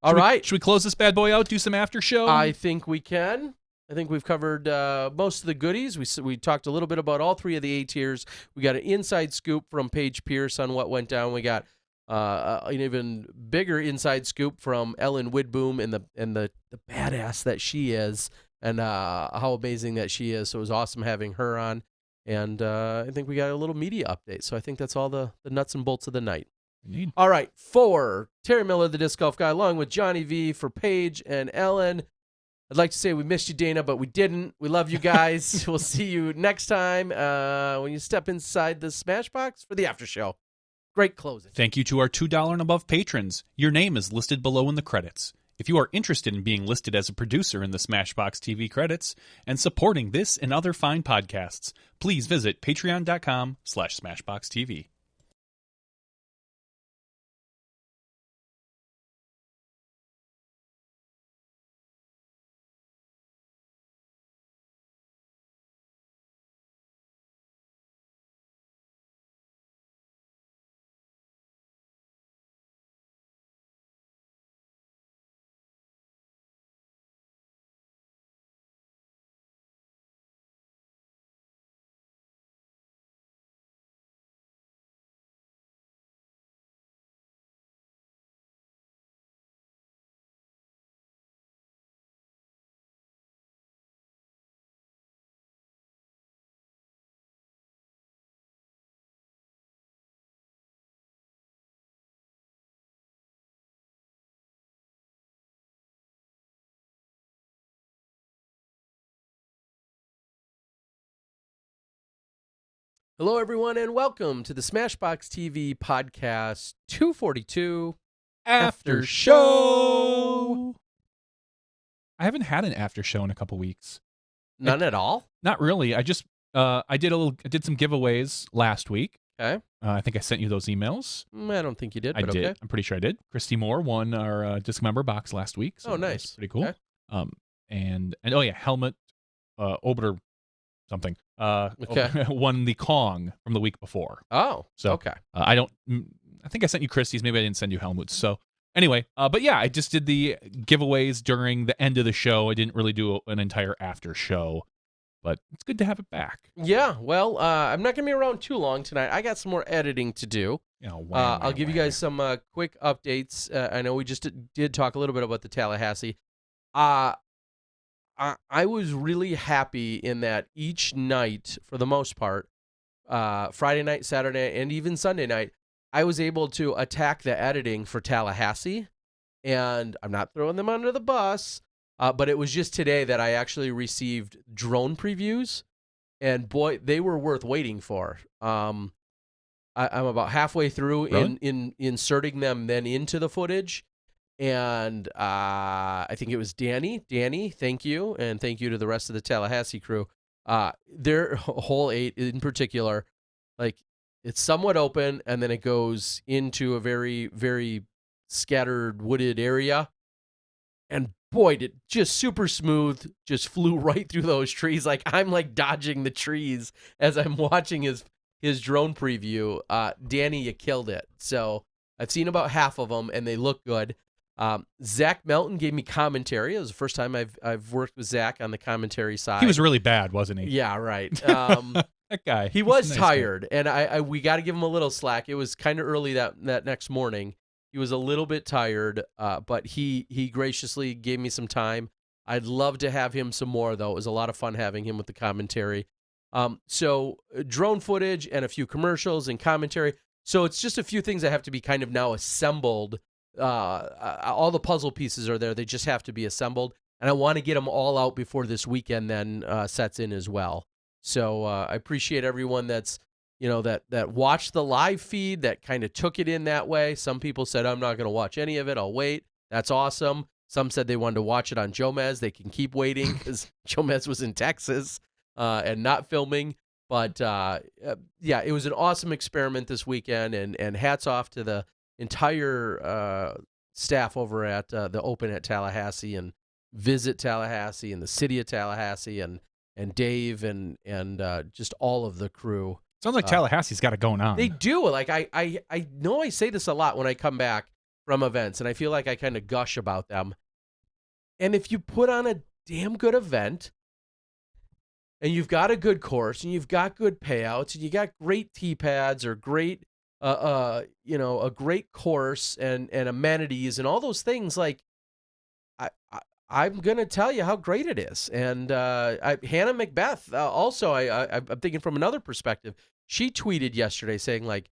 All right. Should we close this bad boy out? Do some after show? I think we can. I think we've covered most of the goodies. We talked a little bit about all three of the A tiers. We got an inside scoop from Paige Pierce on what went down. We got an even bigger inside scoop from Ellen Widboom and the badass that she is, and how amazing that she is. So it was awesome having her on. And I think we got a little media update. So I think that's all the nuts and bolts of the night. Indeed. All right, for Terry Miller, the Disc Golf Guy, along with Johnny V, for Paige and Ellen, I'd like to say we missed you, Dana, but we didn't. We love you guys. We'll see you next time when you step inside the Smashbox for the after show. Great closing. Thank you to our $2 and above patrons. Your name is listed below in the credits. If you are interested in being listed as a producer in the SmashBoxxTV credits and supporting this and other fine podcasts, please visit patreon.com/SmashBoxxTV. Hello, everyone, and welcome to the SmashBoxxTV podcast 242 After Show. I haven't had an after show in a couple weeks. None at all? Not really. I just I did some giveaways last week. Okay. I think I sent you those emails. I don't think you did, but I did. okay. I'm pretty sure I did. Christy Moore won our disc member box last week. So Oh, nice. that's pretty cool. Okay. And oh yeah, Helmut Ober something Okay. won the Kong from the week before. Oh, So okay. I think I sent you Christie's. Maybe I didn't send you Helmut's. So anyway, but yeah, I just did the giveaways during the end of the show. I didn't really do an entire after show, but it's good to have it back. Yeah, well, I'm not going to be around too long tonight. I got some more editing to do. I'll give you guys some quick updates. I know we just did talk a little bit about the Tallahassee. I was really happy in that each night, for the most part, Friday night, Saturday, and even Sunday night, I was able to attack the editing for Tallahassee. And I'm not throwing them under the bus, but it was just today that I actually received drone previews. And boy, they were worth waiting for. I'm about halfway through Really? in inserting them then into the footage. And I think it was Danny. Danny, thank you. And thank you to the rest of the Tallahassee crew. Their hole 8 in particular, like it's somewhat open and then it goes into a very, very scattered wooded area. And boy, did just super smooth, just flew right through those trees. Like I'm like dodging the trees as I'm watching his drone preview. Danny, you killed it. So I've seen about half of them and they look good. Zach Melton gave me commentary. It was the first time I've worked with Zach on the commentary side. He was really bad, wasn't he? Yeah, right. That guy. He was tired, and we got to give him a little slack. It was kind of early that next morning. He was a little bit tired, but he graciously gave me some time. I'd love to have him some more, though. It was a lot of fun having him with the commentary. So drone footage and a few commercials and commentary. So it's just a few things that have to be kind of now assembled. All the puzzle pieces are there. They just have to be assembled. And I want to get them all out before this weekend then sets in as well. So I appreciate everyone that's, that watched the live feed, that kind of took it in that way. Some people said, I'm not going to watch any of it. I'll wait. That's awesome. Some said they wanted to watch it on Jomez. They can keep waiting because Jomez was in Texas and not filming. But, yeah, it was an awesome experiment this weekend, and hats off to the entire staff over at the Open at Tallahassee and Visit Tallahassee and the city of Tallahassee and Dave and just all of the crew. Sounds like Tallahassee's got it going on. They do. Like I know I say this a lot when I come back from events, and I feel like I kind of gush about them. And if you put on a damn good event, and you've got a good course, and you've got good payouts, and you got great tee pads or great, a great course and amenities and all those things, like I'm gonna tell you how great it is. And Hannah Macbeth also, I'm thinking from another perspective. She tweeted yesterday saying, like,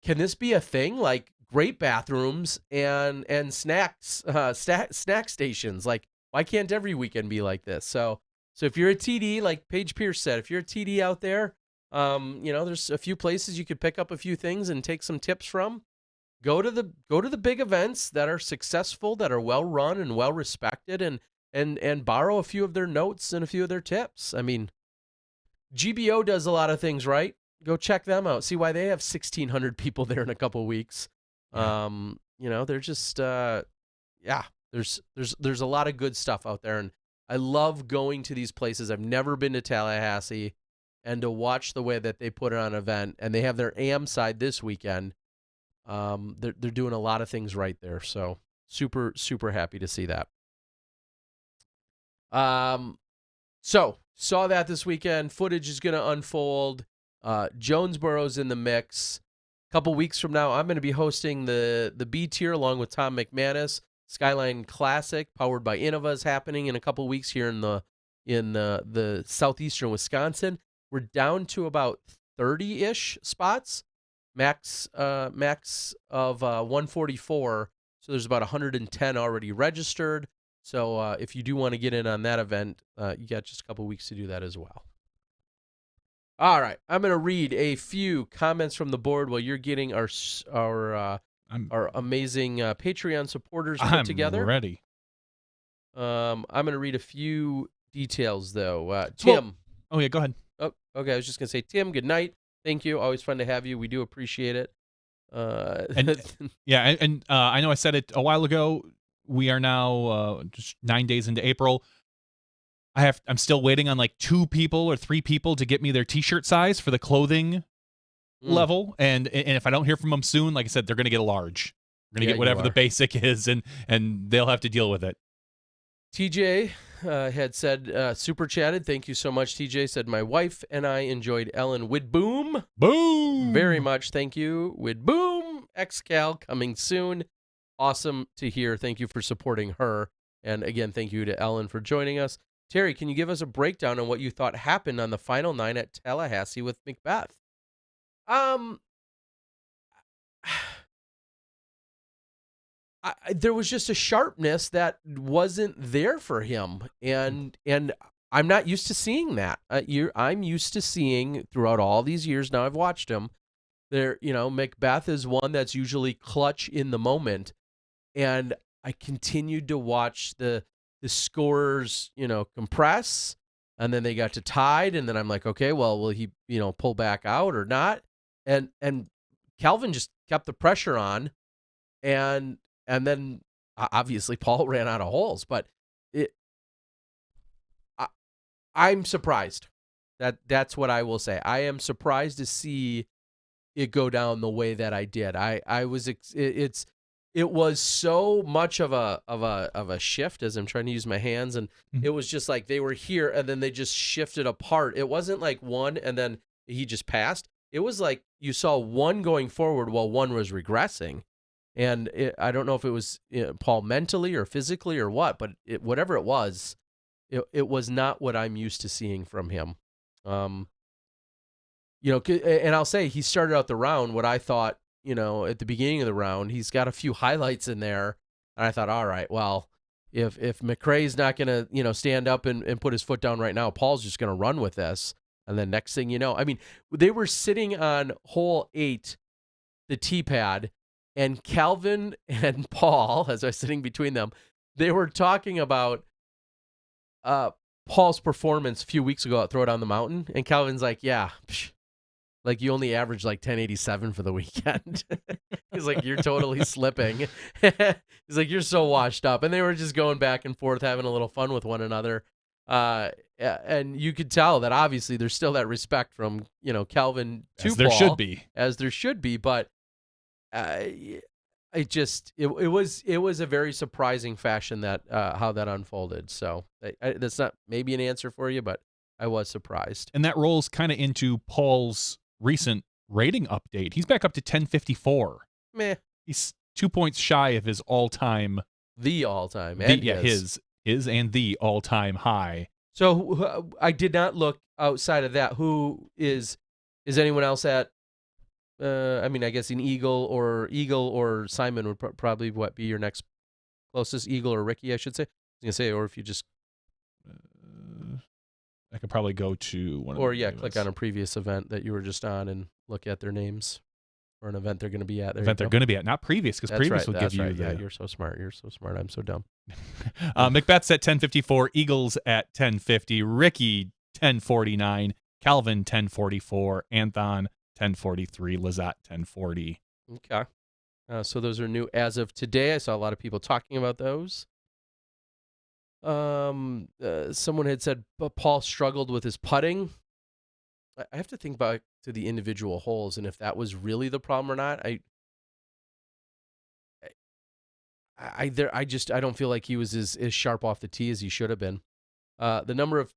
can this be a thing? Like great bathrooms and snacks, snack stations. Like, why can't every weekend be like this? So if you're a TD, like Paige Pierce said, if you're a TD out there, there's a few places you could pick up a few things and take some tips from. Go to the big events that are successful, that are well run and well respected, and borrow a few of their notes and a few of their tips. I mean, GBO does a lot of things right. Go check them out. See why they have 1,600 people there in a couple weeks. Yeah. They're just there's a lot of good stuff out there, and I love going to these places. I've never been to Tallahassee, and to watch the way that they put it on an event, and they have their AM side this weekend. They're doing a lot of things right there, so super, super happy to see that. So saw that this weekend. Footage is going to unfold. Jonesboro's in the mix. A couple weeks from now, I'm going to be hosting the B tier along with Tom McManus. Skyline Classic, powered by Innova, is happening in a couple weeks here in the southeastern Wisconsin. We're down to about 30-ish spots. Max of 144, so there's about 110 already registered. So if you do want to get in on that event, you got just a couple weeks to do that as well. All right, I'm going to read a few comments from the board while you're getting our amazing Patreon supporters put together. I'm ready. I'm going to read a few details though. Tim. Oh yeah, go ahead. Oh, okay. I was just going to say, Tim, good night. Thank you. Always fun to have you. We do appreciate it. And I know I said it a while ago. We are now just 9 days into April. I'm still waiting on like 2 people or 3 people to get me their T-shirt size for the clothing level. And if I don't hear from them soon, like I said, they're going to get a large. They're going to get whatever the basic is, and they'll have to deal with it. TJ had said, super chatted. Thank you so much, TJ. Said, my wife and I enjoyed Ellen Widboom. Boom! Very much. Thank you, Widboom. XCal coming soon. Awesome to hear. Thank you for supporting her. And again, thank you to Ellen for joining us. Terry, can you give us a breakdown on what you thought happened on the final 9 at Tallahassee with Macbeth? There was just a sharpness that wasn't there for him, and I'm not used to seeing that. I'm used to seeing throughout all these years now I've watched him, There, Macbeth is one that's usually clutch in the moment, and I continued to watch the scorers, compress, and then they got to tied, and then I'm like, okay, well, will he, pull back out or not? And Calvin just kept the pressure on, and then obviously Paul ran out of holes, but I'm surprised. That's what I will say. I am surprised to see it go down the way that I did. It was so much of a shift as I'm trying to use my hands, and it was just like they were here and then they just shifted apart. It wasn't like one and then he just passed. It was like you saw one going forward while one was regressing. And I don't know if it was Paul mentally or physically or what, but whatever it was not what I'm used to seeing from him. And I'll say he started out the round what I thought, at the beginning of the round, he's got a few highlights in there. And I thought, all right, well, if McRae's not going to, stand up and put his foot down right now, Paul's just going to run with this. And then next thing you know, I mean, they were sitting on hole 8, the tee pad, and Calvin and Paul, as I was sitting between them, they were talking about Paul's performance a few weeks ago at Throw It on the Mountain. And Calvin's like, yeah, like you only averaged like 1087 for the weekend. He's like, you're totally slipping. He's like, you're so washed up. And they were just going back and forth, having a little fun with one another. And you could tell that obviously there's still that respect from, Calvin to Paul. As there should be. But it was a very surprising fashion that how that unfolded. So that's not maybe an answer for you, but I was surprised. And that rolls kind of into Paul's recent rating update. He's back up to 1054. Meh. He's 2 points shy of his all-time. The all-time. His and the all-time high. So I did not look outside of that. Who is anyone else at? I guess an Eagle or Simon would probably be your next closest. Eagle or Ricky, I should say. I was gonna say, or if you just, I could probably go to one. Or click on a previous event that you were just on and look at their names, or an event they're going to be at. They're going to be at, not previous, because previous would give you. Yeah, you're so smart. You're so smart. I'm so dumb. Macbeth's at 1054. Eagles at 1050. Ricky 1049. Calvin 1044. Anthon 1043, Lizotte 1040. Okay. So those are new as of today. I saw a lot of people talking about those. Someone had said Paul struggled with his putting. I have to think back to the individual holes and if that was really the problem or not. I don't feel like he was as sharp off the tee as he should have been. The number of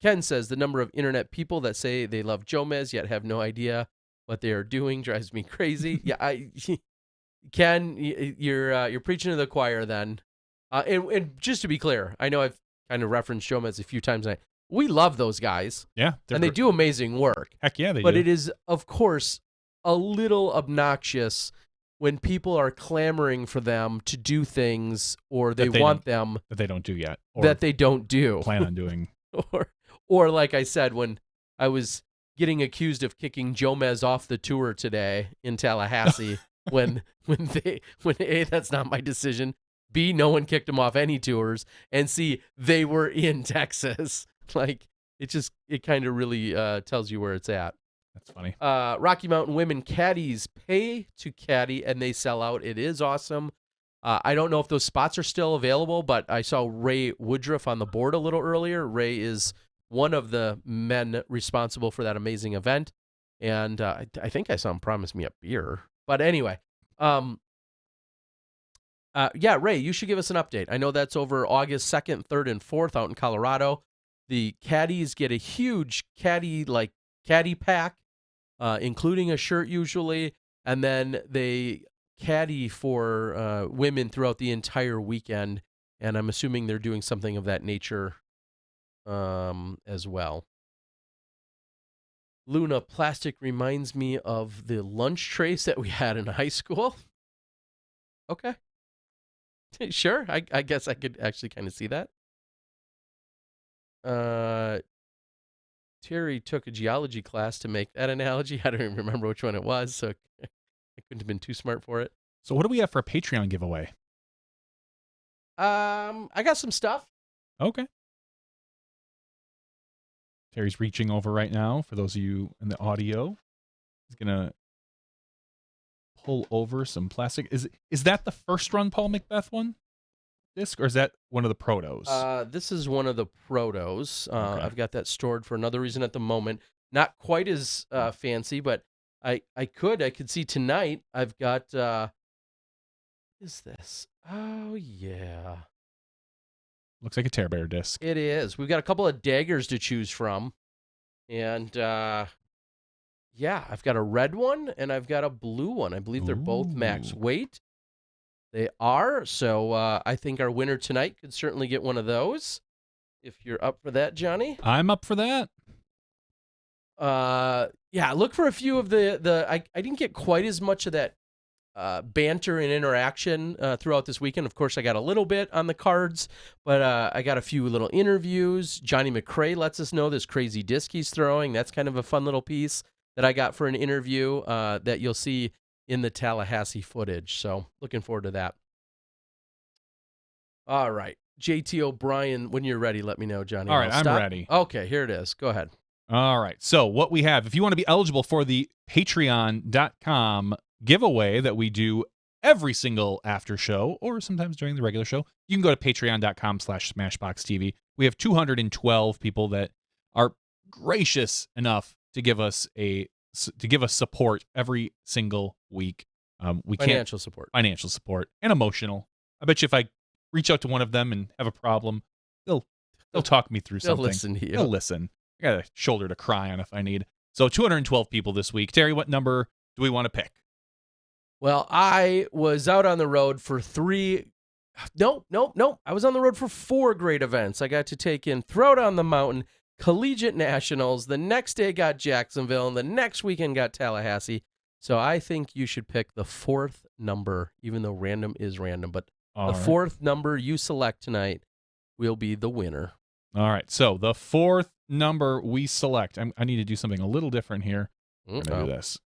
Ken says the number of internet people that say they love Jomez yet have no idea what they are doing drives me crazy. Yeah, Ken, you're preaching to the choir then. And just to be clear, I know I've kind of referenced Jomez a few times tonight. We love those guys. Yeah, and they do amazing work. Heck yeah, they do. But it is, of course, a little obnoxious when people are clamoring for them to do things or they want them that they don't do yet, or that they don't do, plan on doing. Or like I said, when I was getting accused of kicking Jomez off the tour today in Tallahassee, when A, that's not my decision, B, no one kicked him off any tours, and C, they were in Texas. Like it kind of really tells you where it's at. That's funny. Rocky Mountain women caddies pay to caddy and they sell out. It is awesome. I don't know if those spots are still available, but I saw Ray Woodruff on the board a little earlier. Ray is one of the men responsible for that amazing event. And I think I saw him promise me a beer. But anyway, Ray, you should give us an update. I know that's over August 2nd, 3rd, and 4th out in Colorado. The caddies get a huge caddy pack, including a shirt usually, and then they caddy for women throughout the entire weekend, and I'm assuming they're doing something of that nature as well. Luna, plastic reminds me of the lunch trays that we had in high school. Okay. Sure, I guess I could actually kind of see that. Terry took a geology class to make that analogy. I don't even remember which one it was, so I couldn't have been too smart for it. So what do we have for a Patreon giveaway? I got some stuff. Okay. Terry's reaching over right now. For those of you in the audio, he's gonna pull over some plastic. Is that the first run Paul Macbeth one disc, or is that one of the protos? This is one of the protos. Okay. I've got that stored for another reason at the moment. Not quite as fancy, but I could see tonight. I've got what is this? Oh yeah. Looks like a Tear Bear disc. It is. We've got a couple of daggers to choose from. And yeah, I've got a red one and I've got a blue one. I believe they're both max weight. They are. So I think our winner tonight could certainly get one of those. If you're up for that, Johnny. I'm up for that. Yeah, look for a few of I didn't get quite as much of that banter and interaction throughout this weekend. Of course, I got a little bit on the cards, but I got a few little interviews. Johnny McRae lets us know this crazy disc he's throwing. That's kind of a fun little piece that I got for an interview that you'll see in the Tallahassee footage. So looking forward to that. All right. JT O'Brien, when you're ready, let me know, Johnny. All right, I'm ready. Okay, here it is. Go ahead. All right. So what we have, if you want to be eligible for the patreon.com giveaway that we do every single after show or sometimes during the regular show, you can go to patreon.com/SmashBoxxTV. We have 212 people that are gracious enough to give us support every single week. Financial support and emotional. I bet you if I reach out to one of them and have a problem, they'll talk me through something. They'll listen to you. They'll listen. I got a shoulder to cry on if I need. So 212 people this week. Terry, what number do we want to pick? Well, I was out on the road for I was on the road for 4 great events. I got to take in Throwdown on the Mountain, Collegiate Nationals. The next day got Jacksonville, and the next weekend got Tallahassee. So I think you should pick the 4th number, even though random is random. But the 4th number you select tonight will be the winner. All right. So the 4th number we select. I need to do something a little different here. I'm going to do this.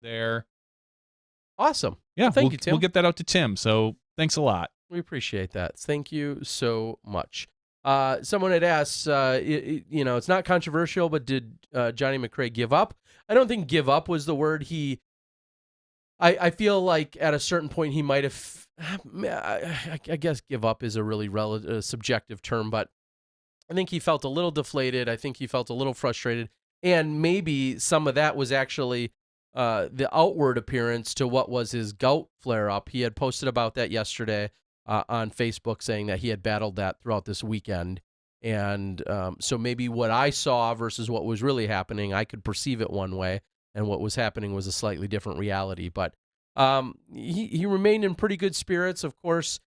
There. Awesome. Yeah, well, thank you, Tim. We'll get that out to Tim. So thanks a lot. We appreciate that. Thank you so much. Someone had asked, it's not controversial, but did Johnny McRae give up? I don't think give up was the word. I feel like at a certain point he might have, I guess give up is a really subjective term, but I think he felt a little deflated. I think he felt a little frustrated. And maybe some of that was actually the outward appearance to what was his gout flare-up. He had posted about that yesterday on Facebook, saying that he had battled that throughout this weekend. And so maybe what I saw versus what was really happening, I could perceive it one way, and what was happening was a slightly different reality. But he remained in pretty good spirits. Of course,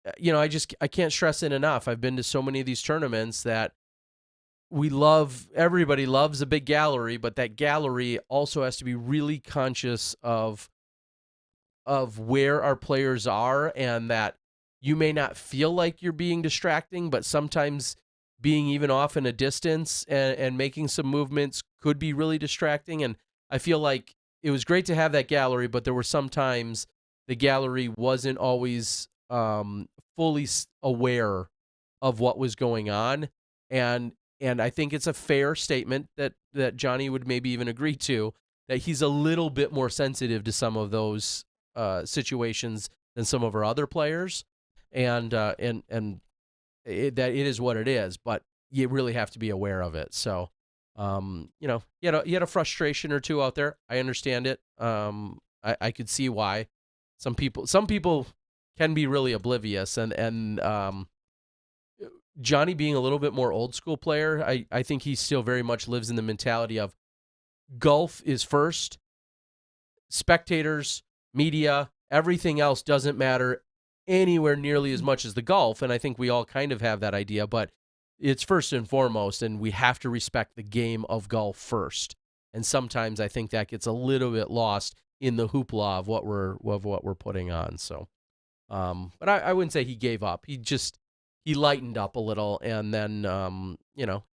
I can't stress it enough. I've been to so many of these tournaments that everybody loves a big gallery, but that gallery also has to be really conscious of where our players are, and that you may not feel like you're being distracting, but sometimes being even off in a distance and making some movements could be really distracting. And I feel like it was great to have that gallery, but there were some times the gallery wasn't always fully aware of what was going on. And I think it's a fair statement that Johnny would maybe even agree to, that he's a little bit more sensitive to some of those situations than some of our other players, and that it is what it is. But you really have to be aware of it. So, you had a frustration or two out there. I understand it. I could see why. some people can be really oblivious, and Johnny being a little bit more old school player, I think he still very much lives in the mentality of golf is first, spectators, media, everything else doesn't matter anywhere nearly as much as the golf. And I think we all kind of have that idea, but it's first and foremost, and we have to respect the game of golf first. And sometimes I think that gets a little bit lost in the hoopla of what we're putting on. So, but I wouldn't say he gave up. He lightened up a little, and then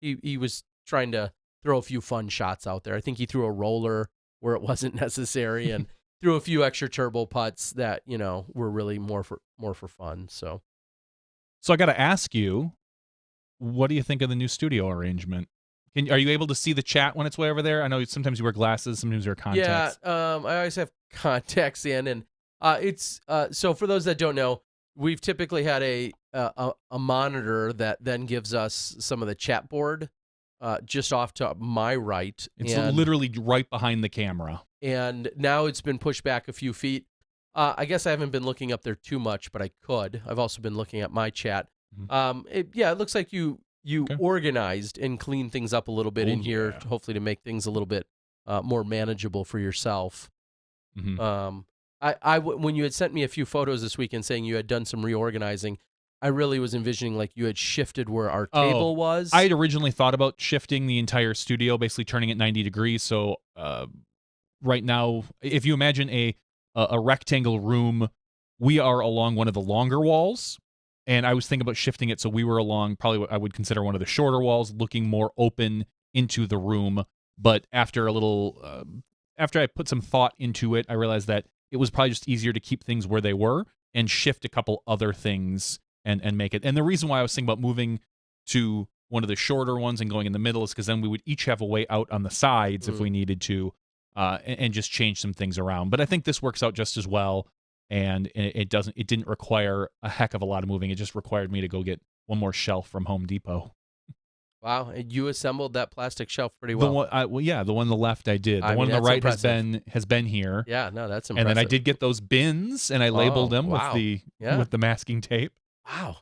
he was trying to throw a few fun shots out there. I think he threw a roller where it wasn't necessary, and threw a few extra turbo putts that were really more for fun. So I got to ask you, what do you think of the new studio arrangement? Are you able to see the chat when it's way over there? I know sometimes you wear glasses, sometimes you wear contacts. Yeah, I always have contacts in, and it's so for those that don't know, we've typically had a monitor that then gives us some of the chat board just off to my right. It's literally right behind the camera. And now it's been pushed back a few feet. I guess I haven't been looking up there too much, but I could. I've also been looking at my chat. Mm-hmm. It looks like you okay. Organized and cleaned things up a little bit in here, hopefully to make things a little bit more manageable for yourself. Mm-hmm. When you had sent me a few photos this weekend saying you had done some reorganizing, I really was envisioning like you had shifted where our table was. I had originally thought about shifting the entire studio, basically turning it 90 degrees. So right now, if you imagine a rectangle room, we are along one of the longer walls. And I was thinking about shifting it so we were along probably what I would consider one of the shorter walls, looking more open into the room. But after after I put some thought into it, I realized that it was probably just easier to keep things where they were and shift a couple other things and make it. And the reason why I was thinking about moving to one of the shorter ones and going in the middle is because then we would each have a way out on the sides if we needed to, and just change some things around. But I think this works out just as well. And it didn't require a heck of a lot of moving. It just required me to go get one more shelf from Home Depot. Wow, you assembled that plastic shelf pretty well. The one on the left I did. The one on the right has been here. Yeah, no, that's impressive. And then I did get those bins, and I labeled them with the masking tape. Wow,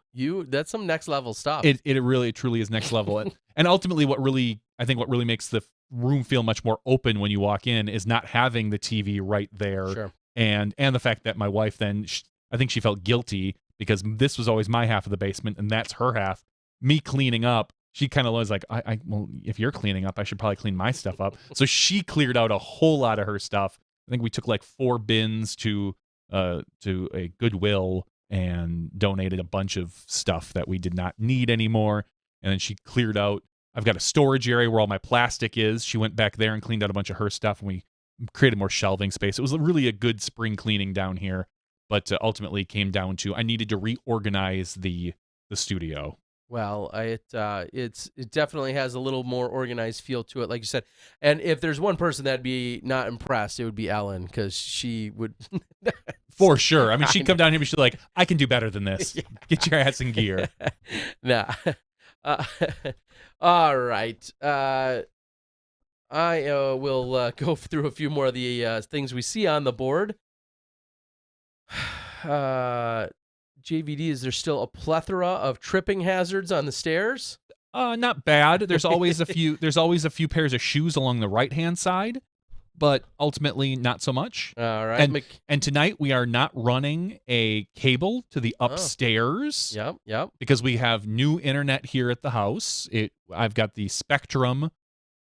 that's some next level stuff. It really truly is next level. And ultimately, what really makes the room feel much more open when you walk in is not having the TV right there. Sure. And the fact that my wife then, I think she felt guilty because this was always my half of the basement and that's her half. Me cleaning up, she kind of was like, well, if you're cleaning up, I should probably clean my stuff up. So she cleared out a whole lot of her stuff. I think we took like 4 bins to a Goodwill and donated a bunch of stuff that we did not need anymore. And then she cleared out. I've got a storage area where all my plastic is. She went back there and cleaned out a bunch of her stuff, and we created more shelving space. It was really a good spring cleaning down here, but ultimately came down to I needed to reorganize the studio. Well, it definitely has a little more organized feel to it, like you said. And if there's one person that'd be not impressed, it would be Ellen, because she would. For sure. I mean, she'd come down here and she'd be like, I can do better than this. Yeah. Get your ass in gear. Nah. All right. I will go through a few more of the things we see on the board. JVD, is there still a plethora of tripping hazards on the stairs? Not bad. There's always a few. There's always a few pairs of shoes along the right-hand side, but ultimately not so much. All right. And tonight we are not running a cable to the upstairs. Yep. Because we have new internet here at the house. I've got the Spectrum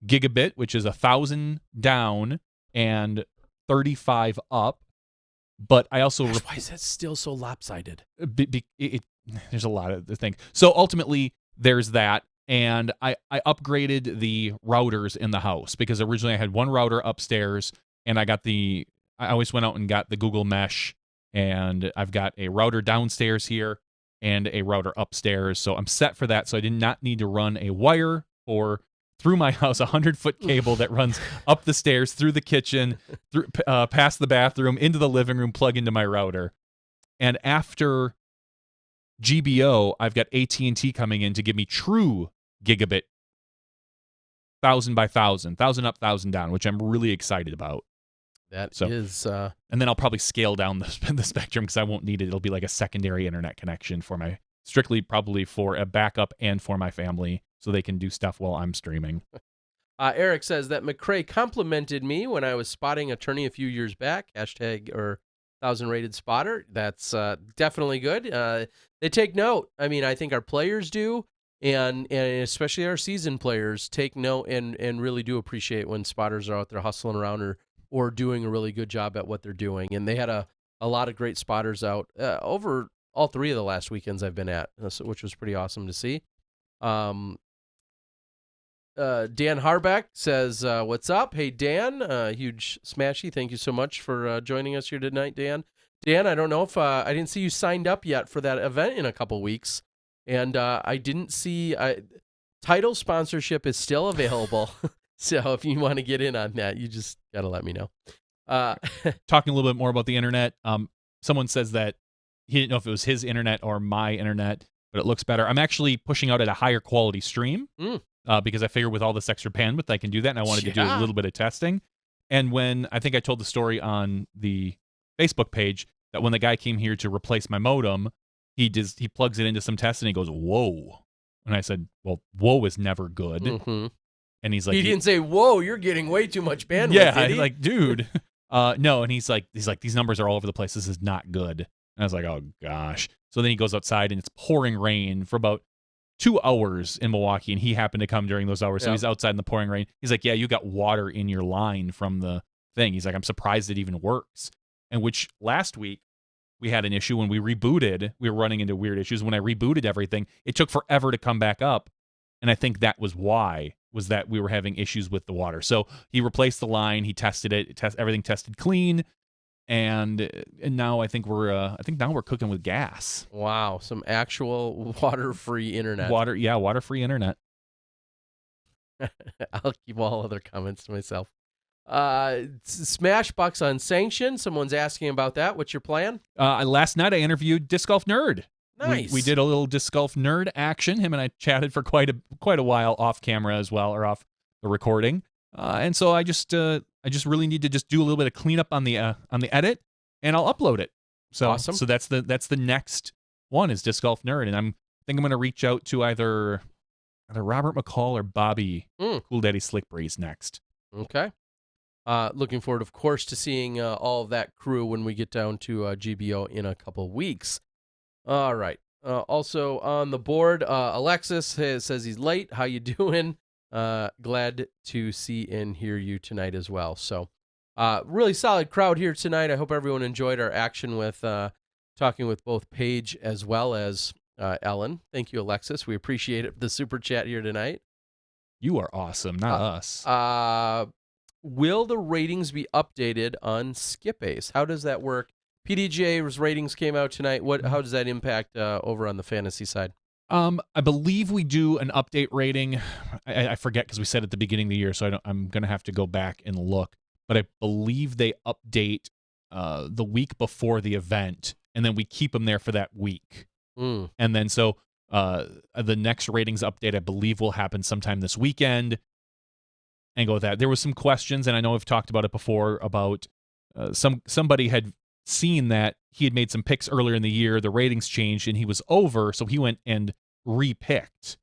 gigabit, which is 1,000 down and 35 up. But I also why is that still so lopsided? There's a lot of the thing. So ultimately, there's that, and I upgraded the routers in the house because originally I had one router upstairs, and I always went out and got the Google Mesh, and I've got a router downstairs here and a router upstairs, so I'm set for that. So I did not need to run a wire through my house, 100-foot cable that runs up the stairs, through the kitchen, through past the bathroom, into the living room, plug into my router. And after GBO, I've got AT&T coming in to give me true gigabit, 1,000 by 1,000, 1,000 up, 1,000 down, which I'm really excited about. That So, is, and then I'll probably scale down the spectrum because I won't need it. It'll be like a secondary internet connection for my, strictly probably for a backup and for my family so they can do stuff while I'm streaming. Eric says that McCrae complimented me when I was spotting a tourney a few years back. Hashtag or 1,000 rated spotter. That's definitely good. They take note. I mean, I think our players do, and especially our seasoned players take note and really do appreciate when spotters are out there hustling around or doing a really good job at what they're doing. And they had a lot of great spotters out over all 3 of the last weekends I've been at, which was pretty awesome to see. Dan Harbeck says, what's up? Hey, Dan, huge smashy. Thank you so much for joining us here tonight, Dan. Dan, I don't know if I didn't see you signed up yet for that event in a couple weeks. And I didn't see title sponsorship is still available. So if you want to get in on that, you just got to let me know. Talking a little bit more about the internet, someone says that he didn't know if it was his internet or my internet, but it looks better. I'm actually pushing out at a higher quality stream because I figured with all this extra bandwidth, I can do that, and I wanted to do a little bit of testing. And when I think I told the story on the Facebook page that when the guy came here to replace my modem, he plugs it into some tests and he goes, "Whoa!" And I said, "Well, whoa is never good." Mm-hmm. And he's like, he didn't say, "Whoa, you're getting way too much bandwidth." Yeah, did he? like, dude, no. And he's like, these numbers are all over the place. This is not good. And I was like, oh gosh. So then he goes outside and it's pouring rain for about 2 hours in Milwaukee, and he happened to come during those hours. So he's outside in the pouring rain. He's like, yeah, you got water in your line from the thing. He's like, I'm surprised it even works. And which last week we had an issue when we rebooted. We were running into weird issues. When I rebooted everything, it took forever to come back up. And I think that was why, was that we were having issues with the water. So he replaced the line, he tested it, everything tested clean, and now I think we're cooking with gas. Wow, some actual water-free internet. Water-free internet. I'll keep all other comments to myself. SmashBoxx Unsanctioned. Someone's asking about that. What's your plan? Last night I interviewed Disc Golf Nerd. Nice. We did a little Disc Golf Nerd action. Him and I chatted for quite a while off camera as well, or off the recording. And so I just really need to just do a little bit of cleanup on the edit, and I'll upload it. So awesome. So that's the next one is Disc Golf Nerd, and I think I'm going to reach out to either Robert McCall or Bobby Cool Daddy Slick Breeze next. Okay. Looking forward, of course, to seeing all of that crew when we get down to GBO in a couple weeks. All right. Also on the board, Alexis says he's late. How you doing? Glad to see and hear you tonight as well. So really solid crowd here tonight. I hope everyone enjoyed our action with talking with both Paige as well as Ellen. Thank you, Alexis. We appreciate it. The super chat here tonight. You are awesome, not us. Will the ratings be updated on Skip Ace? How does that work? PDGA's ratings came out tonight. How does that impact over on the fantasy side? I believe we do an update rating. I forget because we said at the beginning of the year, so I'm going to have to go back and look. But I believe they update the week before the event, and then we keep them there for that week. And then so the next ratings update, I believe, will happen sometime this weekend. And go with that. There was some questions, and I know we've talked about it before, about somebody had seen that he had made some picks earlier in the year, the ratings changed, and he was over, so he went and repicked.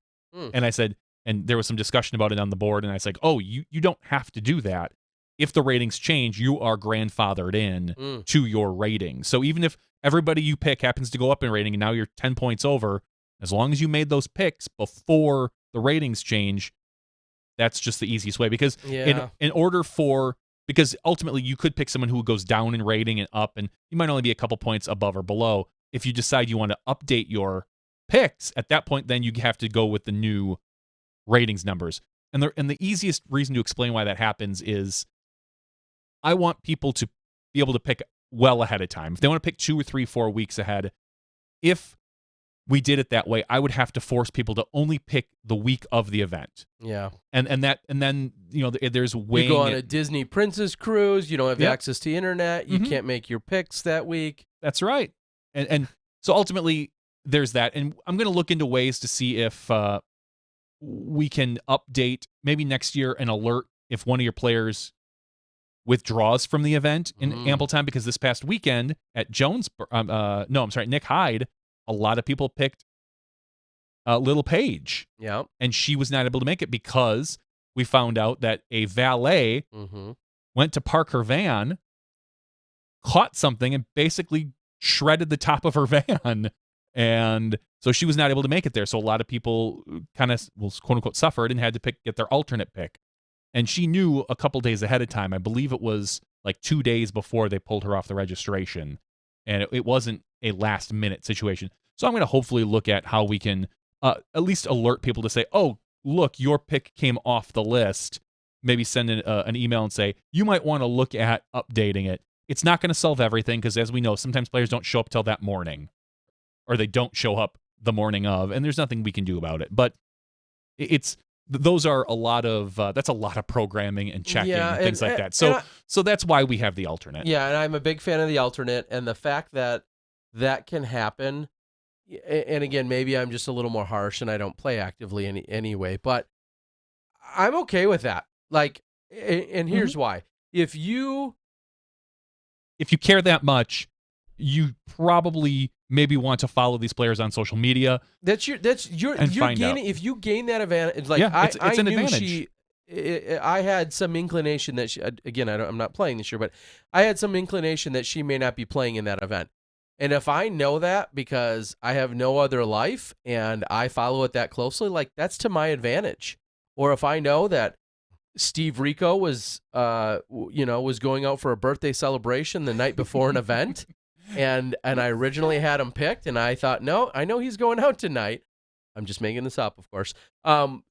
And I said, and there was some discussion about it on the board, and I said, oh, you don't have to do that. If the ratings change, you are grandfathered in to your rating. So even if everybody you pick happens to go up in rating, and now you're 10 points over, as long as you made those picks before the ratings change, that's just the easiest way. Because in order for, because ultimately you could pick someone who goes down in rating and up, and you might only be a couple points above or below. If you decide you want to update your picks, at that point, then you have to go with the new ratings numbers. And the easiest reason to explain why that happens is I want people to be able to pick well ahead of time. If they want to pick 2 or 3, 4 weeks ahead, if we did it that way, I would have to force people to only pick the week of the event. Yeah. And then, there's weighing. You go on a Disney Princess cruise, you don't have access to internet, you can't make your picks that week. That's right. And so ultimately there's that. And I'm going to look into ways to see if we can update maybe next year an alert if one of your players withdraws from the event in ample time, because this past weekend at Nick Hyde, a lot of people picked Little Paige. Yeah. And she was not able to make it because we found out that a valet went to park her van, caught something, and basically shredded the top of her van. And so she was not able to make it there. So a lot of people kind of, well, quote unquote, suffered and had to get their alternate pick. And she knew a couple days ahead of time. I believe it was like 2 days before they pulled her off the registration. And it wasn't a last minute situation. So I'm going to hopefully look at how we can at least alert people to say, oh, look, your pick came off the list. Maybe send an email and say, you might want to look at updating it. It's not going to solve everything because, as we know, sometimes players don't show up till that morning, or they don't show up the morning of, and there's nothing we can do about it. But those are a lot of that's a lot of programming and checking and things like that. So that's why we have the alternate. Yeah, and I'm a big fan of the alternate, and the fact that that can happen. And again, maybe I'm just a little more harsh, and I don't play actively anyway. But I'm okay with that. Like, and here's why: if you care that much, you probably maybe want to follow these players on social media. You're gaining. If you gain that advantage, like it's an knew advantage. I had some inclination that she, again, I'm not playing this year, but I had some inclination that she may not be playing in that event. And if I know that because I have no other life and I follow it that closely, like that's to my advantage. Or if I know that Steve Rico was going out for a birthday celebration the night before an event, and I originally had him picked, and I thought, no, I know he's going out tonight. I'm just making this up, of course. And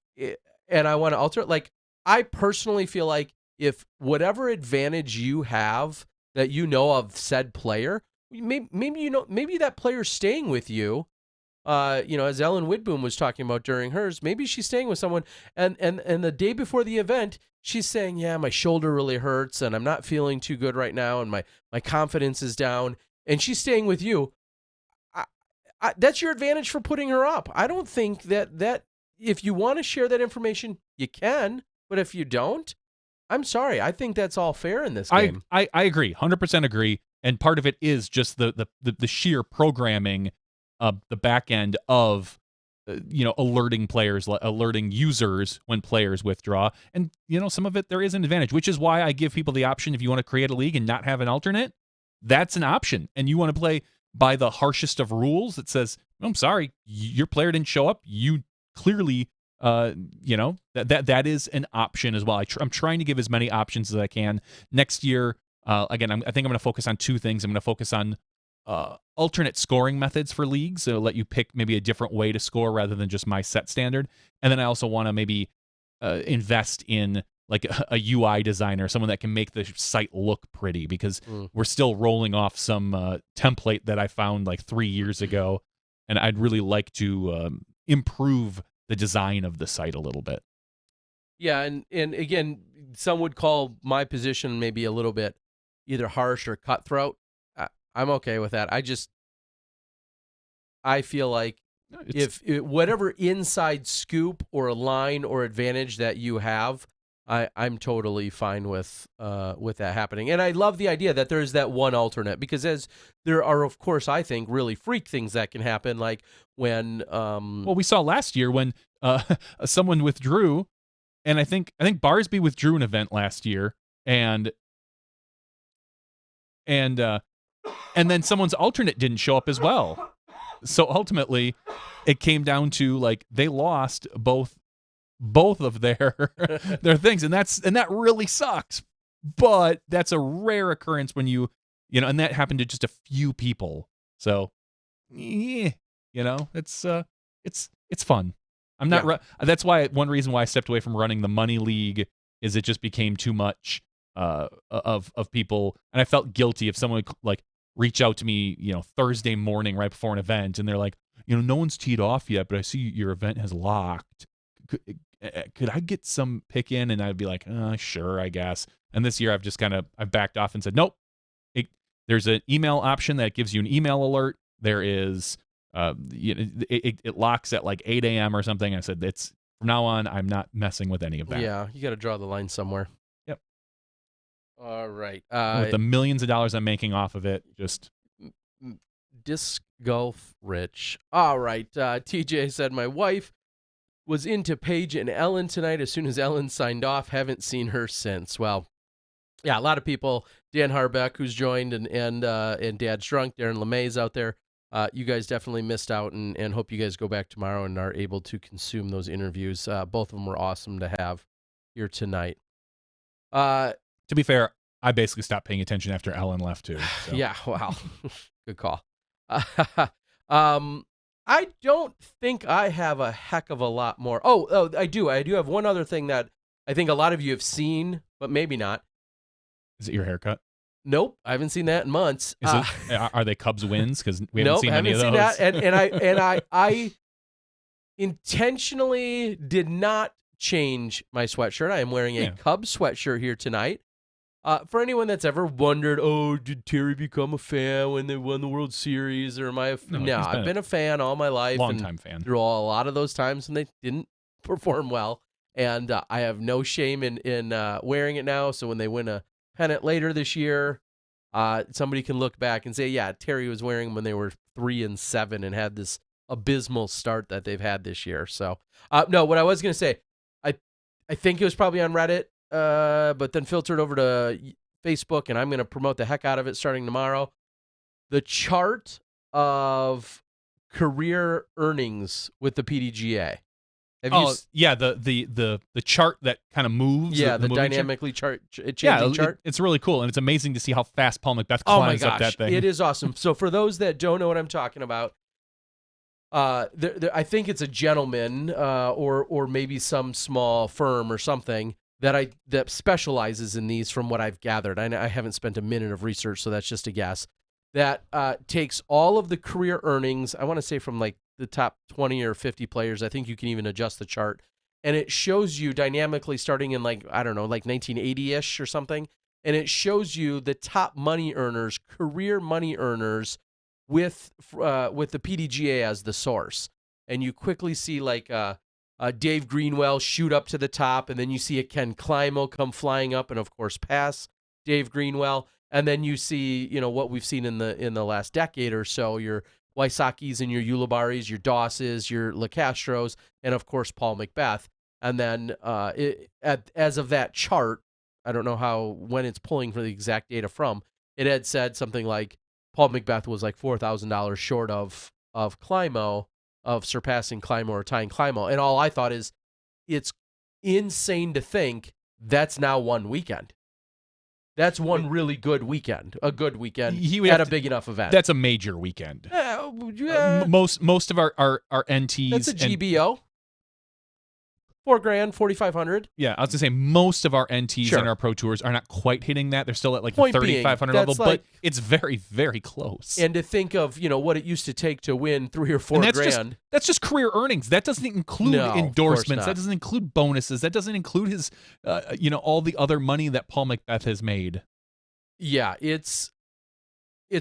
I want to alter it. Like, I personally feel like if whatever advantage you have that you know of said player, maybe that player's staying with you. As Ellen Widboom was talking about during hers, maybe she's staying with someone, and the day before the event, she's saying, yeah, my shoulder really hurts, and I'm not feeling too good right now, and my confidence is down, and she's staying with you. That's your advantage for putting her up. I don't think that if you want to share that information, you can, but if you don't, I'm sorry. I think that's all fair in this game. I agree, 100% agree, and part of it is just the sheer programming. The back end of, alerting players, alerting users when players withdraw. And, some of it there is an advantage, which is why I give people the option, if you want to create a league and not have an alternate, that's an option. And you want to play by the harshest of rules that says, I'm sorry, your player didn't show up. You clearly, that is an option as well. I'm trying to give as many options as I can. Next year, again, I think I'm going to focus on two things. I'm going to focus on alternate scoring methods for leagues, so let you pick maybe a different way to score rather than just my set standard. And then I also want to maybe invest in like a UI designer, someone that can make the site look pretty, because we're still rolling off some template that I found like 3 years ago, and I'd really like to improve the design of the site a little bit. Yeah, and again, some would call my position maybe a little bit either harsh or cutthroat. I'm okay with that. I feel like if whatever inside scoop or line or advantage that you have, I'm totally fine with that happening. And I love the idea that there's that one alternate, because as there are, of course, I think really freak things that can happen, like when well, we saw last year when someone withdrew, and I think Barsby withdrew an event last year, and then someone's alternate didn't show up as well. So ultimately, it came down to like they lost both of their things, and that really sucks. But that's a rare occurrence when and that happened to just a few people. So, it's fun. I'm not. That's why one reason why I stepped away from running the money league is it just became too much of people, and I felt guilty if someone would, like, reach out to me, Thursday morning right before an event, and they're like, no one's teed off yet, but I see your event has locked. Could I get some pick in? And I'd be like, sure, I guess. And this year I've backed off and said, nope. There's an email option that gives you an email alert. There is, it locks at like 8 a.m. or something. I said, from now on, I'm not messing with any of that. Yeah, you got to draw the line somewhere. Yep. All right. With the millions of dollars I'm making off of it, just Disc golf rich. All right. TJ said my wife was into Paige and Ellen tonight. As soon as Ellen signed off, haven't seen her since. Well, yeah, a lot of people. Dan Harbeck, who's joined, and Dad's Drunk, Darren LeMay's out there. You guys definitely missed out, and hope you guys go back tomorrow and are able to consume those interviews. Both of them were awesome to have here tonight. To be fair, I basically stopped paying attention after Ellen left too. So. Yeah, wow. Good call. I don't think I have a heck of a lot more. Oh, I do. I do have one other thing that I think a lot of you have seen, but maybe not. Is it your haircut? Nope, I haven't seen that in months. Are they Cubs wins? Because we haven't seen any of those. That. And I intentionally did not change my sweatshirt. I am wearing a Cubs sweatshirt here tonight. For anyone that's ever wondered, did Terry become a fan when they won the World Series, or am I? No, I've been a fan all my life, long-time fan through a lot of those times when they didn't perform well, and I have no shame in wearing it now. So when they win a pennant later this year, somebody can look back and say, yeah, Terry was wearing them when they were 3-7 and had this abysmal start that they've had this year. So no, what I was going to say, I think it was probably on Reddit, but then filtered over to Facebook, and I'm going to promote the heck out of it starting tomorrow. The chart of career earnings with the PDGA. The chart that kind of moves. Yeah, the dynamically changing chart. It's really cool, and it's amazing to see how fast Paul McBeth climbs up that thing. It is awesome. So for those that don't know what I'm talking about, I think it's a gentleman or maybe some small firm or something that specializes in these, from what I've gathered. I haven't spent a minute of research, so that's just a guess. That takes all of the career earnings, I want to say from like the top 20 or 50 players. I think you can even adjust the chart. And it shows you dynamically starting in like 1980-ish or something. And it shows you the top money earners, career money earners with the PDGA as the source. And you quickly see like Dave Greenwell shoot up to the top, and then you see a Ken Climo come flying up and, of course, pass Dave Greenwell. And then you see, what we've seen in the last decade or so, your Wysocki's and your Ulibarris, your Dosses, your LeCastros, and, of course, Paul McBeth. And then as of that chart, I don't know when it's pulling for the exact data from, it had said something like Paul McBeth was like $4,000 short of Climo, of surpassing Climo or tying Climo. And all I thought is, it's insane to think that's now one weekend. That's one really good weekend, a good weekend at a big enough event. That's a major weekend. Most of our NTs. That's a GBO. $4,000, $4,500. Yeah, I was gonna say most of our NTs and our Pro Tours are not quite hitting that. They're still at like the 3,500 level, but it's very, very close. And to think of what it used to take to win $3,000 or $4,000. That's just career earnings. That doesn't include endorsements. That doesn't include bonuses. That doesn't include his, all the other money that Paul McBeth has made. Yeah, it's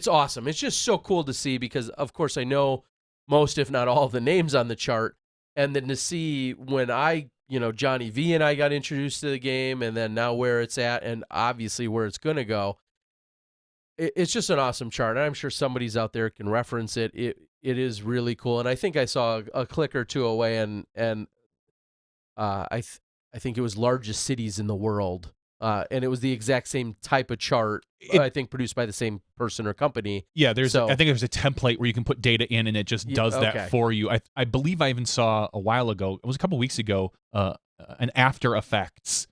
awesome. It's just so cool to see because, of course, I know most, if not all, of the names on the chart, and then to see when Johnny V and I got introduced to the game, and then now where it's at, and obviously where it's going to go. It's just an awesome chart, and I'm sure somebody's out there can reference it. It is really cool, and I think I saw a click or two away, and I think it was largest cities in the world, and it was the exact same type of chart. I think produced by the same person or company. Yeah, I think there's a template where you can put data in, and it just does that for you. I believe I even saw a while ago, it was a couple weeks ago, an After Effects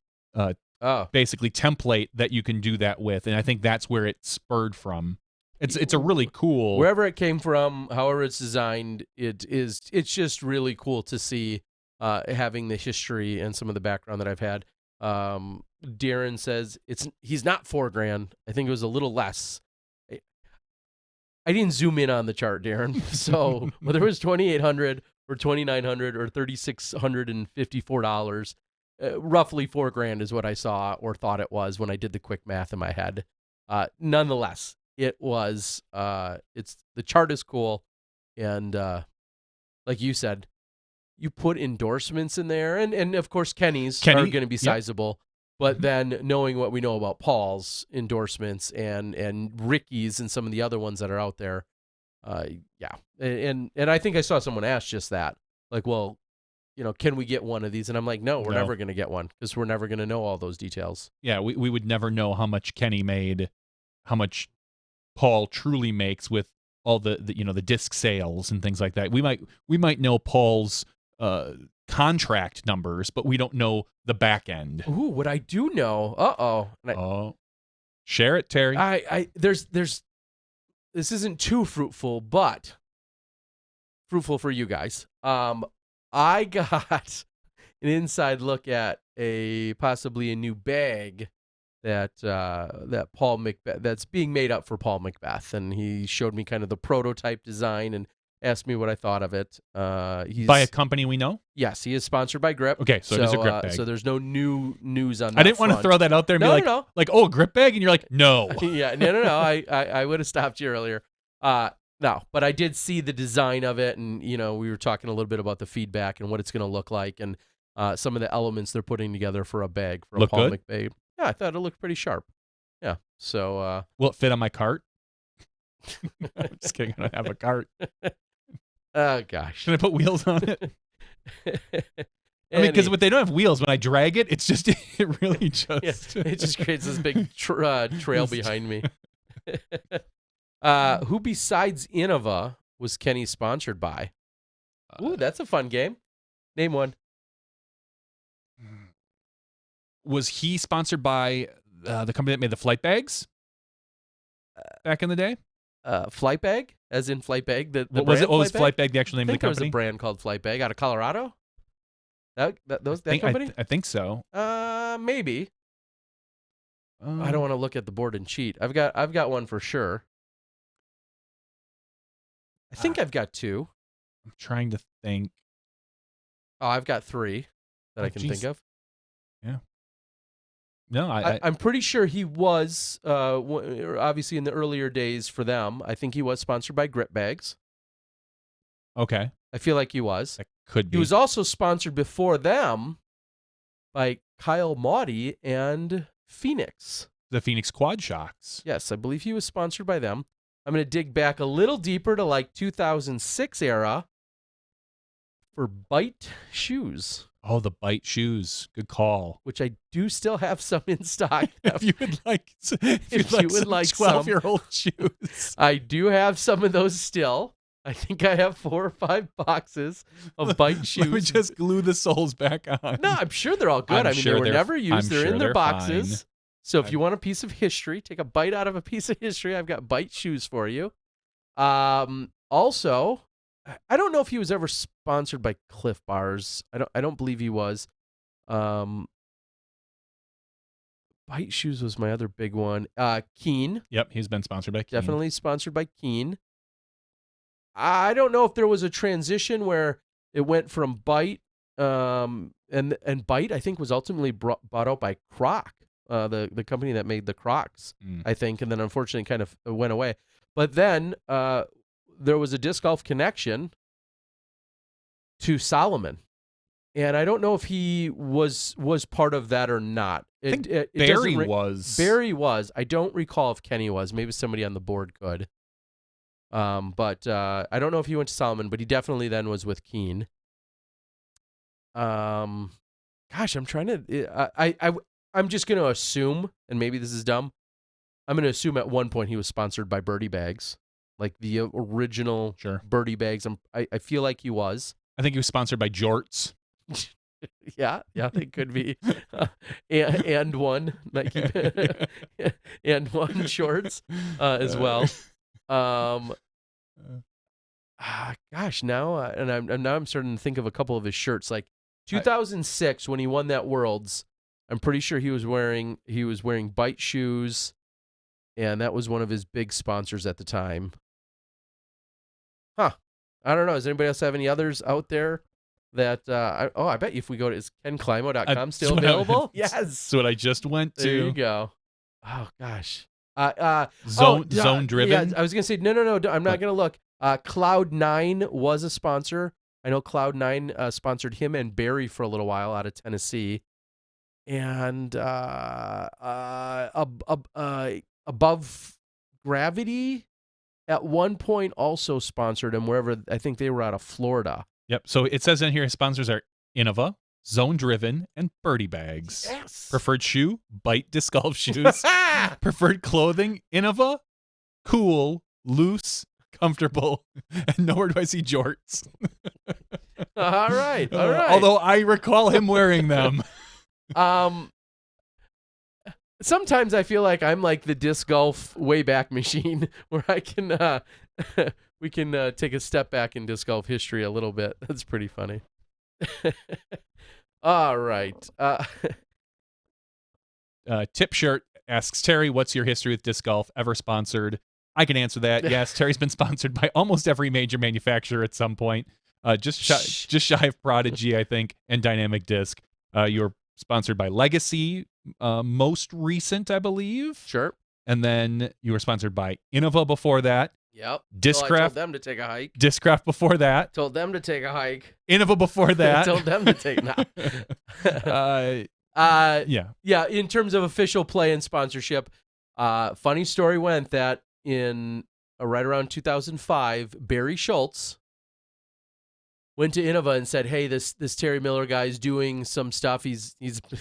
basically template that you can do that with, and I think that's where it spurred from. It's a really cool, wherever it came from, however it's designed, it's just really cool to see, having the history and some of the background that I've had. Darren says he's not $4,000. I think it was a little less. I didn't zoom in on the chart, Darren. So whether it was $2,800 or $2,900 or $3,654, roughly $4,000 is what I saw or thought it was when I did the quick math in my head. Nonetheless, it was. The chart is cool, and like you said, you put endorsements in there, and of course Kenny's are going to be sizable. But then knowing what we know about Paul's endorsements and Ricky's and some of the other ones that are out there, yeah. And I think I saw someone ask just that. Like, well, can we get one of these? And I'm like, no, we're never going to get one because we're never going to know all those details. Yeah, we would never know how much Kenny made, how much Paul truly makes with all the disc sales and things like that. We might know Paul's contract numbers, but we don't know the back end. Ooh, what I do know. Share it, Terry. There's this isn't too fruitful, but fruitful for you guys. I got an inside look at possibly a new bag that Paul Macbeth that's being made up for Paul Macbeth, and he showed me kind of the prototype design and asked me what I thought of it. He's by a company we know. Yes, he is sponsored by Grip. Okay, so it is a Grip bag. So there's no new news on that. I didn't want to throw that out there and be like, oh, a Grip bag, and you're like, no. Yeah, no. I would have stopped you earlier. No, but I did see the design of it, and we were talking a little bit about the feedback and what it's going to look like, and some of the elements they're putting together for a bag for a Paul Macbeth. Yeah, I thought it looked pretty sharp. Yeah, so will it fit on my cart? I'm just kidding. I don't have a cart. Oh gosh, can I put wheels on it? I mean, because if they don't have wheels, when I drag it, it's just it really just it just creates this big trail behind me. Who besides Innova was Kenny sponsored by? Ooh, that's a fun game. Name one. Was he sponsored by the company that made the flight bags back in the day? Flight Bag, as in Flight Bag. What was it? Was Flight Bag the actual name of the company? There was a brand called Flight Bag out of Colorado. That company? I think so. Maybe. I don't want to look at the board and cheat. I've got one for sure. I think I've got two. I'm trying to think. Oh, I've got three that I can think of. Yeah. No, I'm pretty sure he was, obviously in the earlier days for them, I think he was sponsored by Grip Bags. Okay. I feel like he was. That could be. He was also sponsored before them by Kyle Maudie and Phoenix. The Phoenix Quad Shocks. Yes, I believe he was sponsored by them. I'm going to dig back a little deeper to like 2006 era for Bite shoes. Oh, the Bite shoes. Good call. Which I do still have some in stock. If you would like, if you would like 12-year-old shoes. I do have some of those still. I think I have 4 or 5 boxes of Bite shoes. Let me just glue the soles back on. No, I'm sure they're all good. I mean, they were never used. They're in their boxes. Fine. So if you want a piece of history, take a bite out of a piece of history. I've got Bite shoes for you. Also, I don't know if he was ever sponsored by Cliff Bars. I don't believe he was. Bite shoes was my other big one. Keen. Yep, he's been sponsored by Keen. Definitely sponsored by Keen. I don't know if there was a transition where it went from Bite, and Bite I think was ultimately bought out by Croc, the company that made the Crocs, I think, and then unfortunately kind of went away. But then there was a disc golf connection to Solomon, and I don't know if he was part of that or not. I think Barry was. Barry was. I don't recall if Kenny was. Maybe somebody on the board could. But I don't know if he went to Solomon, but he definitely then was with Keen. Gosh, I'm trying to. I'm just going to assume, and maybe this is dumb. I'm going to assume at one point he was sponsored by Birdie Bags, like the original Birdie Bags. I feel like he was. I think he was sponsored by Jorts. Yeah, they could be, and one Nike, and one shorts as well. Gosh, now I'm starting to think of a couple of his shirts. Like 2006 when he won that Worlds, I'm pretty sure he was wearing Bite shoes, and that was one of his big sponsors at the time. Huh? I don't know. Does anybody else have any others out there? That I bet you if we go to is KenClimo.com still available? Yes, that's what I just went to. There you go. Oh gosh. Zone Driven. Yeah, I was gonna say no. I'm not gonna look. Cloud9 was a sponsor. I know Cloud9 sponsored him and Barry for a little while out of Tennessee. and Above Gravity at one point also sponsored him wherever. I think they were out of Florida. Yep. So it says in here his sponsors are Innova, Zone Driven, and Birdie Bags. Yes. Preferred shoe, Bite disc golf shoes. Preferred clothing, Innova, cool, loose, comfortable, and nowhere do I see jorts. All right. All right. Although I recall him wearing them. Sometimes I feel like I'm like the disc golf Wayback Machine, where I can we can take a step back in disc golf history a little bit. That's pretty funny. All right. Tip Shirt asks, Terry, what's your history with disc golf? Ever sponsored? I can answer that. Yes, Terry's been sponsored by almost every major manufacturer at some point. Just shy of Prodigy, I think, and Dynamic Disc. You were sponsored by Legacy, most recent, I believe. Sure. And then you were sponsored by Innova before that. Yep. Discraft. Well, I told them to take a hike. Discraft before that. Told them to take a hike. Innova before that. Told them to take yeah. Yeah, in terms of official play and sponsorship, funny story went that in right around 2005, Barry Schultz went to Innova and said, "Hey, this Terry Miller guy is doing some stuff. He's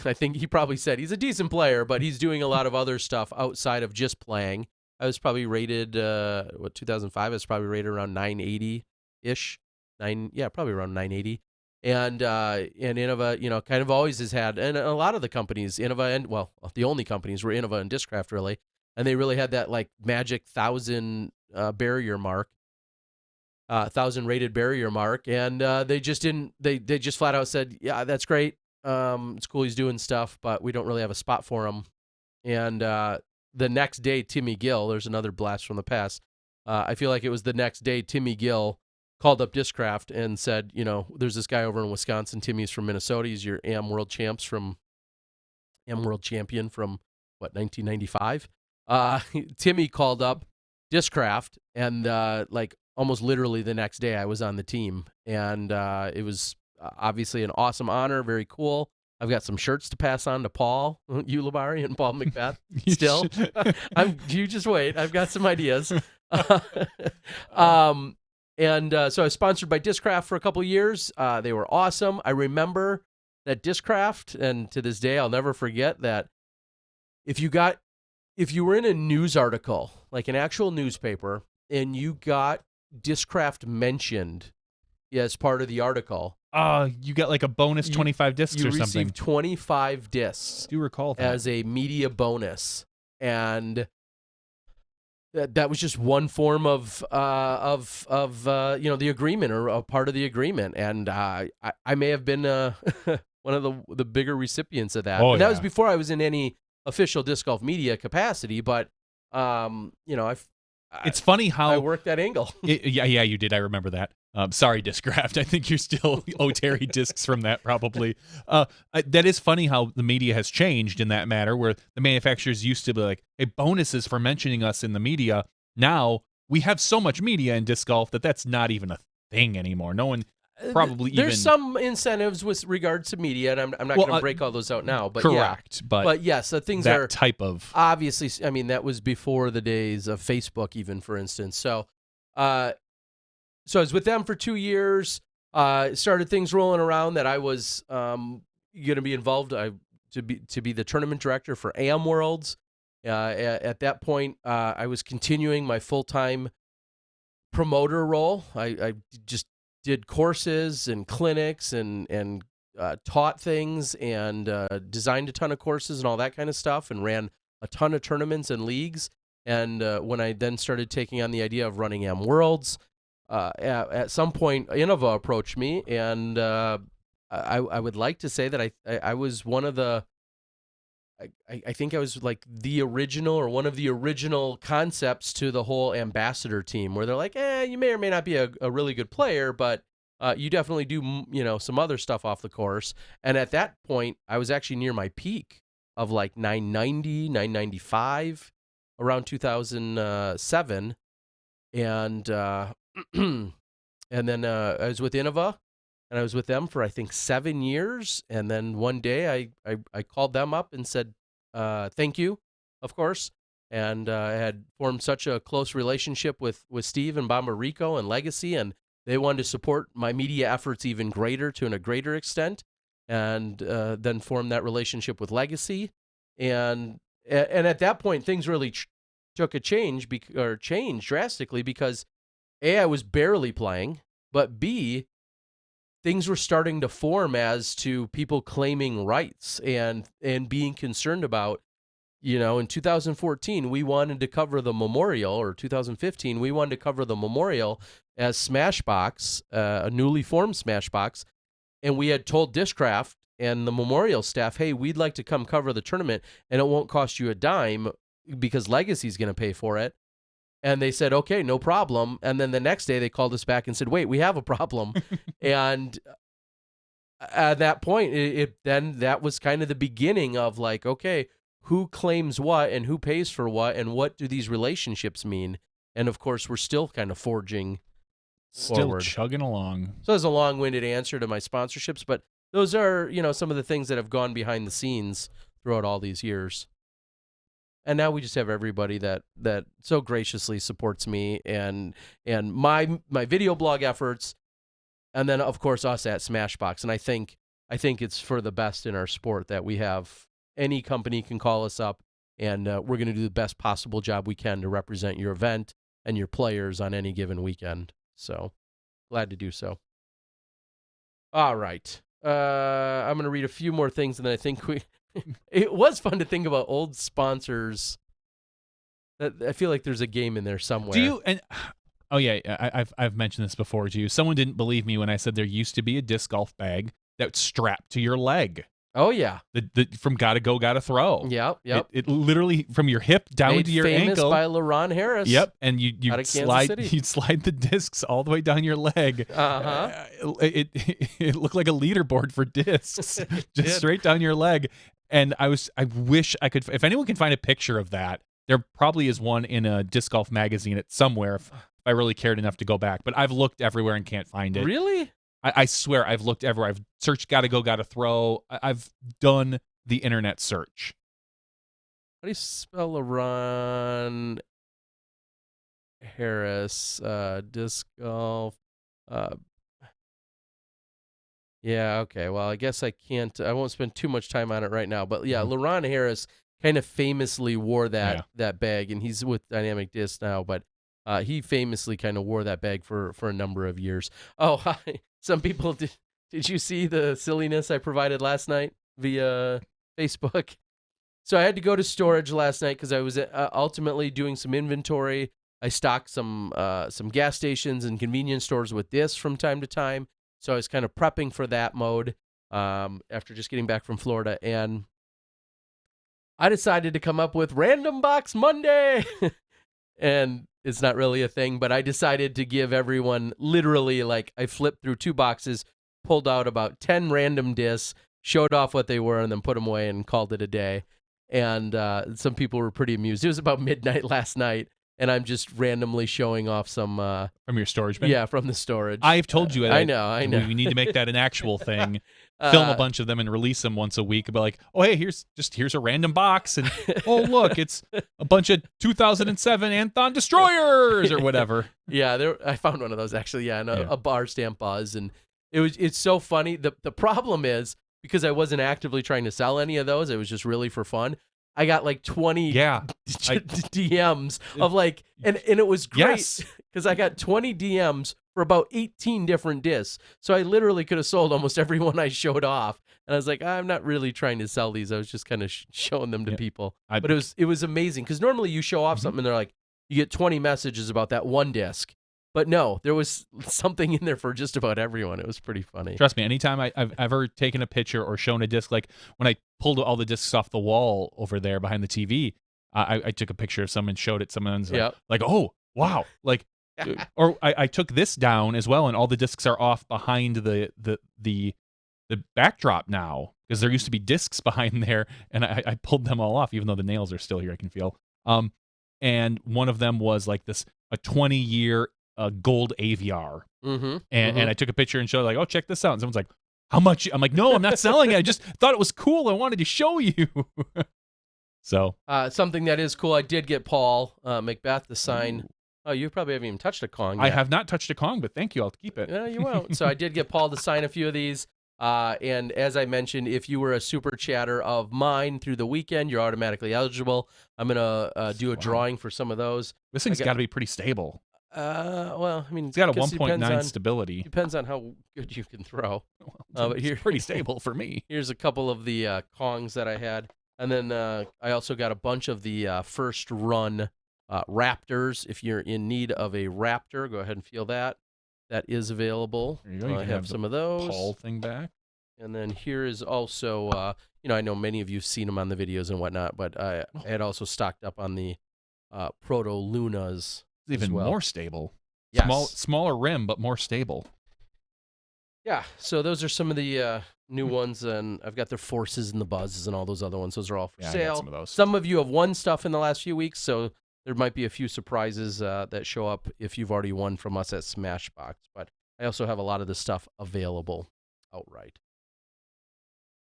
I think he probably said he's a decent player, but he's doing a lot of other stuff outside of just playing." I was probably rated 2005. I was probably rated around 980-ish. Probably around 980. And Innova, kind of always has had, and a lot of the companies, Innova and, well, the only companies were Innova and Discraft, really. And they really had that, like, magic 1,000 barrier mark, 1,000 rated barrier mark. And they just didn't, they just flat out said, yeah, that's great. It's cool he's doing stuff, but we don't really have a spot for him. And the next day, Timmy Gill, there's another blast from the past. I feel like it was the next day, Timmy Gill called up Discraft and said, there's this guy over in Wisconsin. Timmy's from Minnesota. He's your AM World Champion from, 1995? Timmy called up Discraft, and like almost literally the next day I was on the team. And it was obviously an awesome honor, very cool. I've got some shirts to pass on to Paul Ulibarri and Paul Macbeth still. You just wait. I've got some ideas. And so I was sponsored by Discraft for a couple of years. They were awesome. I remember that Discraft, and to this day I'll never forget that if you were in a news article, like an actual newspaper, and you got Discraft mentioned as part of the article, you got like a bonus 25 discs or something. You received 25 discs. I do recall that. As a media bonus, and that was just one form of the agreement, or a part of the agreement. And I may have been one of the bigger recipients of that. Oh, and that was before I was in any official disc golf media capacity, but it's funny how I worked that angle. Yeah, you did. I remember that. Sorry, Discraft. I think you're still Terry discs from that, probably. That is funny how the media has changed in that matter, where the manufacturers used to be like, hey, bonuses for mentioning us in the media. Now we have so much media in disc golf that's not even a thing anymore. No one probably There's some incentives with regards to media, and I'm not going to break all those out now. But correct. Yeah. But yes, the things that are type of, obviously. I mean, that was before the days of Facebook, even, for instance. So I was with them for 2 years. Started things rolling around that I was going to be involved to be the tournament director for AM Worlds. At that point, I was continuing my full-time promoter role. I just did courses and clinics and taught things and designed a ton of courses and all that kind of stuff, and ran a ton of tournaments and leagues. And when I then started taking on the idea of running AM Worlds, at some point, Innova approached me, and I would like to say that I was one of the, I think I was like the original, or one of the original concepts to the whole ambassador team, where they're like, you may or may not be a really good player, but you definitely do, some other stuff off the course. And at that point, I was actually near my peak of like 990, 995, around 2007. And and then I was with Innova, and I was with them for I think 7 years. And then one day I called them up and said thank you, of course. And I had formed such a close relationship with Steve and Bomber Rico and Legacy, and they wanted to support my media efforts even greater to a greater extent, and then formed that relationship with Legacy. And at that point, things really took a change changed drastically because A, I was barely playing, but B, things were starting to form as to people claiming rights and being concerned about, in 2014, we wanted to cover the memorial, or 2015, we wanted to cover the memorial as SmashBoxx, a newly formed SmashBoxx, and we had told Dishcraft and the memorial staff, hey, we'd like to come cover the tournament, and it won't cost you a dime because Legacy's going to pay for it. And they said, okay, no problem. And then the next day they called us back and said, wait, we have a problem. And at that point, then that was kind of the beginning of like, okay, who claims what and who pays for what and what do these relationships mean? And of course, we're still kind of forging forward. Chugging along. So that's a long-winded answer to my sponsorships, but those are, some of the things that have gone behind the scenes throughout all these years. And now we just have everybody that so graciously supports me and my video blog efforts, and then of course us at SmashBoxx. And I think it's for the best in our sport that we have. Any company can call us up, and we're going to do the best possible job we can to represent your event and your players on any given weekend. So glad to do so. All right. I'm going to read a few more things, and then I think it was fun to think about old sponsors. I feel like there's a game in there somewhere. Do you? And oh yeah, I've mentioned this before to you. Someone didn't believe me when I said there used to be a disc golf bag that's strapped to your leg. Oh yeah, the from gotta go, gotta throw. Yep. It literally from your hip down Made to your famous ankle. by LaRon Harris. Yep, and you slide the discs all the way down your leg. It looked like a leaderboard for discs, just straight down your leg. And I wish I could. If anyone can find a picture of that, there probably is one in a disc golf magazine somewhere. If I really cared enough to go back, but I've looked everywhere and can't find it. Really? I swear I've looked everywhere. I've searched gotta go, gotta throw. I've done the internet search. How do you spell LaRon Harris? Disc golf. Yeah, okay. Well, I guess I won't spend too much time on it right now. But yeah, LaRon Harris kind of famously wore that bag, and he's with Dynamic Disc now, but he famously kind of wore that bag for a number of years. Oh, hi. Some people, did you see the silliness I provided last night via Facebook? So I had to go to storage last night because I was ultimately doing some inventory. I stocked some gas stations and convenience stores with discs from time to time. So I was kind of prepping for that mode after just getting back from Florida. And I decided to come up with Random Box Monday. And it's not really a thing, but I decided to give everyone literally, like, I flipped through 2 boxes, pulled out about 10 random discs, showed off what they were, and then put them away and called it a day. And some people were pretty amused. It was about midnight last night, and I'm just randomly showing off some... from your storage bin? Yeah, from the storage. I've told you. I know. We need to make that an actual thing. Film a bunch of them and release them once a week. But like, oh, hey, here's a random box. And, oh, look, it's a bunch of 2007 Anthon Destroyers or whatever. Yeah, I found one of those, actually. Yeah, and a bar stamp buzz. And it's so funny. The problem is, because I wasn't actively trying to sell any of those, it was just really for fun. I got like 20 DMs of like, and it was great because I got 20 DMs for about 18 different discs. So I literally could have sold almost every one I showed off. And I was like, I'm not really trying to sell these. I was just kind of showing them to people. But it was amazing because normally you show off something and they're like, you get 20 messages about that one disc. But no, there was something in there for just about everyone. It was pretty funny. Trust me, anytime I've ever taken a picture or shown a disc, like when I pulled all the discs off the wall over there behind the TV, I took a picture of someone, showed it. Someone's like, oh, wow. Like, or I took this down as well, and all the discs are off behind the backdrop now because there used to be discs behind there, and I pulled them all off, even though the nails are still here. I can feel. And one of them was like a 20-year gold AVR. Mm-hmm. And I took a picture and showed like, oh, check this out. And someone's like, how much? I'm like, no, I'm not selling it. I just thought it was cool. I wanted to show you. So something that is cool. I did get Paul Macbeth to sign. Oh, you probably haven't even touched a Kong yet. I have not touched a Kong, but thank you. I'll keep it. No, you won't. So I did get Paul to sign a few of these. And as I mentioned, if you were a super chatter of mine through the weekend, you're automatically eligible. I'm going to do a drawing for some of those. This thing's got to be pretty stable. Well, I mean, it's got a 1.9 stability. Depends on how good you can throw. But it's pretty stable for me. Here's a couple of the Kongs that I had. And then I also got a bunch of the first run Raptors. If you're in need of a Raptor, go ahead and feel that. That is available. There you go. You I have some of those. Paul thing back. And then here is also, I know many of you have seen them on the videos and whatnot, but I had also stocked up on the Proto Lunas. It's even more stable. Yes. Smaller rim, but more stable. Yeah, so those are some of the new ones, and I've got the Forces and the Buzzes and all those other ones. Those are all for sale. I got some of those. Some of you have won stuff in the last few weeks, so there might be a few surprises that show up if you've already won from us at SmashBox. But I also have a lot of the stuff available outright.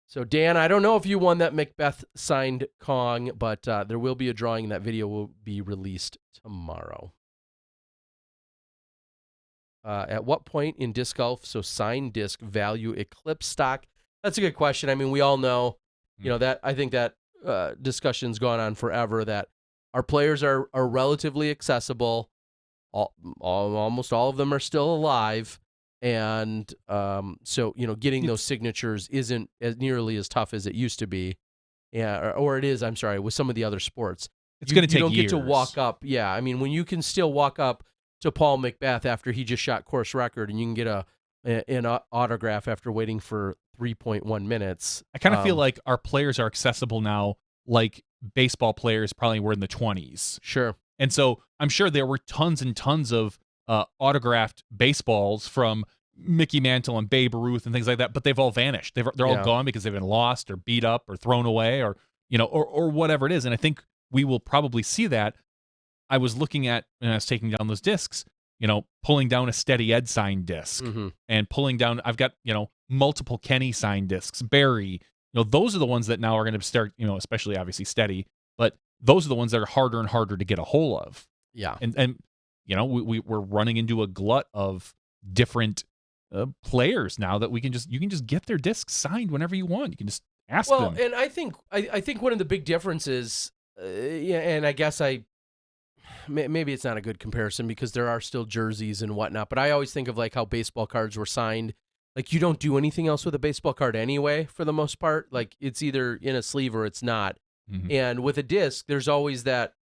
So, Dan, I don't know if you won that Macbeth signed Kong, but there will be a drawing, and that video will be released tomorrow. At what point in disc golf, so signed disc value eclipse stock? That's a good question. I mean, we all know, that I think that discussion's gone on forever, that our players are relatively accessible. Almost all of them are still alive. And so, getting those signatures isn't as nearly as tough as it used to be. Yeah, or it is, I'm sorry, with some of the other sports. It's going to take years. You don't get to walk up. Yeah, I mean, when you can still walk up to Paul Macbeth after he just shot course record, and you can get an autograph after waiting for 3.1 minutes. I kind of feel like our players are accessible now, like baseball players probably were in the 20s. Sure. And so I'm sure there were tons and tons of autographed baseballs from Mickey Mantle and Babe Ruth and things like that, but they've all vanished. They're all gone because they've been lost or beat up or thrown away or whatever it is. And I think we will probably see that. I was looking at, when I was taking down those discs, pulling down a Steady Ed signed disc and pulling down, I've got, multiple Kenny signed discs, Barry, those are the ones that now are going to start, especially obviously Steady, but those are the ones that are harder and harder to get a hold of. Yeah. And we're running into a glut of different players now that you can just get their discs signed whenever you want. You can just ask them. Well, and I think one of the big differences, and I guess maybe it's not a good comparison because there are still jerseys and whatnot, but I always think of like how baseball cards were signed. Like you don't do anything else with a baseball card anyway, for the most part. Like it's either in a sleeve or it's not. Mm-hmm. And with a disc, there's always that,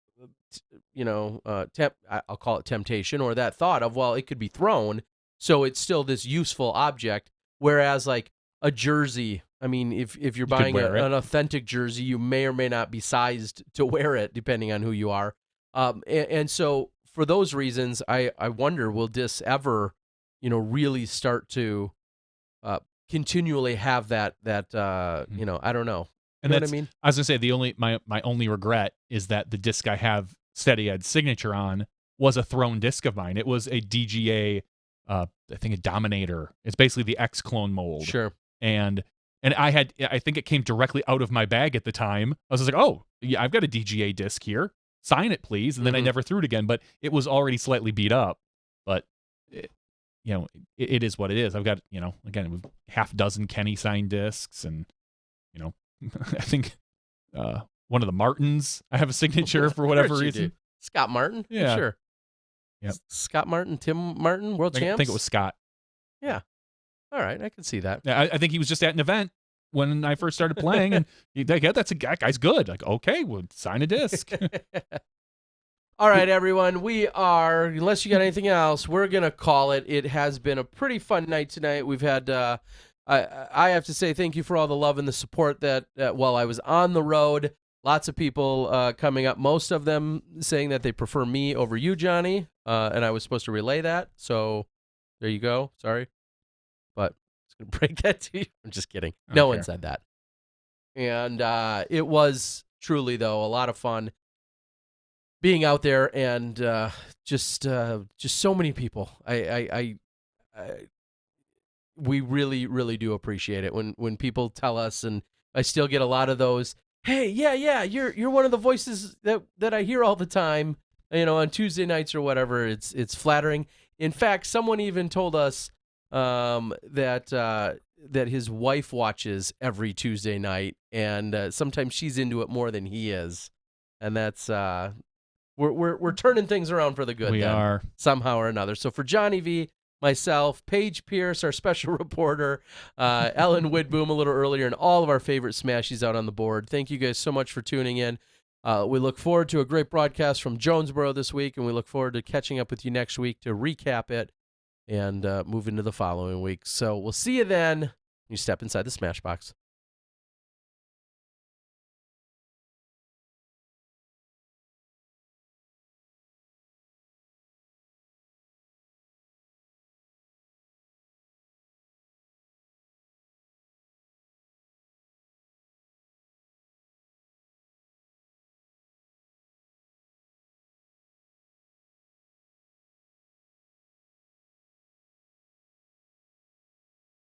I'll call it temptation or that thought of, well, it could be thrown. So it's still this useful object. Whereas like a jersey, I mean, if you're buying an authentic jersey, you may or may not be sized to wear it depending on who you are. And so for those reasons, I wonder, will discs ever, really start to continually have that I don't know. And you know what I mean? I was gonna say my only regret is that the disc I have Steady Ed's signature on was a thrown disc of mine. It was a DGA, I think a Dominator. It's basically the X clone mold. Sure. And I think it came directly out of my bag at the time. I was just like, oh yeah, I've got a DGA disc here. Sign it, please. And then I never threw it again, but it was already slightly beat up. But it is what it is. I've got, again, half dozen Kenny signed discs, and I think one of the Martins I have a signature for whatever reason. Scott Martin? Yeah. Sure. Yep. Scott Martin, Tim Martin, world champs? I think it was Scott. Yeah. All right, I can see that. Yeah, I think he was just at an event when I first started playing, and he's like, yeah, that guy's good. Like, okay, we'll sign a disc. All right, everyone, we are, unless you got anything else, we're going to call it. It has been a pretty fun night tonight. We've had, I have to say thank you for all the love and the support that while I was on the road, lots of people coming up, most of them saying that they prefer me over you, Johnny, and I was supposed to relay that, so there you go. Sorry. But I was going to break that to you. I'm just kidding. No one said that. And it was truly, though, a lot of fun. being out there and just so many people. We really, really do appreciate it when people tell us, and I still get a lot of those. Hey, yeah, you're one of the voices that I hear all the time, on Tuesday nights or whatever. It's flattering. In fact, someone even told us that his wife watches every Tuesday night, and sometimes she's into it more than he is, and that's we're turning things around for the good. We are somehow or another. So for Johnny V, myself, Paige Pierce, our special reporter, Ellen Widboom a little earlier, and all of our favorite Smashies out on the board, thank you guys so much for tuning in. We look forward to a great broadcast from Jonesboro this week, and we look forward to catching up with you next week to recap it and move into the following week. So we'll see you then. You step inside the Smashbox.